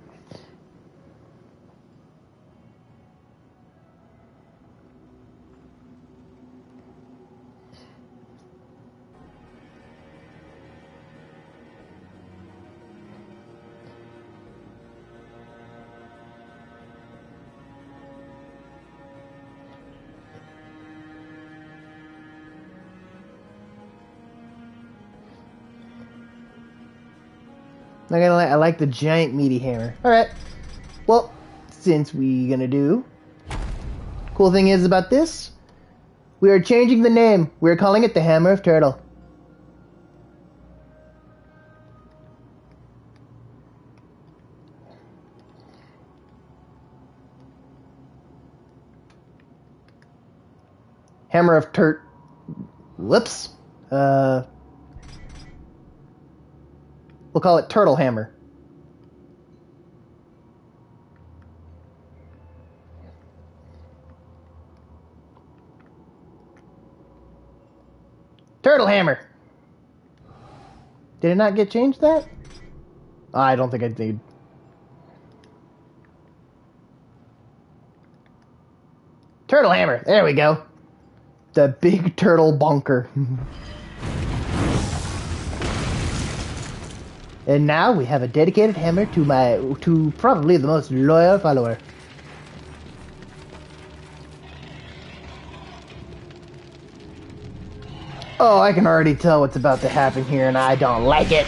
Not gonna lie, I like the giant meaty hammer. Alright. Well, since we gonna do... Cool thing is about this, we are changing the name. We're calling it the Hammer of Turtle. Hammer of Whoops. We'll call it Turtle Hammer. Turtle Hammer! Did it not get changed that? I don't think I did. Turtle Hammer! There we go. The big turtle bonker. And now we have a dedicated hammer to probably the most loyal follower. Oh, I can already tell what's about to happen here, and I don't like it.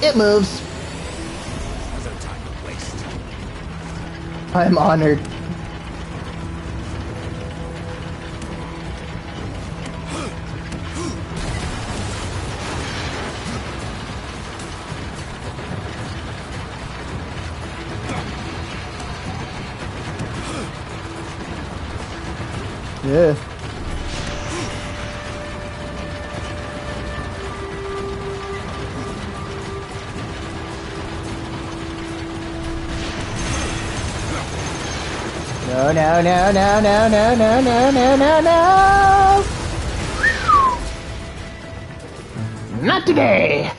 It moves. I'm honored. Yeah. No, no, no, no, no, no, no, no, no, no, no! Not today!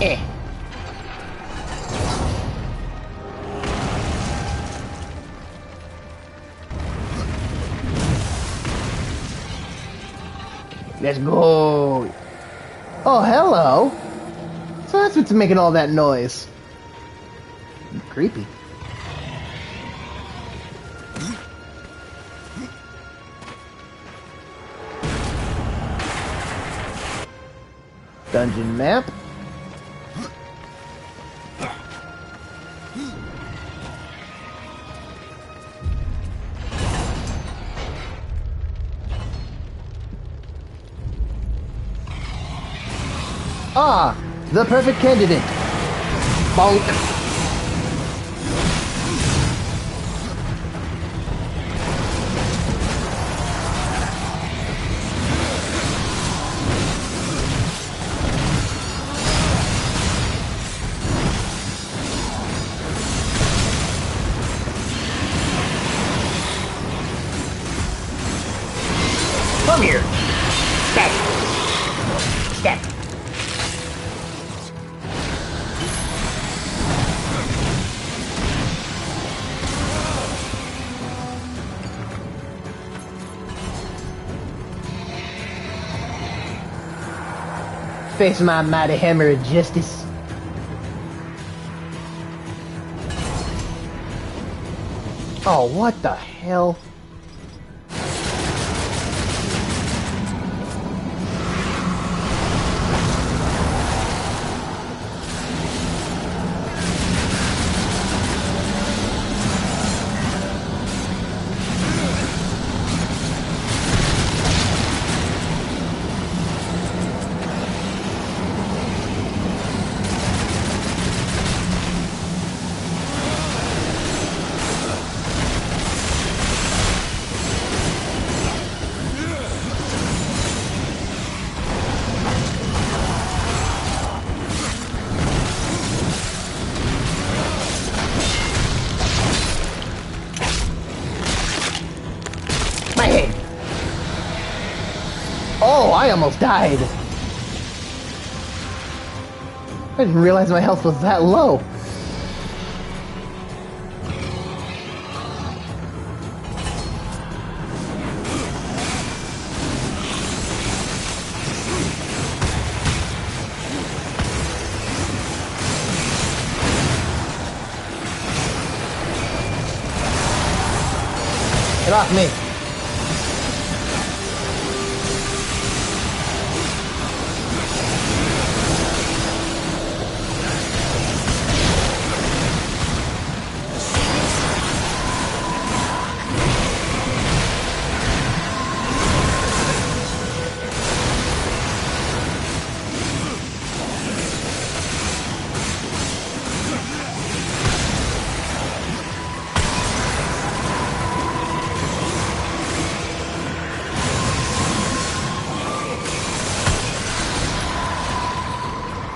Eh. Let's go! Oh, hello! So that's what's making all that noise. Creepy. Dungeon map. Ah, The perfect candidate. Bonk. Come here. Step. Step. Face my mighty hammer of justice. Oh, what the hell? My head. Oh, I almost died. I didn't realize my health was that low. Get off me.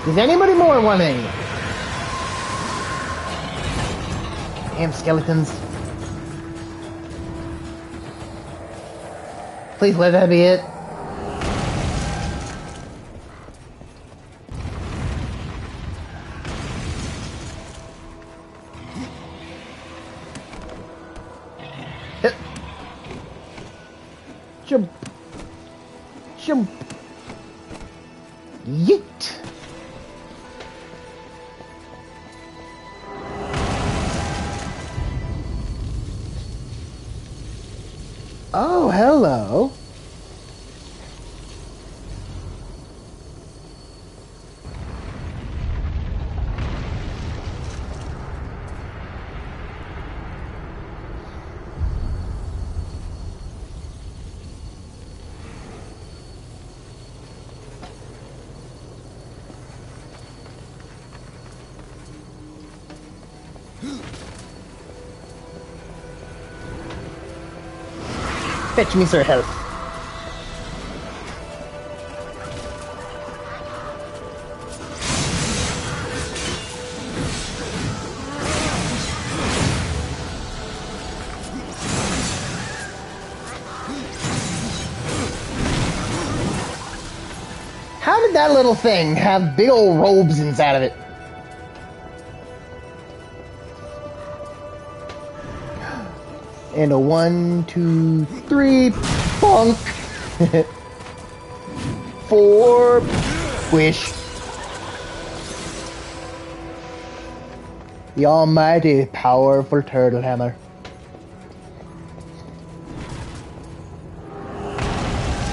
Does anybody more want any? Damn skeletons. Please let that be it. Hit. Jump. Jump. Yeet. Oh, hello. Fetch me, sir, health. How did that little thing have big old robes inside of it? And a 1, 2, 3, bonk. 4, wish. The almighty, powerful turtle hammer.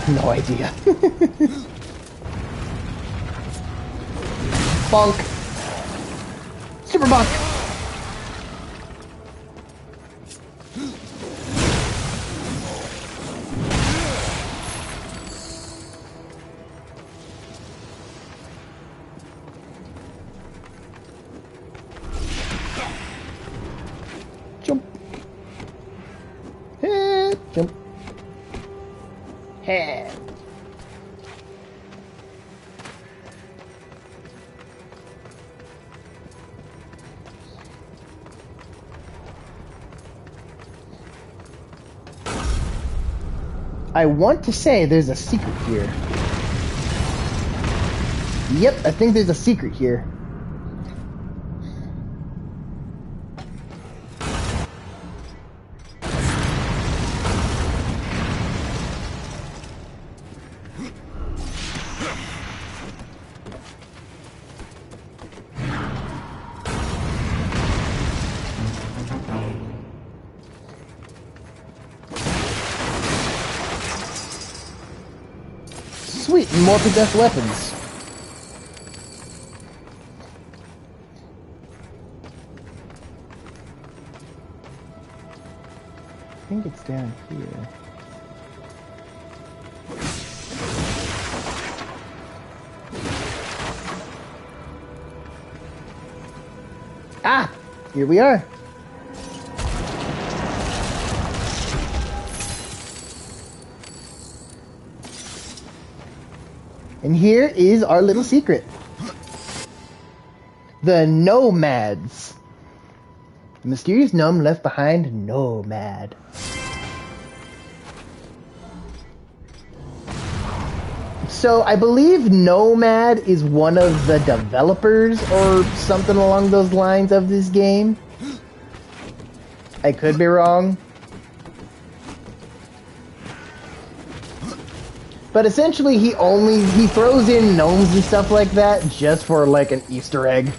No idea. Bonk. Super bonk. Jump. Head. I want to say there's a secret here. Yep, I think there's a secret here. Sweet, more possessed weapons. I think it's down here. Ah! Here we are. And here is our little secret. The Nomads. The mysterious gnome left behind, Nomad. So I believe Nomad is one of the developers or something along those lines of this game. I could be wrong. But essentially he throws in gnomes and stuff like that just for like an Easter egg.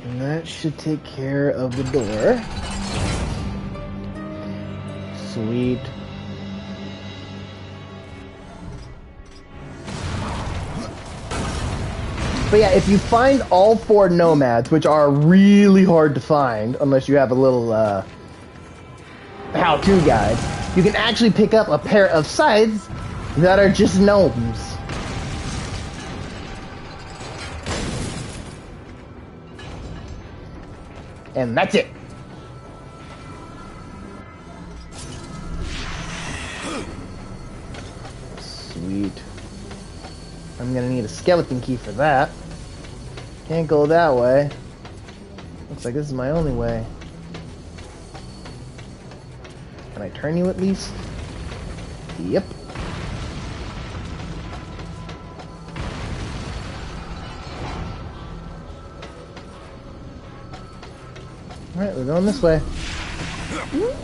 And that should take care of the door. Sweet. But yeah, if you find all 4 nomads, which are really hard to find, unless you have a little how-to guide, you can actually pick up a pair of scythes that are just gnomes. And that's it. Sweet. I'm gonna need a skeleton key for that. Can't go that way. Looks like this is my only way. Can I turn you at least? Yep. Alright, we're going this way. Whee!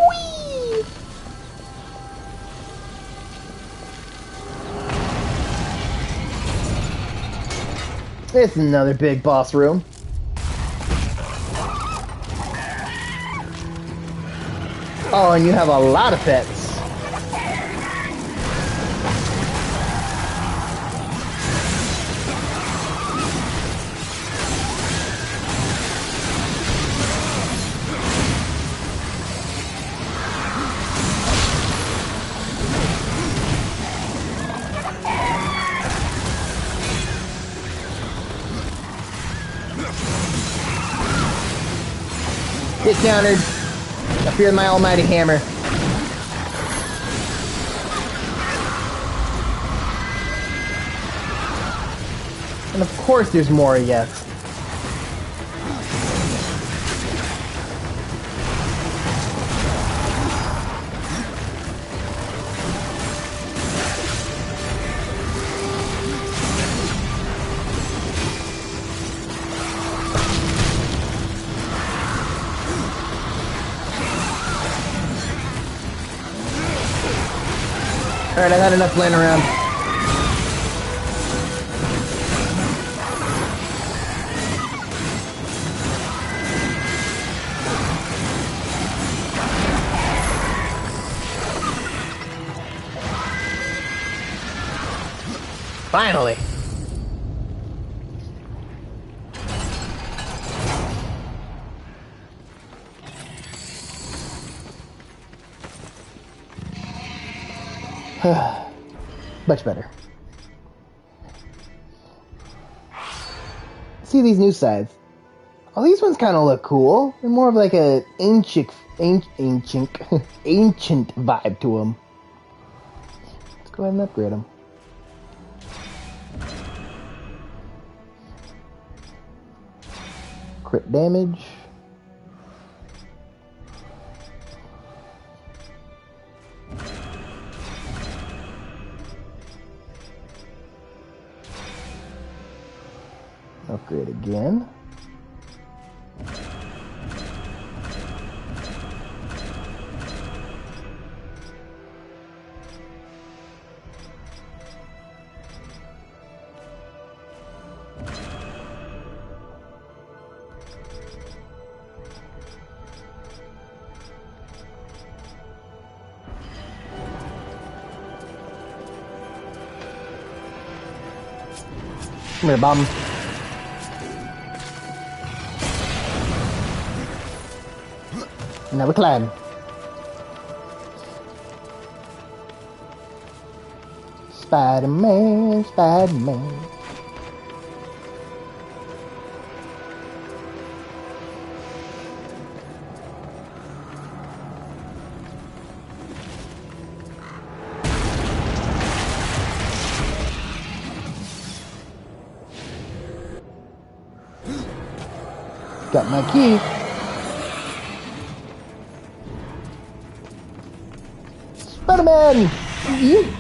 It's another big boss room. Oh, and you have a lot of pets. Get countered. I fear my almighty hammer. And of course there's more yet. Alright, I got enough laying around. Finally! Much better. See these new sides. Oh, these ones kind of look cool. They're more of like a ancient vibe to them. Let's go ahead and upgrade them. Crit damage. Upgrade again. Come here, bum. Now we climb. Spider-Man, Spider-Man. Got my key. Spider-Man! Yeet!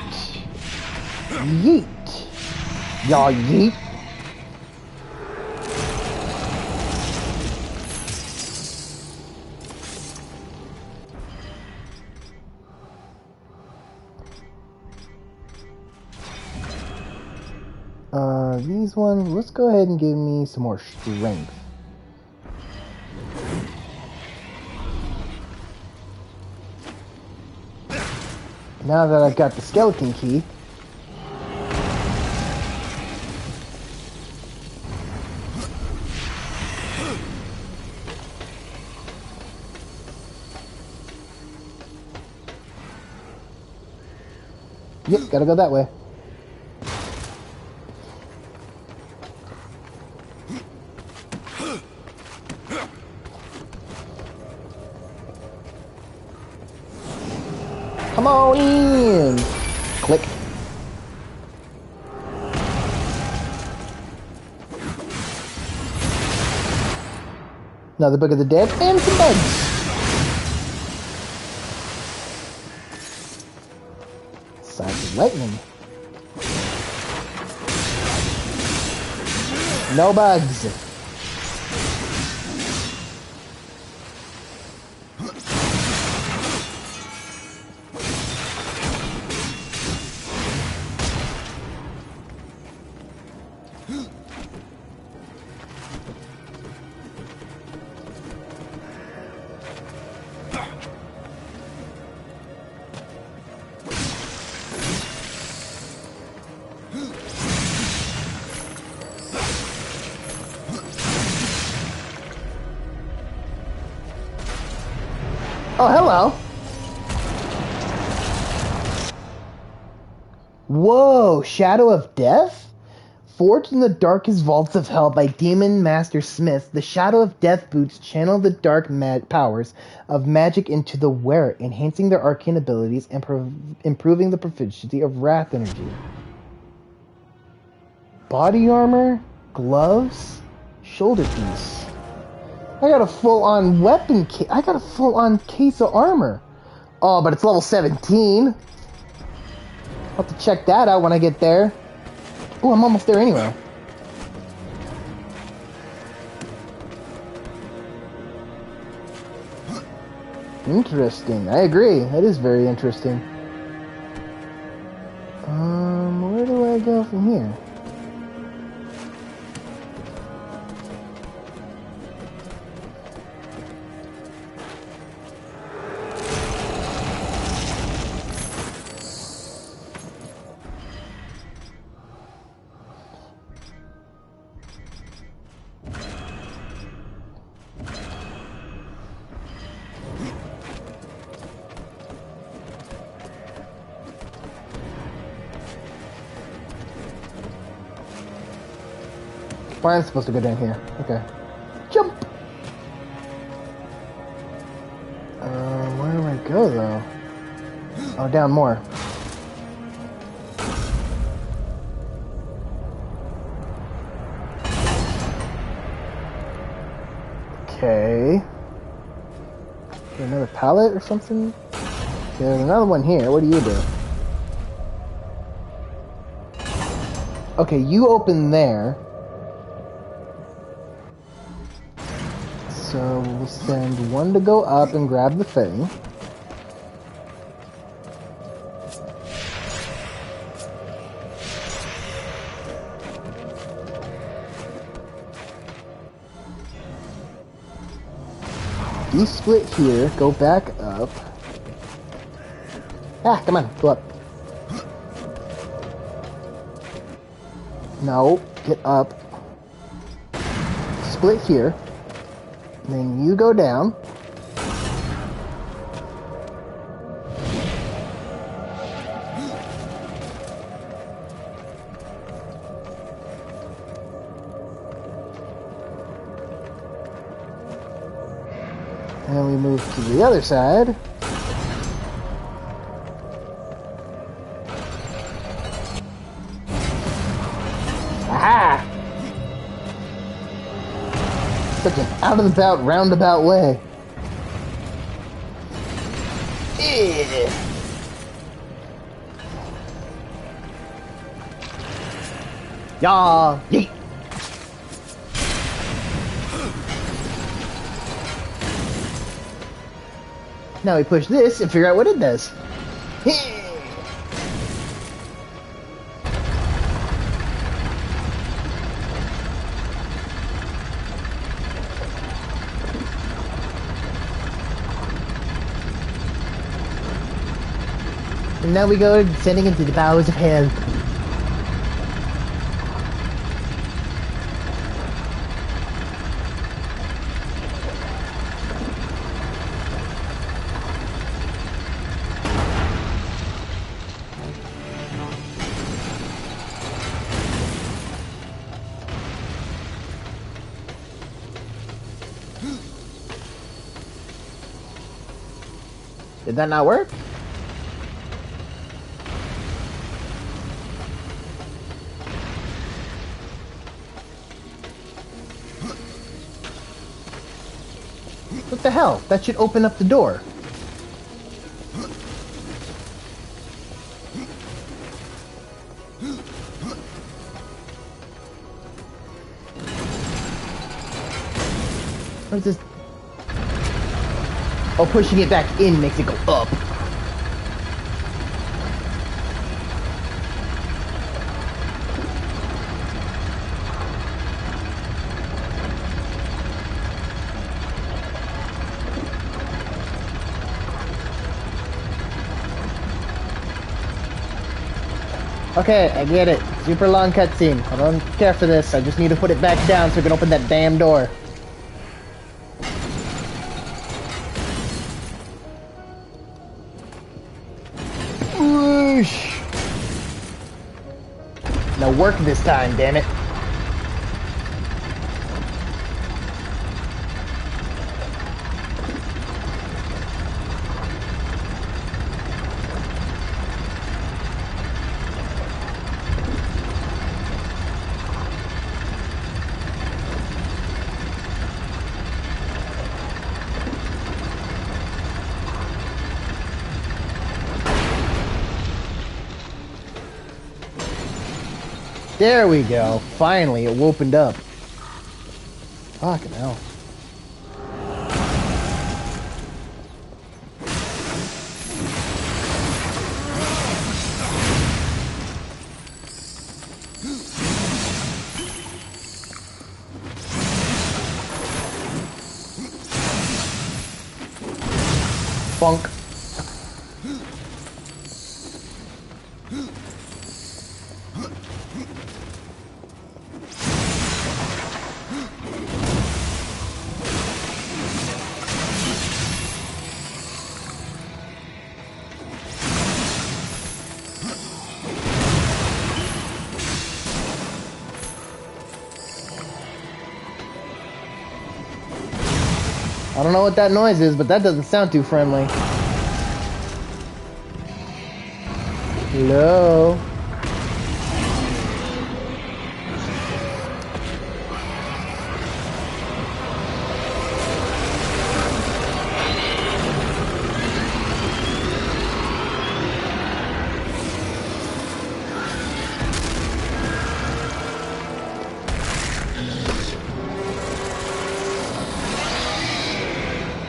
Yeet! Y'all yeet! These ones, let's go ahead and give me some more strength. Now that I've got the skeleton key, yep, gotta go that way. Come on in! Click. Another Book of the Dead and some bugs. Sides of lightning. No bugs. Oh, hello. Whoa, Shadow of Death? Forged in the darkest vaults of hell by Demon Master Smith, the Shadow of Death boots channel the dark powers of magic into the wearer, enhancing their arcane abilities and improving the proficiency of wrath energy. Body armor, gloves, shoulder piece. I got a full-on weapon case. I got a full-on case of armor. Oh, but it's level 17. I'll have to check that out when I get there. Oh, I'm almost there anyway. Interesting. I agree. That is very interesting. Where do I go from here? I'm supposed to go down here. Okay. Jump! Where do I go, though? Oh, down more. Okay. Is there another pallet or something? There's another one here. What do you do? Okay, you open there. So we'll send one to go up and grab the thing. You split here, go back up. Ah, come on, go up. No, get up. Split here. Then you go down. And we move to the other side. Aha! Such an out-of-the-bout, roundabout way. Yaw! Yeet! Now we push this and figure out what it does. And now we go descending into the bowels of hell. Did that not work? What the hell? That should open up the door. What is this? Oh, pushing it back in makes it go up. Okay, I get it. Super long cutscene. I don't care for this. I just need to put it back down so we can open that damn door. Whoosh! Now work this time, damn it. There we go. Finally, it opened up. Fucking hell. Funk. I don't know what that noise is, but that doesn't sound too friendly. Hello?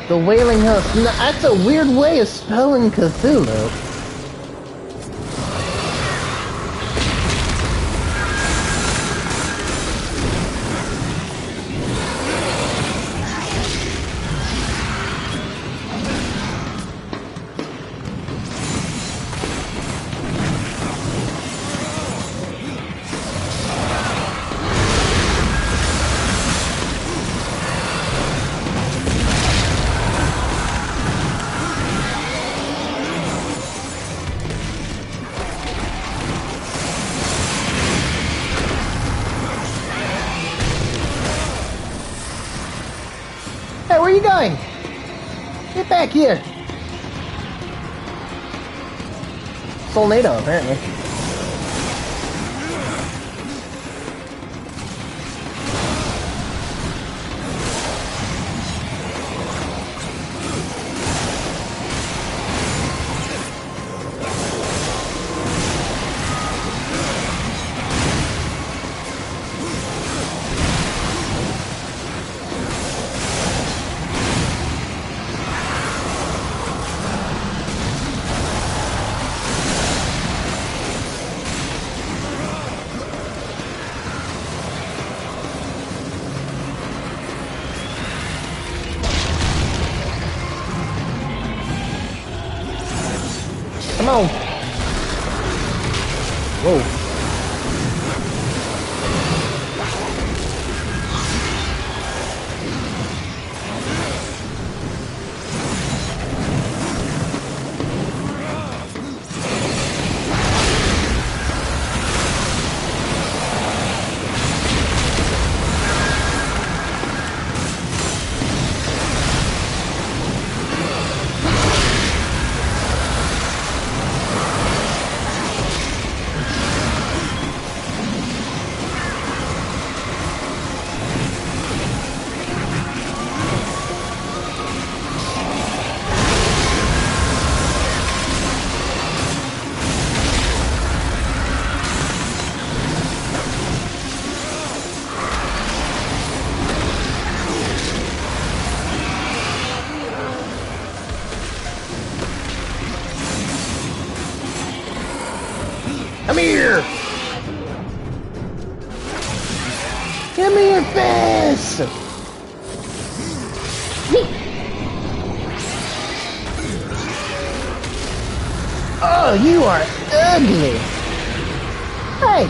The Wailing Host. That's a weird way of spelling Cthulhu. Hey, where are you going? Get back here. Solnado, apparently. Come on. Whoa. Come here! Give me your fist! Oh, you are ugly! Hey!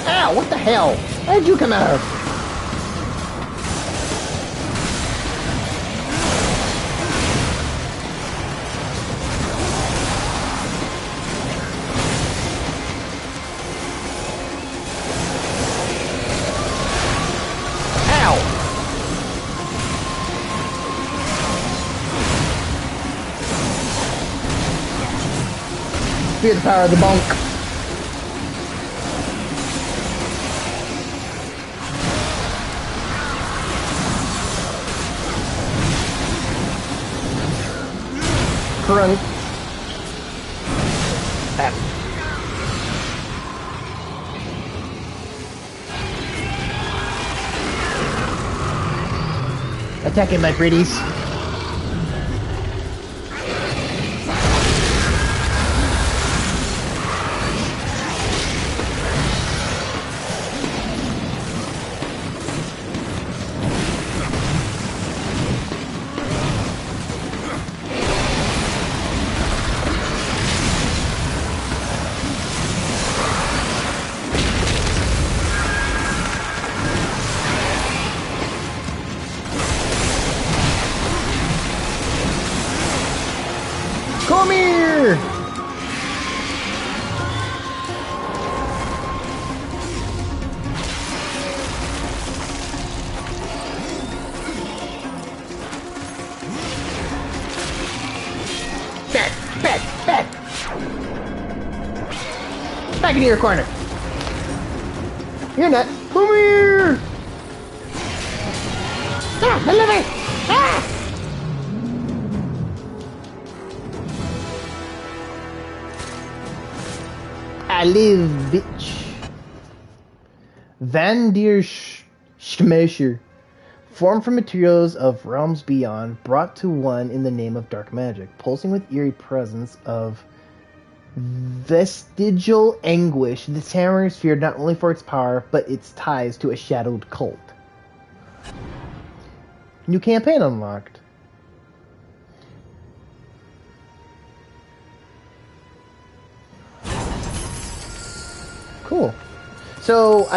Ow, what the hell? Where'd you come out of? Ow! Fear the power of the bonk. Crunk. Ah. Attack him, my pretties. Come here! Back! Back into your corner! You're not. Come here! Ah, deliver! Ah! I live, bitch. Van der Schmesher. Formed from materials of realms beyond, brought to one in the name of dark magic, pulsing with eerie presence of vestigial anguish. This hammer is feared not only for its power, but its ties to a shadowed cult. New campaign unlocked. Cool. So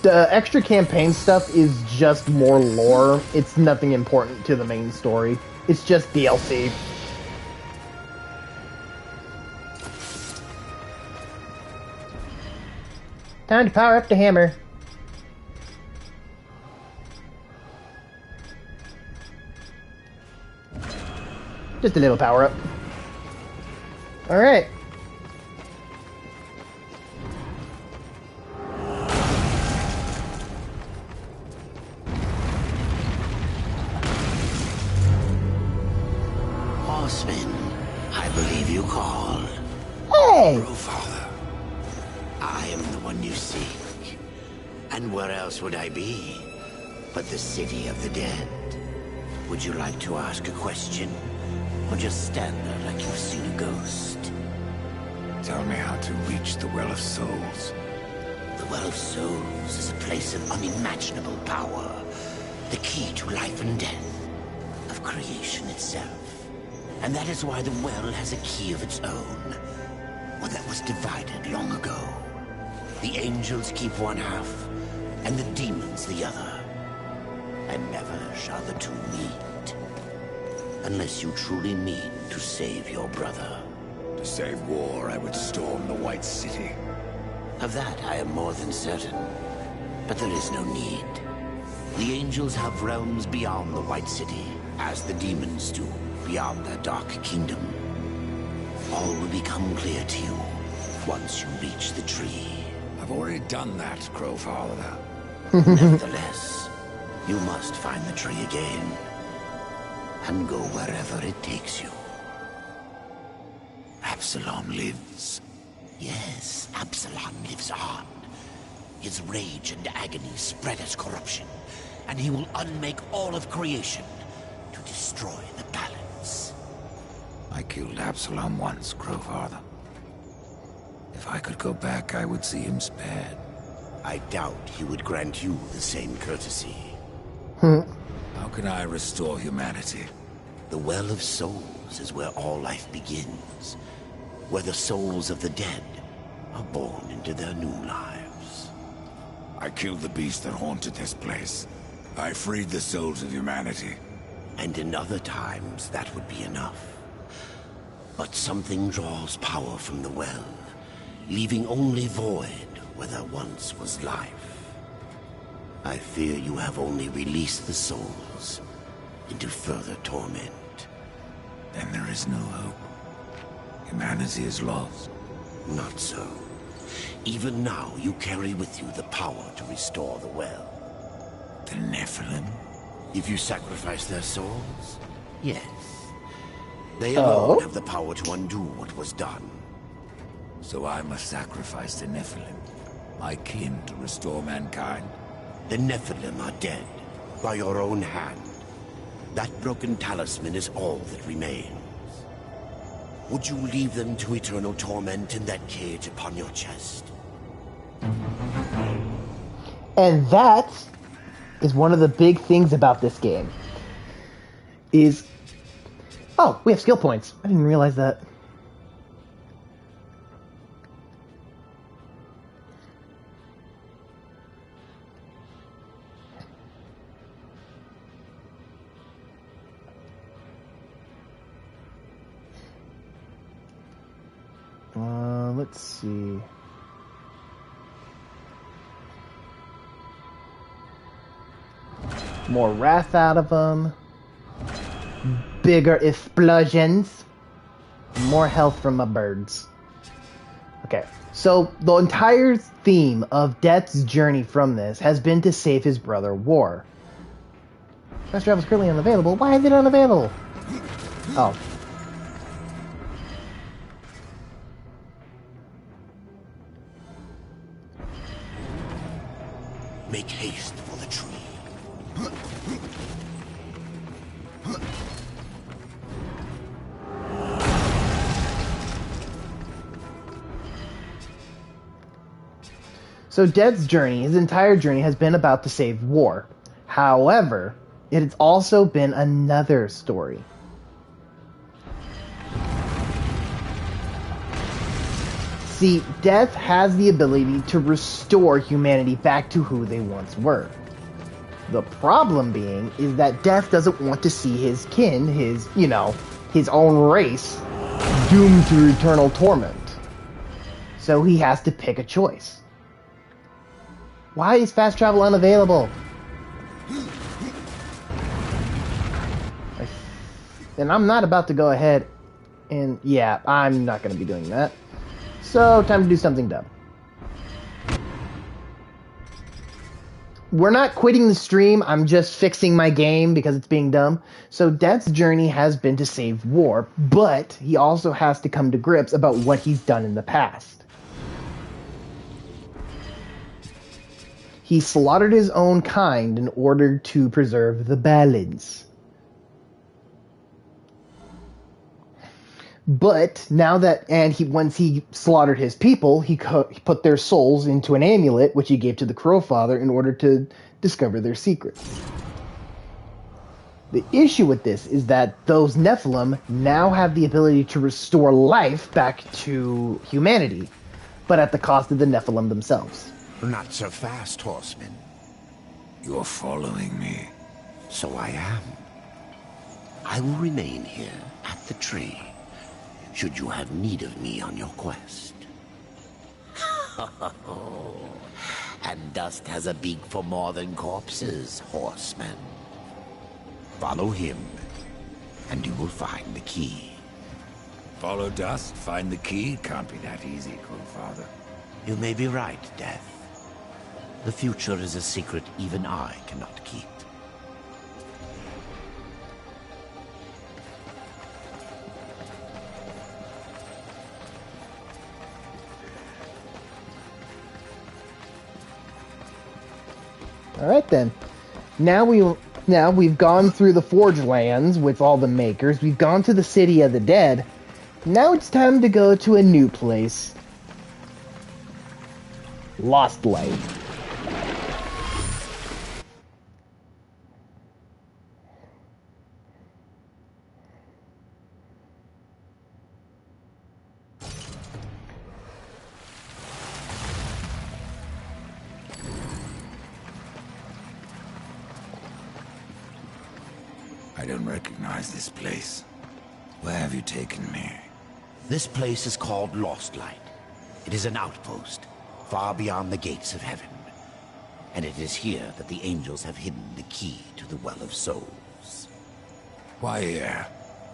the extra campaign stuff is just more lore. It's nothing important to the main story. It's just DLC. Time to power up the hammer. Just a little power up. Alright. Horseman, I believe you called. Hey! Father, I am the one you seek. And where else would I be but the city of the dead? Would you like to ask a question? Or just stand there like you've seen a ghost? Tell me how to reach the Well of Souls. The Well of Souls is a place of unimaginable power. The key to life and death, of creation itself. And that is why the well has a key of its own. One that was divided long ago. The angels keep one half, and the demons the other. And never shall the two meet. Unless you truly mean to save your brother. To save war, I would storm the White City. Of that I am more than certain. But there is no need. The angels have realms beyond the White City, as the demons do beyond their dark kingdom. All will become clear to you once you reach the tree. I've already done that, Crowfather. Nevertheless, you must find the tree again. And go wherever it takes you. Absalom lives. Yes, Absalom lives on. His rage and agony spread as corruption, and he will unmake all of creation to destroy the balance. I killed Absalom once, Crowfather. If I could go back, I would see him spared. I doubt he would grant you the same courtesy. How can I restore humanity? The Well of Souls is where all life begins. Where the souls of the dead are born into their new lives. I killed the beast that haunted this place. I freed the souls of humanity. And in other times, that would be enough. But something draws power from the well, leaving only void where there once was life. I fear you have only released the souls into further torment. Then there is no hope. Humanity is lost. Not so. Even now, you carry with you the power to restore the well. The Nephilim? If you sacrifice their souls, yes. They alone have the power to undo what was done. So I must sacrifice the Nephilim, my kin, to restore mankind? The Nephilim are dead, by your own hand. That broken talisman is all that remains. Would you leave them to eternal torment in that cage upon your chest? And that is one of the big things about this game. Is... Oh, we have skill points. I didn't realize that. Let's see. More wrath out of them. Bigger explosions. More health from my birds. Okay, so the entire theme of Death's journey from this has been to save his brother War. Fast travel is currently unavailable. Why is it unavailable? Oh. Make haste for the tree. So Dead's journey, his entire journey, has been about to save War. However, it has also been another story. See, Death has the ability to restore humanity back to who they once were. The problem being is that Death doesn't want to see his kin, his own race, doomed to eternal torment. So he has to pick a choice. Why is fast travel unavailable? And I'm not about to go ahead and... yeah, I'm not going to be doing that. So, time to do something dumb. We're not quitting the stream, I'm just fixing my game because it's being dumb. So, Death's journey has been to save War, but he also has to come to grips about what he's done in the past. He slaughtered his own kind in order to preserve the balance. But now that, once he slaughtered his people, he put their souls into an amulet, which he gave to the Crowfather in order to discover their secrets. The issue with this is that those Nephilim now have the ability to restore life back to humanity, but at the cost of the Nephilim themselves. Not so fast, horseman. You're following me. So I am. I will remain here at the tree, should you have need of me on your quest. And dust has a beak for more than corpses, horseman. Follow him, and you will find the key. Follow dust, find the key? Can't be that easy, Crowfather. You may be right, Death. The future is a secret even I cannot keep. All right then. Now we've gone through the Forge Lands with all the makers. We've gone to the City of the Dead. Now it's time to go to a new place. Lost Light. I don't recognize this place. Where have you taken me? This place is called Lost Light. It is an outpost, far beyond the gates of heaven. And it is here that the angels have hidden the key to the Well of Souls. Why here?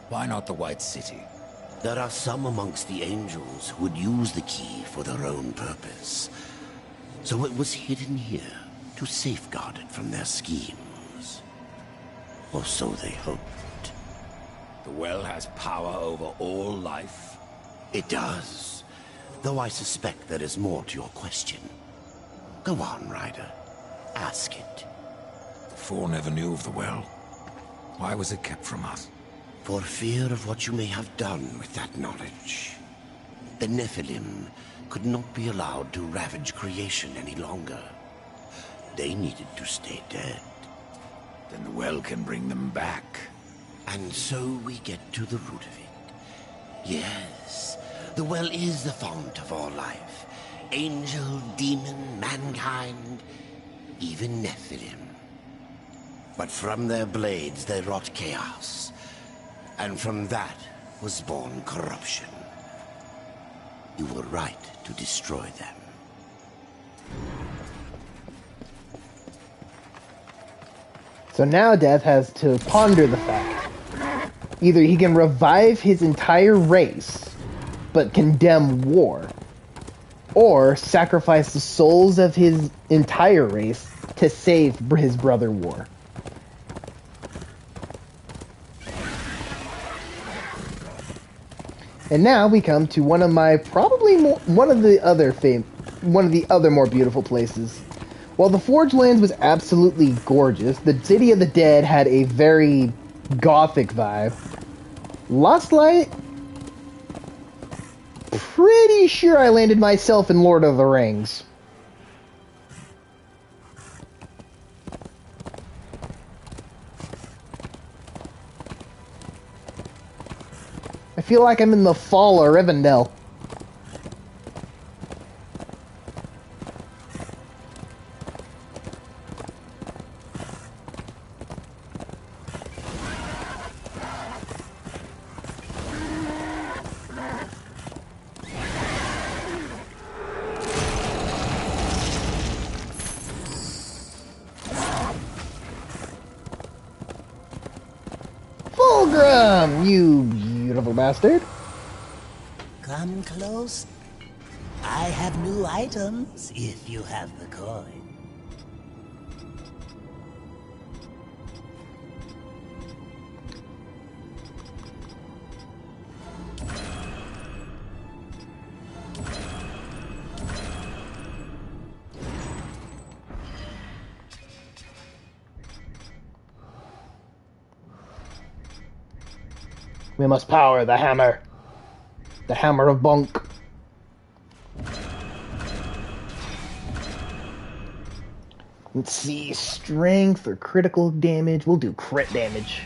Why not the White City? There are some amongst the angels who would use the key for their own purpose. So it was hidden here to safeguard it from their schemes. Or so they hoped. The well has power over all life? It does. Though I suspect there is more to your question. Go on, Ryder. Ask it. Four never knew of the well. Why was it kept from us? For fear of what you may have done with that knowledge. The Nephilim could not be allowed to ravage creation any longer. They needed to stay dead. Then the well can bring them back. And so we get to the root of it. Yes, the well is the fount of all life. Angel, demon, mankind, even Nephilim. But from their blades they wrought chaos. And from that was born corruption. You were right to destroy them. So now Death has to ponder the fact. Either he can revive his entire race, but condemn war, or sacrifice the souls of his entire race to save his brother War. And now we come to one of my one of the other more beautiful places. While the Forge Lands was absolutely gorgeous, the City of the Dead had a very gothic vibe. Lost Light, pretty sure I landed myself in Lord of the Rings. I feel like I'm in the fall of Rivendell. Fulgrim, you beautiful bastard. Come close. I have new items if you have the coin. We must power the hammer. The hammer of Bunk. Let's see, strength or critical damage. We'll do crit damage.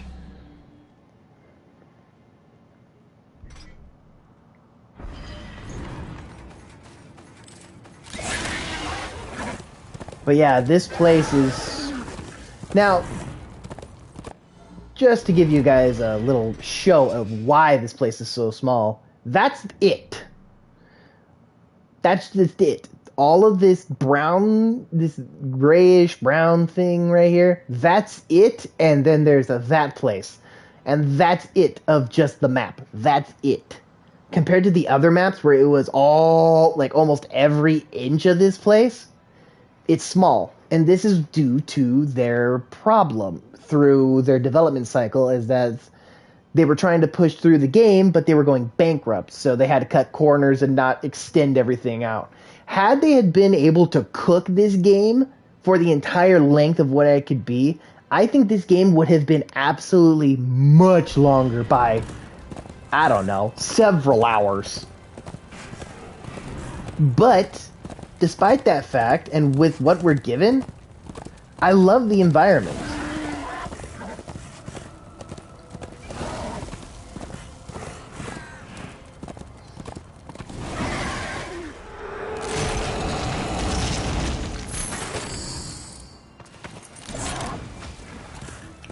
But yeah, this place is... Now, just to give you guys a little show of why this place is so small, that's it. That's just it. All of this brown, this grayish brown thing right here, that's it, and then there's that place. And that's it of just the map. That's it. Compared to the other maps where it was all, like almost every inch of this place, it's small. And this is due to their problem through their development cycle, is that they were trying to push through the game, but they were going bankrupt, so they had to cut corners and not extend everything out. Had they had been able to cook this game for the entire length of what it could be, I think this game would have been absolutely much longer by, I don't know, several hours. But, despite that fact, and with what we're given, I love the environment.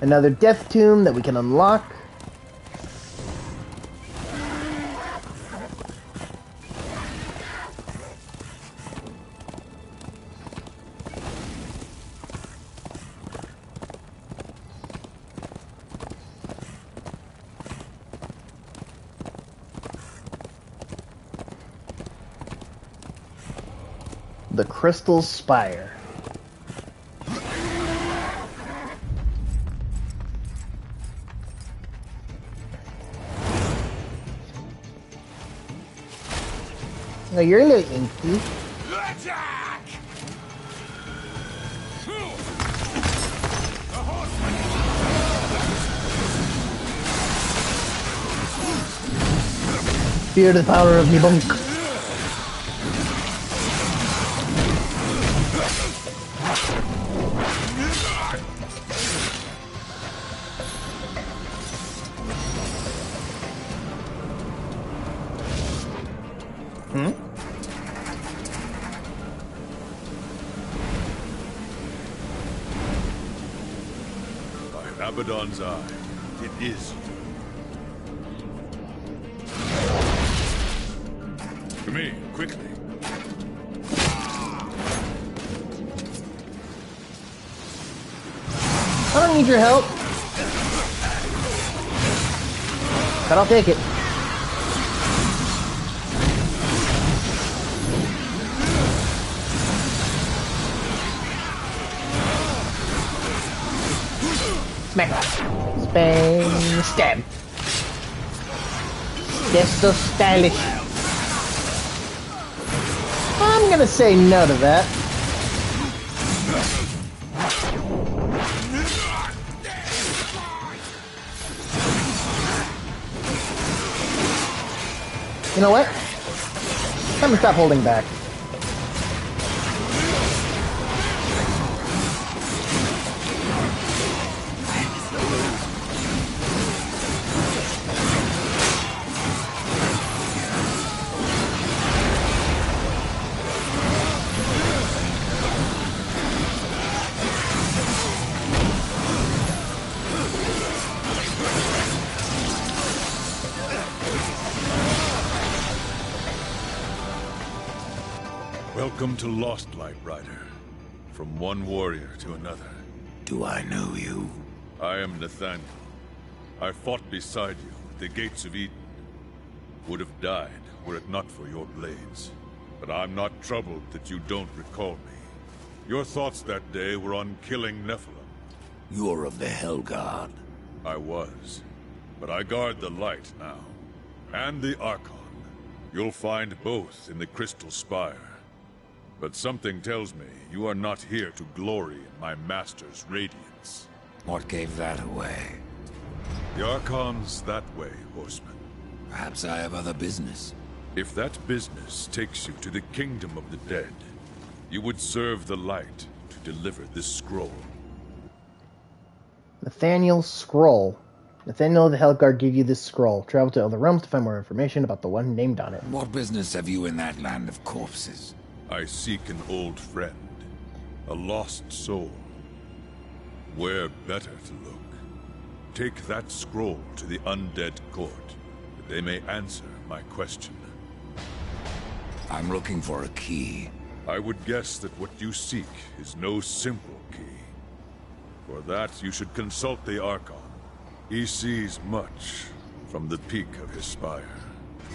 Another death tomb that we can unlock. The Crystal Spire. Oh, you're a little inky. Attack! Fear the power of me bunk. By Abaddon's eye, it is. me, quickly. I don't need your help. But I'll take it. Smack. Bang. Stab. That's so stylish. I'm gonna say no to that. You know what? Time to stop holding back. Welcome to Lost Light, Rider. From one warrior to another. Do I know you? I am Nathaniel. I fought beside you at the gates of Eden. Would have died were it not for your blades. But I'm not troubled that you don't recall me. Your thoughts that day were on killing Nephilim. You're of the Hellguard. I was. But I guard the light now. And the Archon. You'll find both in the Crystal Spire. But something tells me you are not here to glory in my master's radiance. What gave that away? The Archon's that way, Horseman. Perhaps I have other business. If that business takes you to the kingdom of the dead, you would serve the light to deliver this scroll. Nathaniel's scroll. Nathaniel of the Hellguard gave you this scroll. Travel to other realms to find more information about the one named on it. What business have you in that land of corpses? I seek an old friend, a lost soul. Where better to look? Take that scroll to the undead court, that they may answer my question. I'm looking for a key. I would guess that what you seek is no simple key. For that, you should consult the Archon. He sees much from the peak of his spire.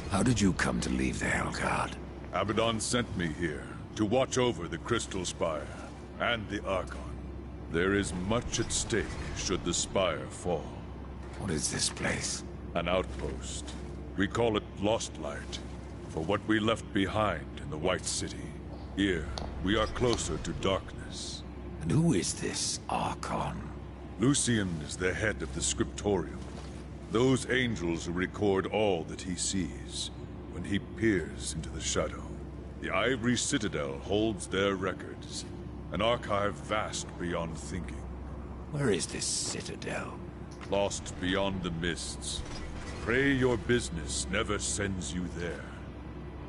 How did you come to leave the Hellguard? Abaddon sent me here to watch over the Crystal Spire and the Archon. There is much at stake should the Spire fall. What is this place? An outpost. We call it Lost Light, for what we left behind in the White City. Here, we are closer to darkness. And who is this Archon? Lucian is the head of the Scriptorium. Those angels who record all that he sees when he peers into the shadow. The Ivory Citadel holds their records, an archive vast beyond thinking. Where is this citadel? Lost beyond the mists. Pray your business never sends you there.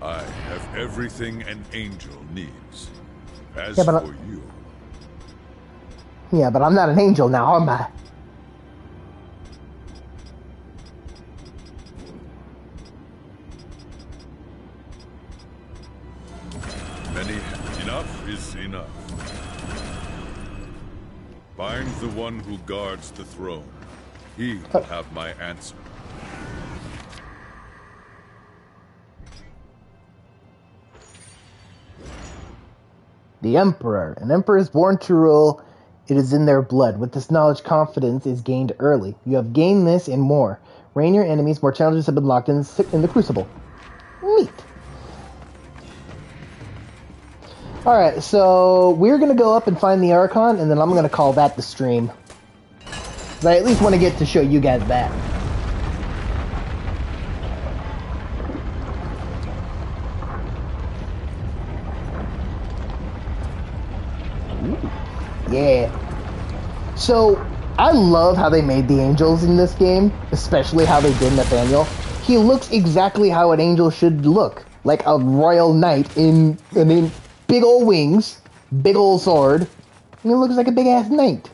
I have everything an angel needs. As for you... Yeah, but I'm not an angel now, am I? Enough is enough. Find the one who guards the throne. He will have my answer. The Emperor. An emperor is born to rule. It is in their blood. With this knowledge, confidence is gained early. You have gained this and more. Reign your enemies. More challenges have been locked in the Crucible. Neat. Alright, so we're going to go up and find the Archon, and then I'm going to call that the stream. 'Cause I at least want to get to show you guys that. Ooh. Yeah. So, I love how they made the angels in this game, especially how they did Nathaniel. He looks exactly how an angel should look. Like a royal knight in big old wings, big old sword, and he looks like a big ass knight.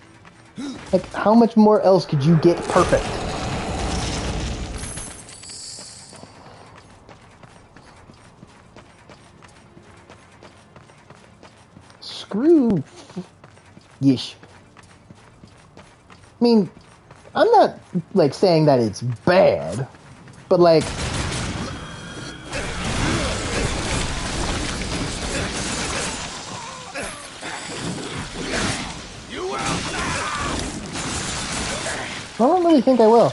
Like, how much more else could you get perfect? screw. Yeesh. I mean, I'm not, like, saying that it's bad, but, like... I don't really think I will.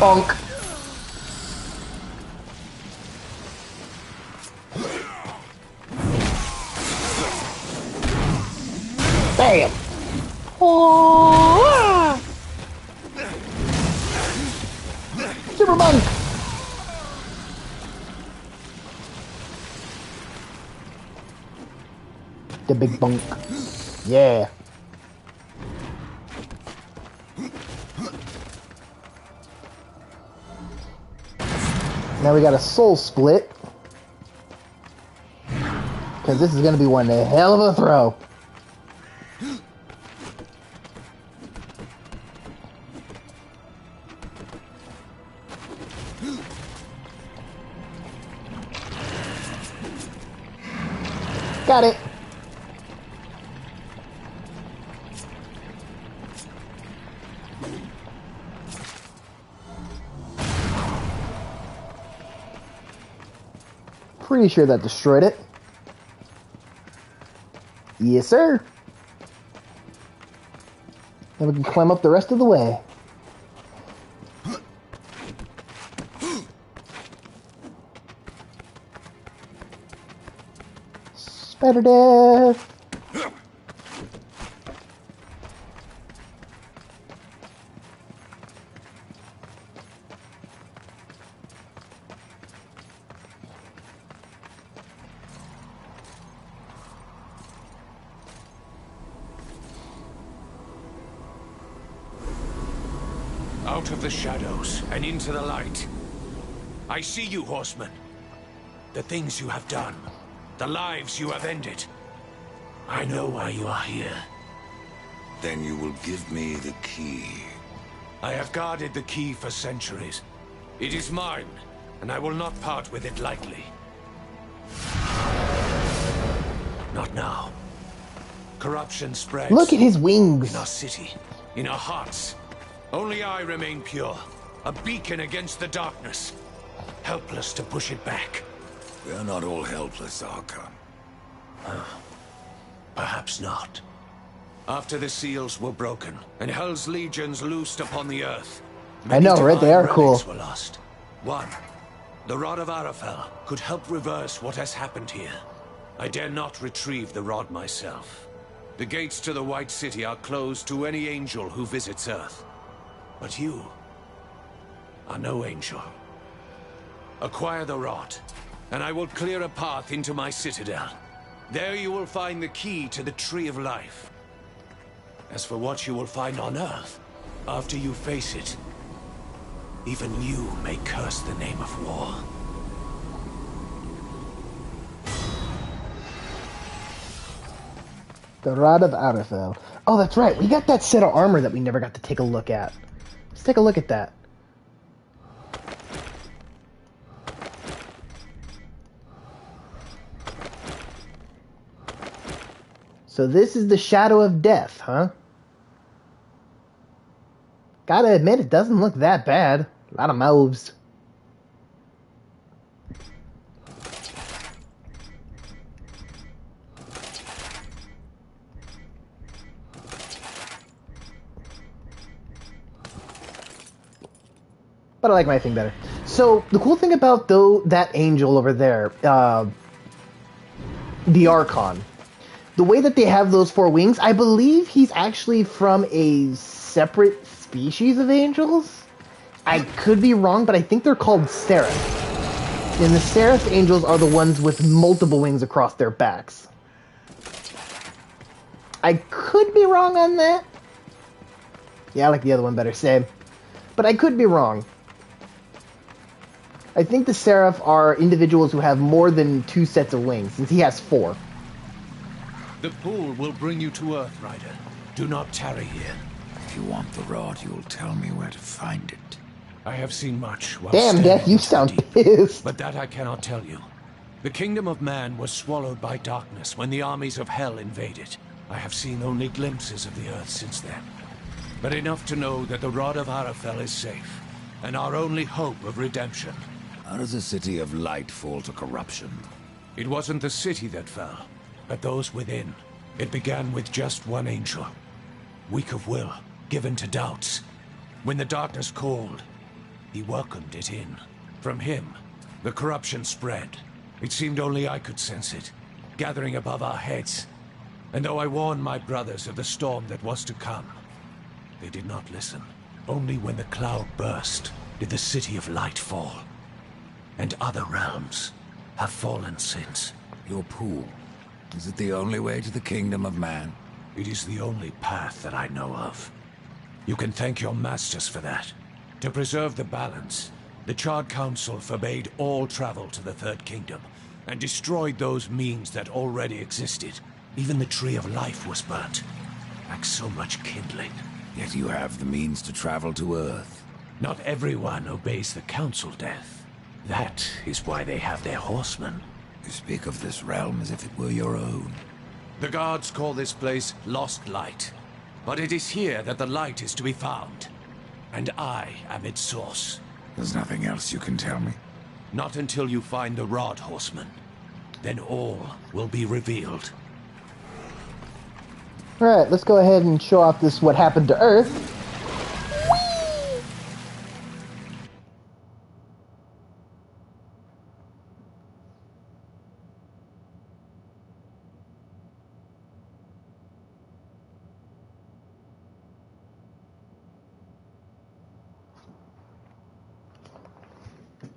Bonk. Bam. Oh, super bunk. The big bunk. Yeah. Now we got a soul split. Because this is going to be one hell of a throw. Got it. Pretty sure that destroyed it. Yes, sir. And we can climb up the rest of the way. Spider death. Out of the shadows and into the light. I see you, horseman. The things you have done. The lives you have ended. I know why you are here. Then you will give me the key. I have guarded the key for centuries. It is mine, and I will not part with it lightly. Not now. Corruption spreads. Look at his wings. In our city, in our hearts. Only I remain pure. A beacon against the darkness. Helpless to push it back. We are not all helpless, Archon. Perhaps not. After the seals were broken, and Hell's legions loosed upon the earth, I know, right? They are divine cool. relics were lost. One, the Rod of Arafel, could help reverse what has happened here. I dare not retrieve the rod myself. The gates to the White City are closed to any angel who visits Earth. But you are no angel. Acquire the rod, and I will clear a path into my citadel. There you will find the key to the Tree of Life. As for what you will find on Earth, after you face it, even you may curse the name of war. The Rod of Arafel. Oh, that's right. We got that set of armor that we never got to take a look at. Let's take a look at that. So this is the Shadow of Death, huh? Gotta admit, it doesn't look that bad. A lot of moves. But I like my thing better. So, the cool thing about that angel over there, the Archon, the way that they have those four wings, I believe he's actually from a separate species of angels. I could be wrong, but I think they're called Seraph. And the Seraph angels are the ones with multiple wings across their backs. I could be wrong on that. Yeah, I like the other one better, same. But I could be wrong. I think the Seraph are individuals who have more than 2 sets of wings, since he has 4. The pool will bring you to Earth, Rider. Do not tarry here. If you want the rod, you'll tell me where to find it. I have seen much while Damn, staying Death, you into the sound deep, pissed. but that I cannot tell you. The kingdom of man was swallowed by darkness when the armies of hell invaded. I have seen only glimpses of the Earth since then, but enough to know that the Rod of Arafel is safe, and our only hope of redemption. How does a city of light fall to corruption? It wasn't the city that fell, but those within. It began with just one angel, weak of will, given to doubts. When the darkness called, he welcomed it in. From him, the corruption spread. It seemed only I could sense it, gathering above our heads. And though I warned my brothers of the storm that was to come, they did not listen. Only when the cloud burst did the city of light fall. And other realms have fallen since. Your pool. Is it the only way to the kingdom of man? It is the only path that I know of. You can thank your masters for that. To preserve the balance, the Charred Council forbade all travel to the Third Kingdom, and destroyed those means that already existed. Even the Tree of Life was burnt, like so much kindling. Yet you have the means to travel to Earth. Not everyone obeys the Council, Death. That is why they have their horsemen. You speak of this realm as if it were your own. The guards call this place Lost Light, but it is here that the light is to be found. And I am its source. There's nothing else you can tell me. Not until you find the Rod, Horseman. Then all will be revealed. Alright, let's go ahead and show off this what happened to Earth.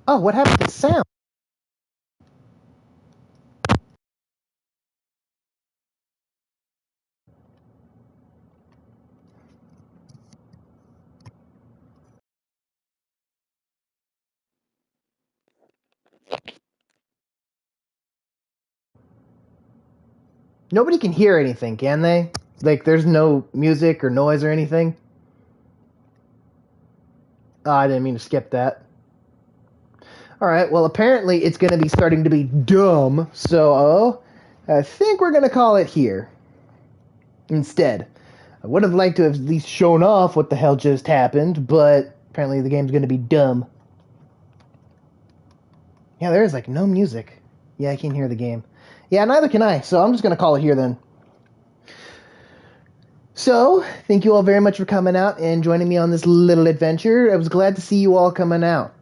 Oh, what happened to sound? Nobody can hear anything, can they? Like, there's no music or noise or anything? Oh, I didn't mean to skip that. Alright, well, apparently it's going to be starting to be dumb, so I think we're going to call it here. Instead. I would have liked to have at least shown off what the hell just happened, but apparently the game's going to be dumb. Yeah, there is, like, no music. Yeah, I can't hear the game. Yeah, neither can I, so I'm just going to call it here then. So, thank you all very much for coming out and joining me on this little adventure. I was glad to see you all coming out.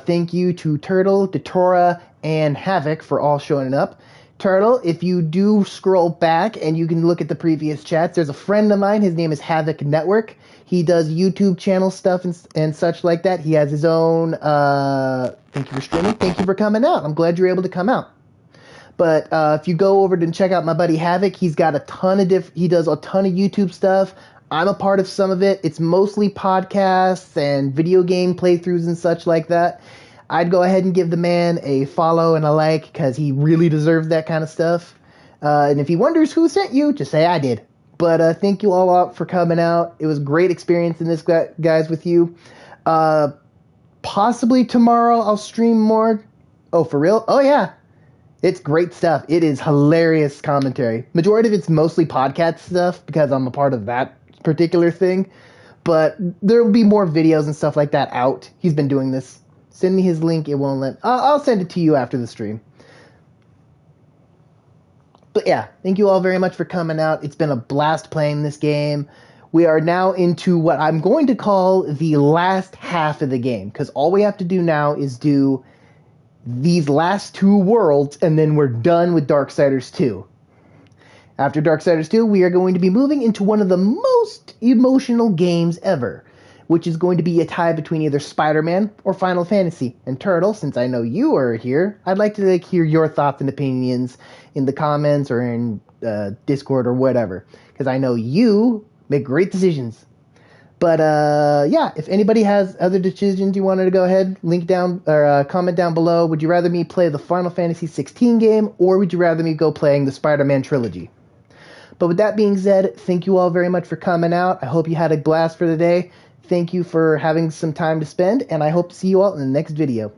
Thank you to Turtle, Datora, and Havoc for all showing up. Turtle, if you do scroll back and you can look at the previous chats, there's a friend of mine, his name is Havoc Network. He does YouTube channel stuff and such like that. He has his own, thank you for streaming, thank you for coming out. I'm glad you're able to come out. But if you go over and check out my buddy Havoc, he's got a ton of he does a ton of YouTube stuff. I'm a part of some of it. It's mostly podcasts and video game playthroughs and such like that. I'd go ahead and give the man a follow and a like because he really deserves that kind of stuff. And if he wonders who sent you, just say I did. But thank you all out for coming out. It was a great experience in this, guys, with you. Possibly tomorrow I'll stream more. Oh, for real? Oh, yeah. It's great stuff. It is hilarious commentary. Majority of it's mostly podcast stuff because I'm a part of that particular thing. But there will be more videos and stuff like that out. He's been doing this. Send me his link. It won't let... I'll send it to you after the stream. But yeah, thank you all very much for coming out. It's been a blast playing this game. We are now into what I'm going to call the last half of the game. Because all we have to do now is do these last 2 worlds, and then we're done with Darksiders 2. After Darksiders 2, we are going to be moving into one of the most emotional games ever, which is going to be a tie between either Spider-Man or Final Fantasy. And Turtle, since I know you are here, I'd like to hear your thoughts and opinions in the comments or in Discord or whatever, because I know you make great decisions. But yeah, if anybody has other decisions you wanted to go ahead, link down or comment down below. Would you rather me play the Final Fantasy 16 game, or would you rather me go playing the Spider-Man trilogy? But with that being said, thank you all very much for coming out. I hope you had a blast for the day. Thank you for having some time to spend, and I hope to see you all in the next video.